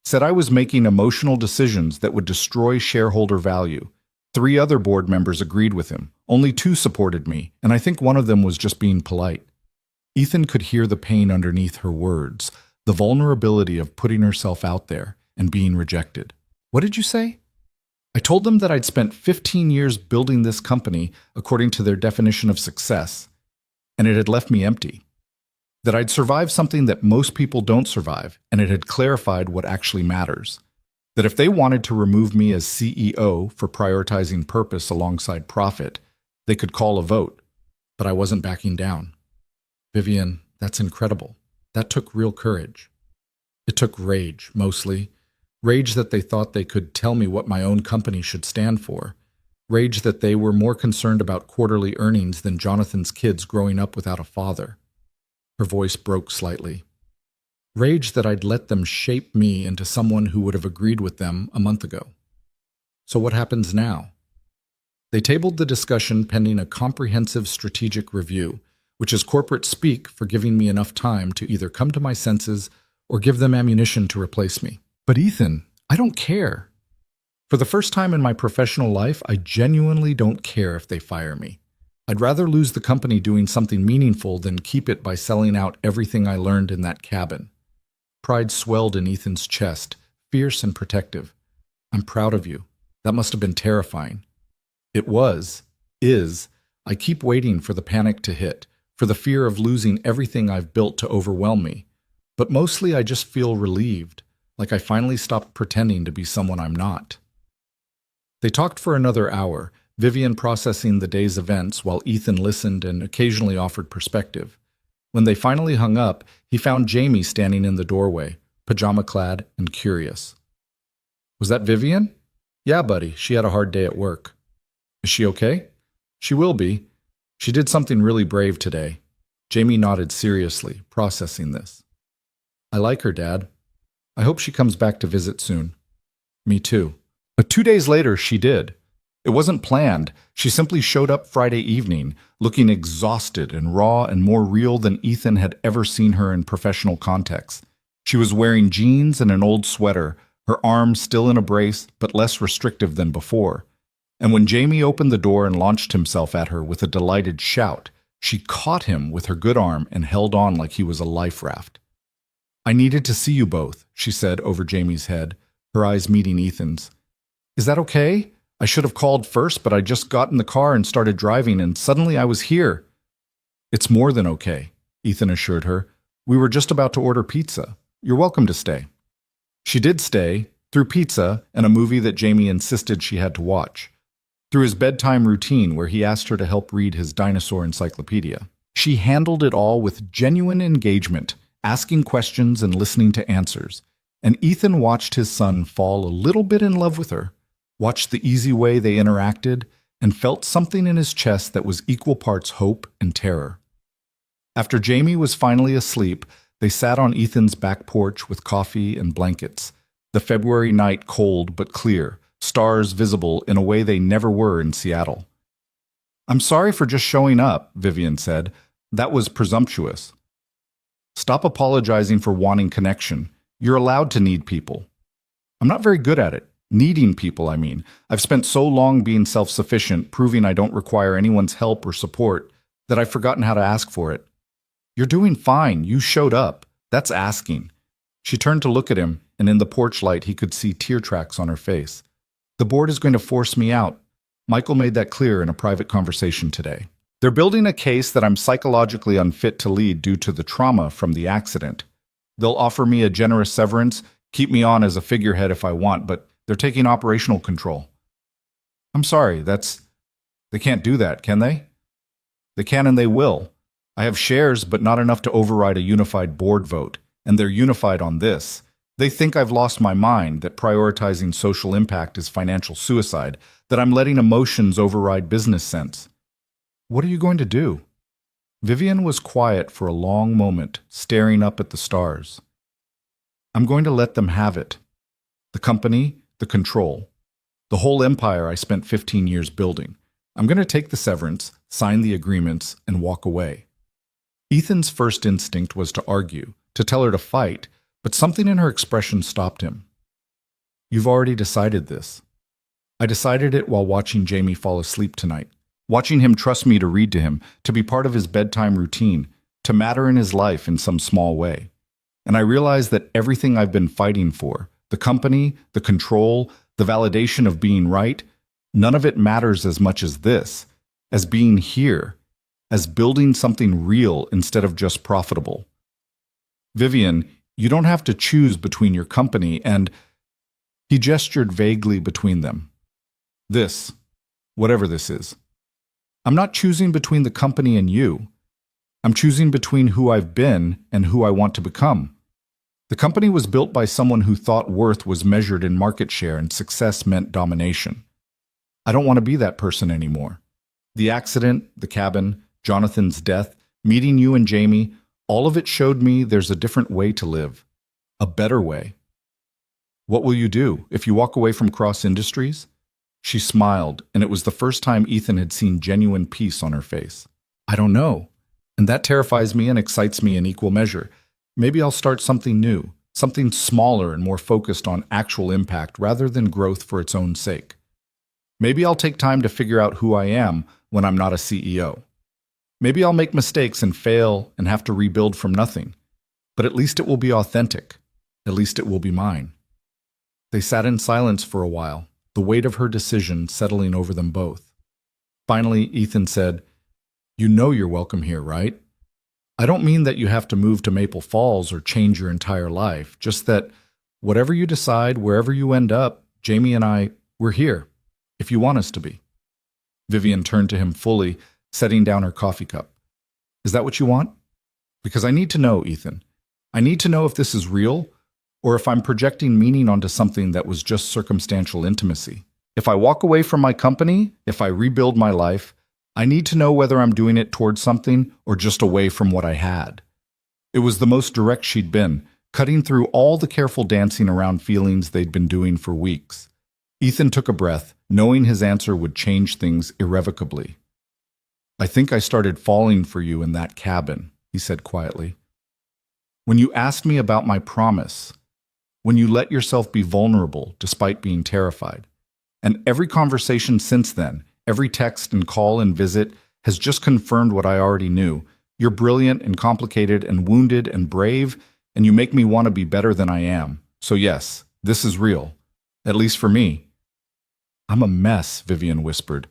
[SPEAKER 1] Said I was making emotional decisions that would destroy shareholder value. 3 other board members agreed with him. Only 2 supported me, and I think one of them was just being polite. Ethan could hear the pain underneath her words, the vulnerability of putting herself out there and being rejected. What did you say? I told them that I'd spent 15 years building this company according to their definition of success, and it had left me empty. That I'd survived something that most people don't survive, and it had clarified what actually matters. That if they wanted to remove me as CEO for prioritizing purpose alongside profit, they could call a vote, but I wasn't backing down. Vivian, that's incredible. That took real courage. It took rage, mostly. Rage that they thought they could tell me what my own company should stand for. Rage that they were more concerned about quarterly earnings than Jonathan's kids growing up without a father. Her voice broke slightly. Rage that I'd let them shape me into someone who would have agreed with them a month ago. So what happens now? They tabled the discussion pending a comprehensive strategic review, which is corporate speak for giving me enough time to either come to my senses or give them ammunition to replace me. But Ethan, I don't care. For the first time in my professional life, I genuinely don't care if they fire me. I'd rather lose the company doing something meaningful than keep it by selling out everything I learned in that cabin. Pride swelled in Ethan's chest, fierce and protective. I'm proud of you. That must have been terrifying. It was, is. I keep waiting for the panic to hit, for the fear of losing everything I've built to overwhelm me. But mostly I just feel relieved, like I finally stopped pretending to be someone I'm not. They talked for another hour, Vivian processing the day's events while Ethan listened and occasionally offered perspective. When they finally hung up, he found Jamie standing in the doorway, pajama-clad and curious. Was that Vivian? Yeah, buddy, she had a hard day at work. Is she okay? She will be. She did something really brave today. Jamie nodded seriously, processing this. I like her, Dad. I hope she comes back to visit soon. Me too. But 2 days later, she did. It wasn't planned. She simply showed up Friday evening, looking exhausted and raw and more real than Ethan had ever seen her in professional context. She was wearing jeans and an old sweater, her arms still in a brace, but less restrictive than before. And when Jamie opened the door and launched himself at her with a delighted shout, she caught him with her good arm and held on like he was a life raft. I needed to see you both, she said over Jamie's head, her eyes meeting Ethan's. Is that okay? I should have called first, but I just got in the car and started driving, and suddenly I was here. It's more than okay, Ethan assured her. We were just about to order pizza. You're welcome to stay. She did stay, through pizza and a movie that Jamie insisted she had to watch. Through his bedtime routine where he asked her to help read his dinosaur encyclopedia. She handled it all with genuine engagement, asking questions and listening to answers. And Ethan watched his son fall a little bit in love with her, watched the easy way they interacted, and felt something in his chest that was equal parts hope and terror. After Jamie was finally asleep, they sat on Ethan's back porch with coffee and blankets. The February night cold but clear, stars visible in a way they never were in Seattle. I'm sorry for just showing up, Vivian said. That was presumptuous. Stop apologizing for wanting connection. You're allowed to need people. I'm not very good at it. Needing people, I mean. I've spent so long being self-sufficient, proving I don't require anyone's help or support, that I've forgotten how to ask for it. You're doing fine. You showed up. That's asking. She turned to look at him, and in the porch light he could see tear tracks on her face. The board is going to force me out. Michael made that clear in a private conversation today. They're building a case that I'm psychologically unfit to lead due to the trauma from the accident. They'll offer me a generous severance, keep me on as a figurehead if I want, but they're taking operational control. I'm sorry, they can't do that, can they? They can and they will. I have shares, but not enough to override a unified board vote, and they're unified on this. They think I've lost my mind, that prioritizing social impact is financial suicide, that I'm letting emotions override business sense. What are you going to do? Vivian was quiet for a long moment, staring up at the stars. I'm going to let them have it. The company, the control. The whole empire I spent 15 years building. I'm going to take the severance, sign the agreements, and walk away. Ethan's first instinct was to argue, to tell her to fight, but something in her expression stopped him. You've already decided this. I decided it while watching Jamie fall asleep tonight, watching him trust me to read to him, to be part of his bedtime routine, to matter in his life in some small way. And I realized that everything I've been fighting for, the company, the control, the validation of being right, none of it matters as much as this, as being here, as building something real instead of just profitable. Vivian, you don't have to choose between your company and... He gestured vaguely between them. This, whatever this is. I'm not choosing between the company and you. I'm choosing between who I've been and who I want to become. The company was built by someone who thought worth was measured in market share and success meant domination. I don't want to be that person anymore. The accident, the cabin, Jonathan's death, meeting you and Jamie, all of it showed me there's a different way to live. A better way. What will you do if you walk away from Cross Industries? She smiled, and it was the first time Ethan had seen genuine peace on her face. I don't know. And that terrifies me and excites me in equal measure. Maybe I'll start something new, something smaller and more focused on actual impact rather than growth for its own sake. Maybe I'll take time to figure out who I am when I'm not a CEO. Maybe I'll make mistakes and fail and have to rebuild from nothing. But at least it will be authentic. At least it will be mine. They sat in silence for a while, the weight of her decision settling over them both. Finally, Ethan said, You know you're welcome here, right? I don't mean that you have to move to Maple Falls or change your entire life, just that whatever you decide, wherever you end up, Jamie and I, we're here, if you want us to be. Vivian turned to him fully, setting down her coffee cup. Is that what you want? Because I need to know, Ethan. I need to know if this is real, or if I'm projecting meaning onto something that was just circumstantial intimacy. If I walk away from my company, if I rebuild my life, I need to know whether I'm doing it towards something or just away from what I had. It was the most direct she'd been, cutting through all the careful dancing around feelings they'd been doing for weeks. Ethan took a breath, knowing his answer would change things irrevocably. I think I started falling for you in that cabin, he said quietly. When you asked me about my promise, when you let yourself be vulnerable despite being terrified. And every conversation since then, every text and call and visit has just confirmed what I already knew. You're brilliant and complicated and wounded and brave, and you make me want to be better than I am. So yes, this is real. At least for me. I'm a mess, Vivian whispered.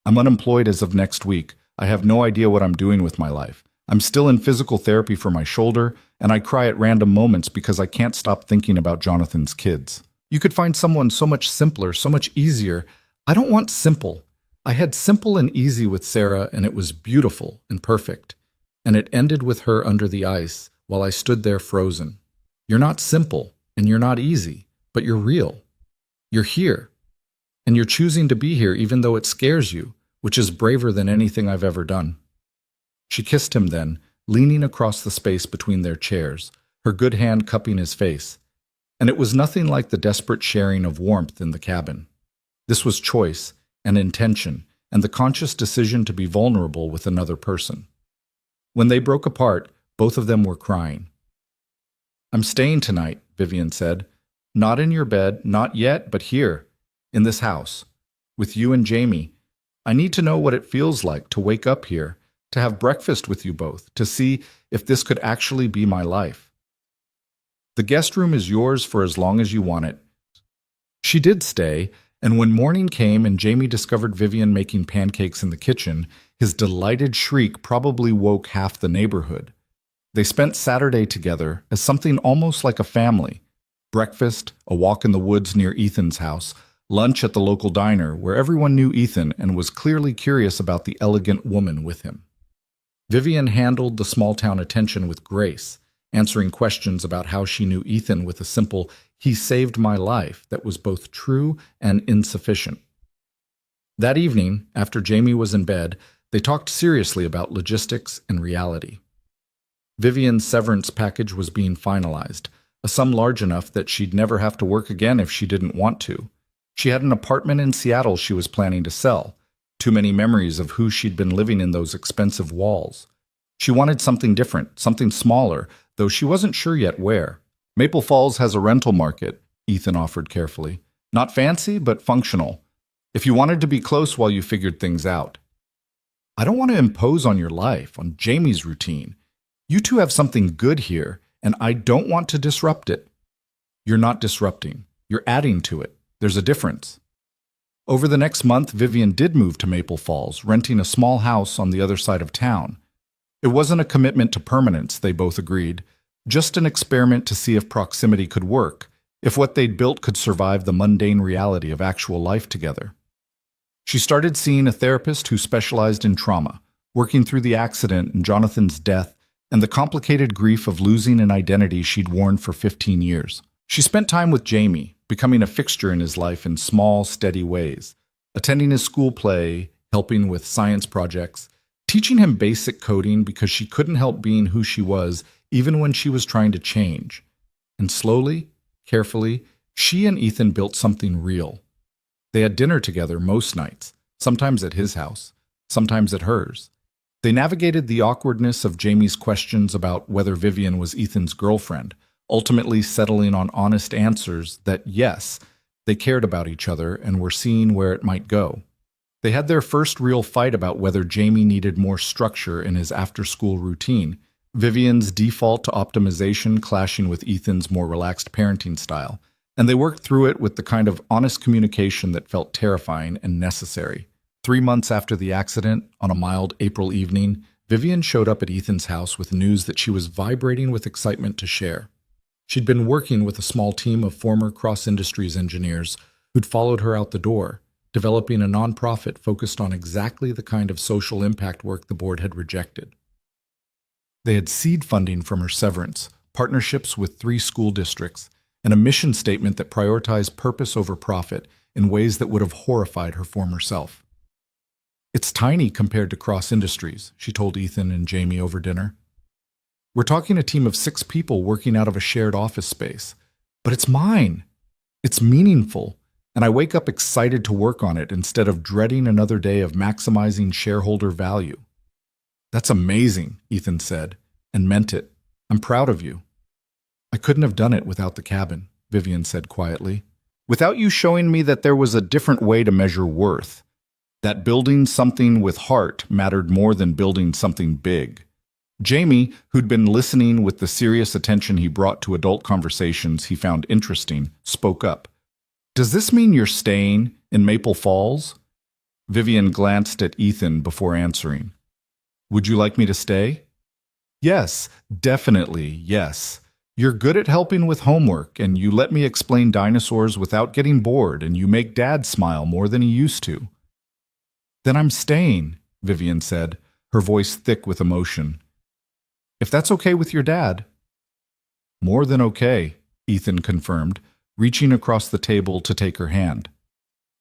[SPEAKER 1] I'm unemployed as of next week. I have no idea what I'm doing with my life. I'm still in physical therapy for my shoulder, and I cry at random moments because I can't stop thinking about Jonathan's kids. You could find someone so much simpler, so much easier. I don't want simple. I had simple and easy with Sarah, and it was beautiful and perfect. And it ended with her under the ice while I stood there frozen. You're not simple, and you're not easy, but you're real. You're here. And you're choosing to be here even though it scares you, which is braver than anything I've ever done. She kissed him then, leaning across the space between their chairs, her good hand cupping his face. And it was nothing like the desperate sharing of warmth in the cabin. This was choice and intention and the conscious decision to be vulnerable with another person. When they broke apart, both of them were crying. I'm staying tonight, Vivian said. Not in your bed, not yet, but here, in this house, with you and Jamie. I need to know what it feels like to wake up here, to have breakfast with you both, to see if this could actually be my life. The guest room is yours for as long as you want it. She did stay, and when morning came and Jamie discovered Vivian making pancakes in the kitchen, his delighted shriek probably woke half the neighborhood. They spent Saturday together as something almost like a family. Breakfast, a walk in the woods near Ethan's house, lunch at the local diner where everyone knew Ethan and was clearly curious about the elegant woman with him. Vivian handled the small-town attention with grace, answering questions about how she knew Ethan with a simple, "He saved my life," that was both true and insufficient. That evening, after Jamie was in bed, they talked seriously about logistics and reality. Vivian's severance package was being finalized, a sum large enough that she'd never have to work again if she didn't want to. She had an apartment in Seattle she was planning to sell. Too many memories of who she'd been living in those expensive walls. She wanted something different, something smaller, though she wasn't sure yet where. Maple Falls has a rental market, Ethan offered carefully. Not fancy, but functional. If you wanted to be close while you figured things out. I don't want to impose on your life, on Jamie's routine. You two have something good here, and I don't want to disrupt it. You're not disrupting. You're adding to it. There's a difference. Over the next month, Vivian did move to Maple Falls, renting a small house on the other side of town. It wasn't a commitment to permanence, they both agreed, just an experiment to see if proximity could work, if what they'd built could survive the mundane reality of actual life together. She started seeing a therapist who specialized in trauma, working through the accident and Jonathan's death and the complicated grief of losing an identity she'd worn for 15 years. She spent time with Jamie, becoming a fixture in his life in small, steady ways, attending his school play, helping with science projects, teaching him basic coding because she couldn't help being who she was even when she was trying to change. And slowly, carefully, she and Ethan built something real. They had dinner together most nights, sometimes at his house, sometimes at hers. They navigated the awkwardness of Jamie's questions about whether Vivian was Ethan's girlfriend, ultimately settling on honest answers that, yes, they cared about each other and were seeing where it might go. They had their first real fight about whether Jamie needed more structure in his after-school routine, Vivian's default to optimization clashing with Ethan's more relaxed parenting style, and they worked through it with the kind of honest communication that felt terrifying and necessary. 3 months after the accident, on a mild April evening, Vivian showed up at Ethan's house with news that she was vibrating with excitement to share. She'd been working with a small team of former Cross Industries engineers who'd followed her out the door, developing a nonprofit focused on exactly the kind of social impact work the board had rejected. They had seed funding from her severance, partnerships with 3 school districts, and a mission statement that prioritized purpose over profit in ways that would have horrified her former self. It's tiny compared to Cross Industries, she told Ethan and Jamie over dinner. We're talking a team of 6 people working out of a shared office space. But it's mine. It's meaningful, and I wake up excited to work on it instead of dreading another day of maximizing shareholder value. That's amazing, Ethan said, and meant it. I'm proud of you. I couldn't have done it without the cabin, Vivian said quietly. Without you showing me that there was a different way to measure worth. That building something with heart mattered more than building something big. Jamie, who'd been listening with the serious attention he brought to adult conversations he found interesting, spoke up. Does this mean you're staying in Maple Falls? Vivian glanced at Ethan before answering. Would you like me to stay? Yes, definitely, yes. You're good at helping with homework, and you let me explain dinosaurs without getting bored, and you make Dad smile more than he used to. Then I'm staying, Vivian said, her voice thick with emotion. If that's okay with your dad. More than okay, Ethan confirmed, reaching across the table to take her hand.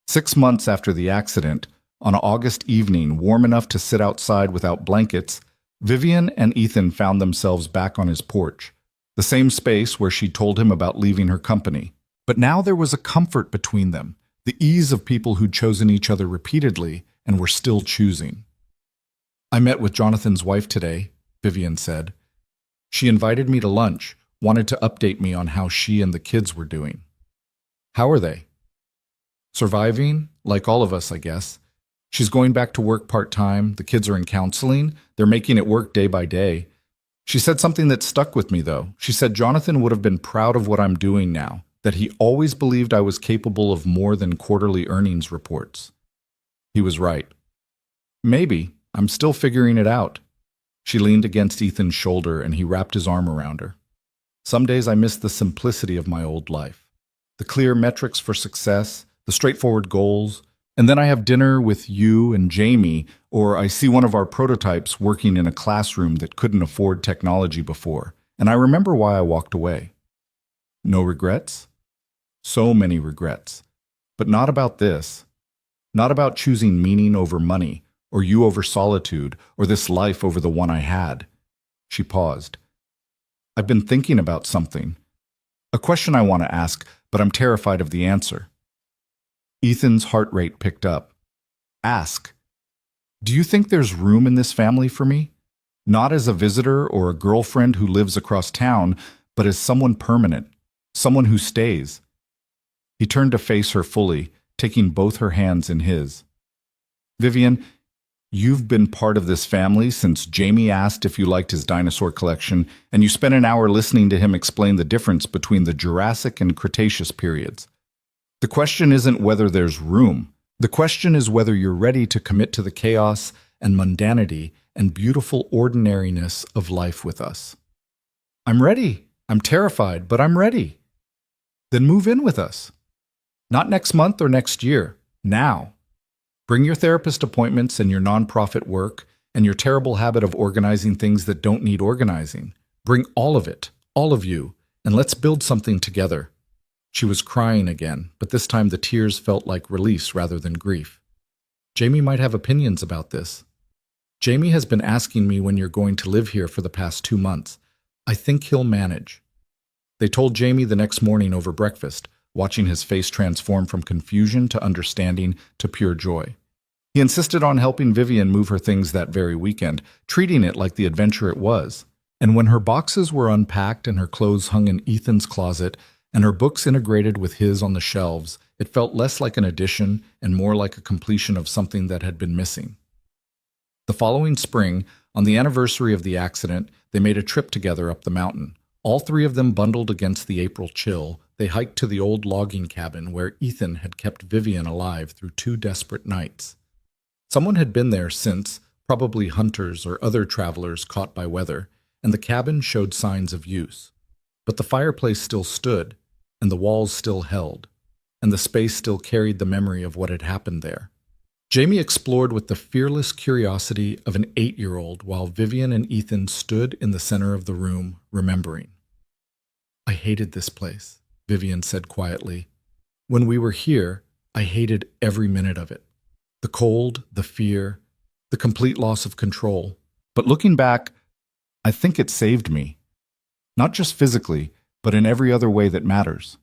[SPEAKER 1] 6 months after the accident, on an August evening warm enough to sit outside without blankets, Vivian and Ethan found themselves back on his porch, the same space where she told him about leaving her company. But now there was a comfort between them, the ease of people who'd chosen each other repeatedly and were still choosing. I met with Jonathan's wife today, Vivian said. She invited me to lunch, wanted to update me on how she and the kids were doing. How are they? Surviving, like all of us, I guess. She's going back to work part-time, the kids are in counseling, they're making it work day by day. She said something that stuck with me, though. She said Jonathan would have been proud of what I'm doing now, that he always believed I was capable of more than quarterly earnings reports. He was right. Maybe. I'm still figuring it out. She leaned against Ethan's shoulder and he wrapped his arm around her. Some days I miss the simplicity of my old life. The clear metrics for success, the straightforward goals, and then I have dinner with you and Jamie, or I see one of our prototypes working in a classroom that couldn't afford technology before, and I remember why I walked away. No regrets? So many regrets. But not about this. Not about choosing meaning over money, or you over solitude, or this life over the one I had. She paused. I've been thinking about something. A question I want to ask, but I'm terrified of the answer. Ethan's heart rate picked up. Ask. Do you think there's room in this family for me? not as a visitor or a girlfriend who lives across town, but as someone permanent, someone who stays. He turned to face her fully, taking both her hands in his. Vivian, you've been part of this family since Jamie asked if you liked his dinosaur collection, and you spent an hour listening to him explain the difference between the Jurassic and Cretaceous periods. The question isn't whether there's room. The question is whether you're ready to commit to the chaos and mundanity and beautiful ordinariness of life with us. I'm ready. I'm terrified, but I'm ready. Then move in with us. Not next month or next year. Now. Bring your therapist appointments and your nonprofit work and your terrible habit of organizing things that don't need organizing. Bring all of it, all of you, and let's build something together. She was crying again, but this time the tears felt like release rather than grief. Jamie might have opinions about this. Jamie has been asking me when you're going to live here for the past 2 months. I think he'll manage. They told Jamie the next morning over breakfast, watching his face transform from confusion to understanding to pure joy. He insisted on helping Vivian move her things that very weekend, treating it like the adventure it was. And when her boxes were unpacked and her clothes hung in Ethan's closet, and her books integrated with his on the shelves, it felt less like an addition and more like a completion of something that had been missing. The following spring, on the anniversary of the accident, they made a trip together up the mountain. All 3 of them bundled against the April chill. They hiked to the old logging cabin where Ethan had kept Vivian alive through 2 desperate nights. Someone had been there since, probably hunters or other travelers caught by weather, and the cabin showed signs of use. But the fireplace still stood, and the walls still held, and the space still carried the memory of what had happened there. Jamie explored with the fearless curiosity of an 8-year-old while Vivian and Ethan stood in the center of the room, remembering. I hated this place, Vivian said quietly. When we were here, I hated every minute of it. The cold, the fear, the complete loss of control. But looking back, I think it saved me. Not just physically, but in every other way that matters.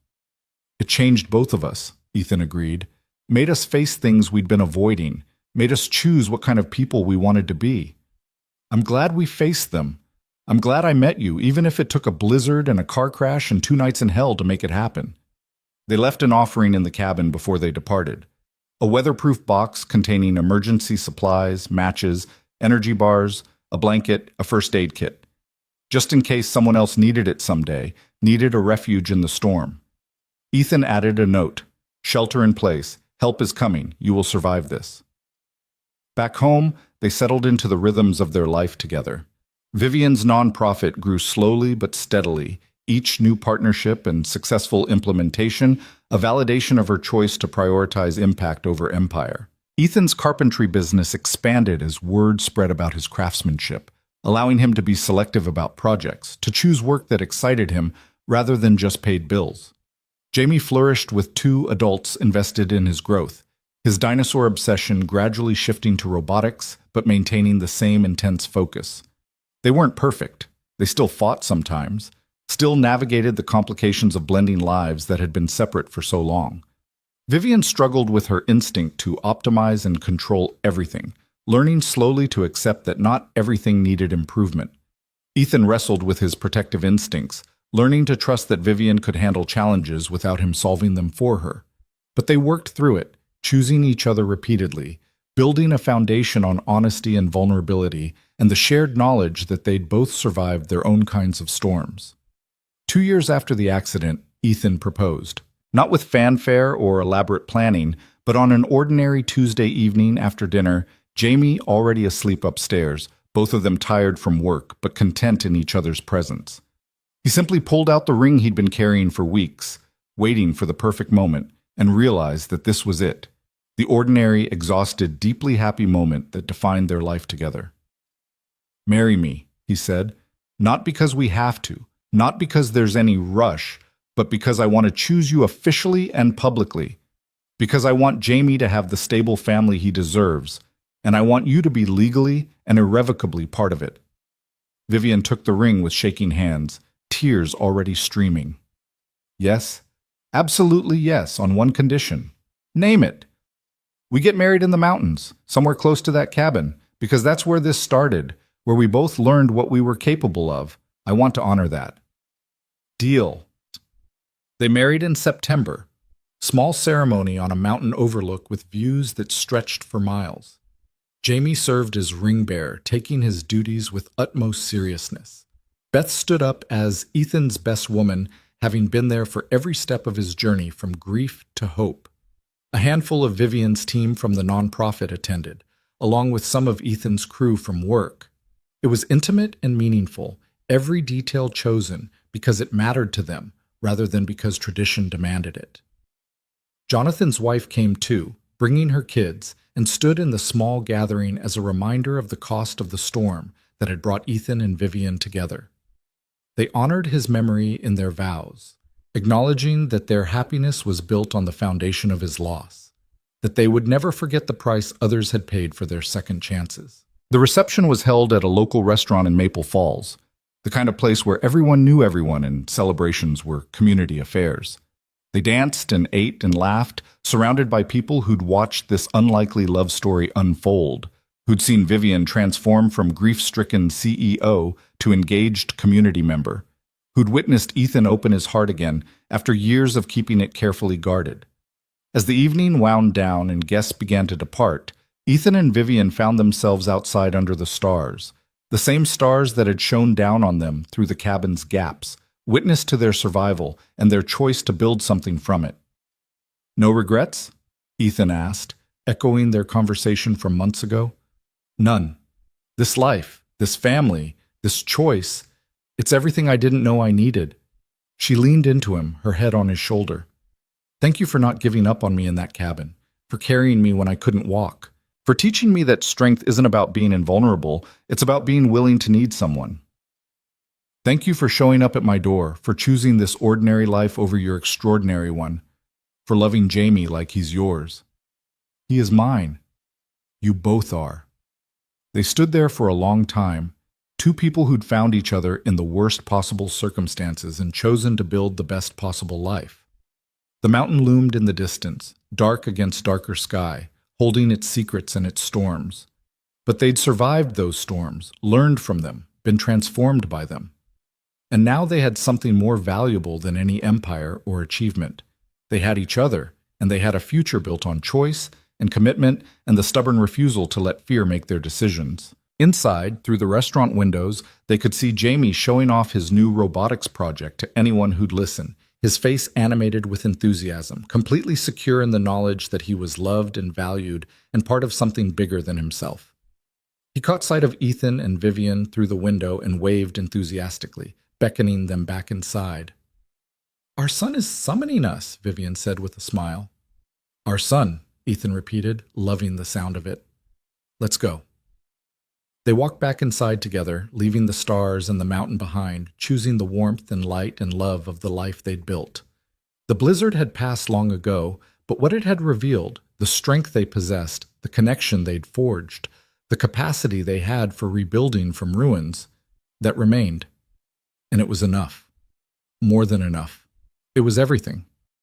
[SPEAKER 1] It changed both of us, Ethan agreed, made us face things we'd been avoiding, made us choose what kind of people we wanted to be. I'm glad we faced them. I'm glad I met you, even if it took a blizzard and a car crash and 2 nights in hell to make it happen. They left an offering in the cabin before they departed. A weatherproof box containing emergency supplies, matches, energy bars, a blanket, a first aid kit. Just in case someone else needed it someday, needed a refuge in the storm. Ethan added a note, shelter in place, help is coming, you will survive this. Back home, they settled into the rhythms of their life together. Vivian's nonprofit grew slowly but steadily, each new partnership and successful implementation a validation of her choice to prioritize impact over empire. Ethan's carpentry business expanded as word spread about his craftsmanship, allowing him to be selective about projects, to choose work that excited him rather than just paid bills. Jamie flourished with 2 adults invested in his growth, his dinosaur obsession gradually shifting to robotics, but maintaining the same intense focus. They weren't perfect. They still fought sometimes, still navigated the complications of blending lives that had been separate for so long. Vivian struggled with her instinct to optimize and control everything, learning slowly to accept that not everything needed improvement. Ethan wrestled with his protective instincts, learning to trust that Vivian could handle challenges without him solving them for her. But they worked through it, choosing each other repeatedly, building a foundation on honesty and vulnerability, and the shared knowledge that they'd both survived their own kinds of storms. 2 years after the accident, Ethan proposed. Not with fanfare or elaborate planning, but on an ordinary Tuesday evening after dinner, Jamie already asleep upstairs, both of them tired from work, but content in each other's presence. He simply pulled out the ring he'd been carrying for weeks, waiting for the perfect moment, and realized that this was it, the ordinary, exhausted, deeply happy moment that defined their life together. "Marry me," he said, "not because we have to, not because there's any rush, but because I want to choose you officially and publicly, because I want Jamie to have the stable family he deserves, and I want you to be legally and irrevocably part of it." Vivian took the ring with shaking hands, tears already streaming. "Yes, absolutely yes, on one condition. Name it. We get married in the mountains, somewhere close to that cabin, because that's where this started, where we both learned what we were capable of. I want to honor that. Deal. They married in September. Small ceremony on a mountain overlook with views that stretched for miles. Jamie served as ring bearer, taking his duties with utmost seriousness. Beth stood up as Ethan's best woman, having been there for every step of his journey from grief to hope. A handful of Vivian's team from the nonprofit attended, along with some of Ethan's crew from work. It was intimate and meaningful, every detail chosen because it mattered to them rather than because tradition demanded it. Jonathan's wife came too, bringing her kids, and stood in the small gathering as a reminder of the cost of the storm that had brought Ethan and Vivian together. They honored his memory in their vows, acknowledging that their happiness was built on the foundation of his loss, that they would never forget the price others had paid for their second chances. The reception was held at a local restaurant in Maple Falls, the kind of place where everyone knew everyone and celebrations were community affairs. They danced and ate and laughed, surrounded by people who'd watched this unlikely love story unfold, who'd seen Vivian transform from grief-stricken CEO to engaged community member, who'd witnessed Ethan open his heart again after years of keeping it carefully guarded. As the evening wound down and guests began to depart, Ethan and Vivian found themselves outside under the stars, the same stars that had shone down on them through the cabin's gaps, witness to their survival and their choice to build something from it. "No regrets?" Ethan asked, echoing their conversation from months ago. "None. This life, this family, this choice, it's everything I didn't know I needed." She leaned into him, her head on his shoulder. "Thank you for not giving up on me in that cabin, for carrying me when I couldn't walk, for teaching me that strength isn't about being invulnerable, it's about being willing to need someone. Thank you for showing up at my door, for choosing this ordinary life over your extraordinary one, for loving Jamie like he's yours. He is mine. You both are." They stood there for a long time, two people who'd found each other in the worst possible circumstances and chosen to build the best possible life. The mountain loomed in the distance, dark against darker sky, holding its secrets and its storms. But they'd survived those storms, learned from them, been transformed by them. And now they had something more valuable than any empire or achievement. They had each other, and they had a future built on choice and commitment and the stubborn refusal to let fear make their decisions. Inside, through the restaurant windows, they could see Jamie showing off his new robotics project to anyone who'd listen, his face animated with enthusiasm, completely secure in the knowledge that he was loved and valued and part of something bigger than himself. He caught sight of Ethan and Vivian through the window and waved enthusiastically, beckoning them back inside. "Our son is summoning us," Vivian said with a smile. "Our son," Ethan repeated, loving the sound of it. "Let's go." They walked back inside together, leaving the stars and the mountain behind, choosing the warmth and light and love of the life they'd built. The blizzard had passed long ago, but what it had revealed, the strength they possessed, the connection they'd forged, the capacity they had for rebuilding from ruins, that remained. And it was enough. More than enough. It was everything.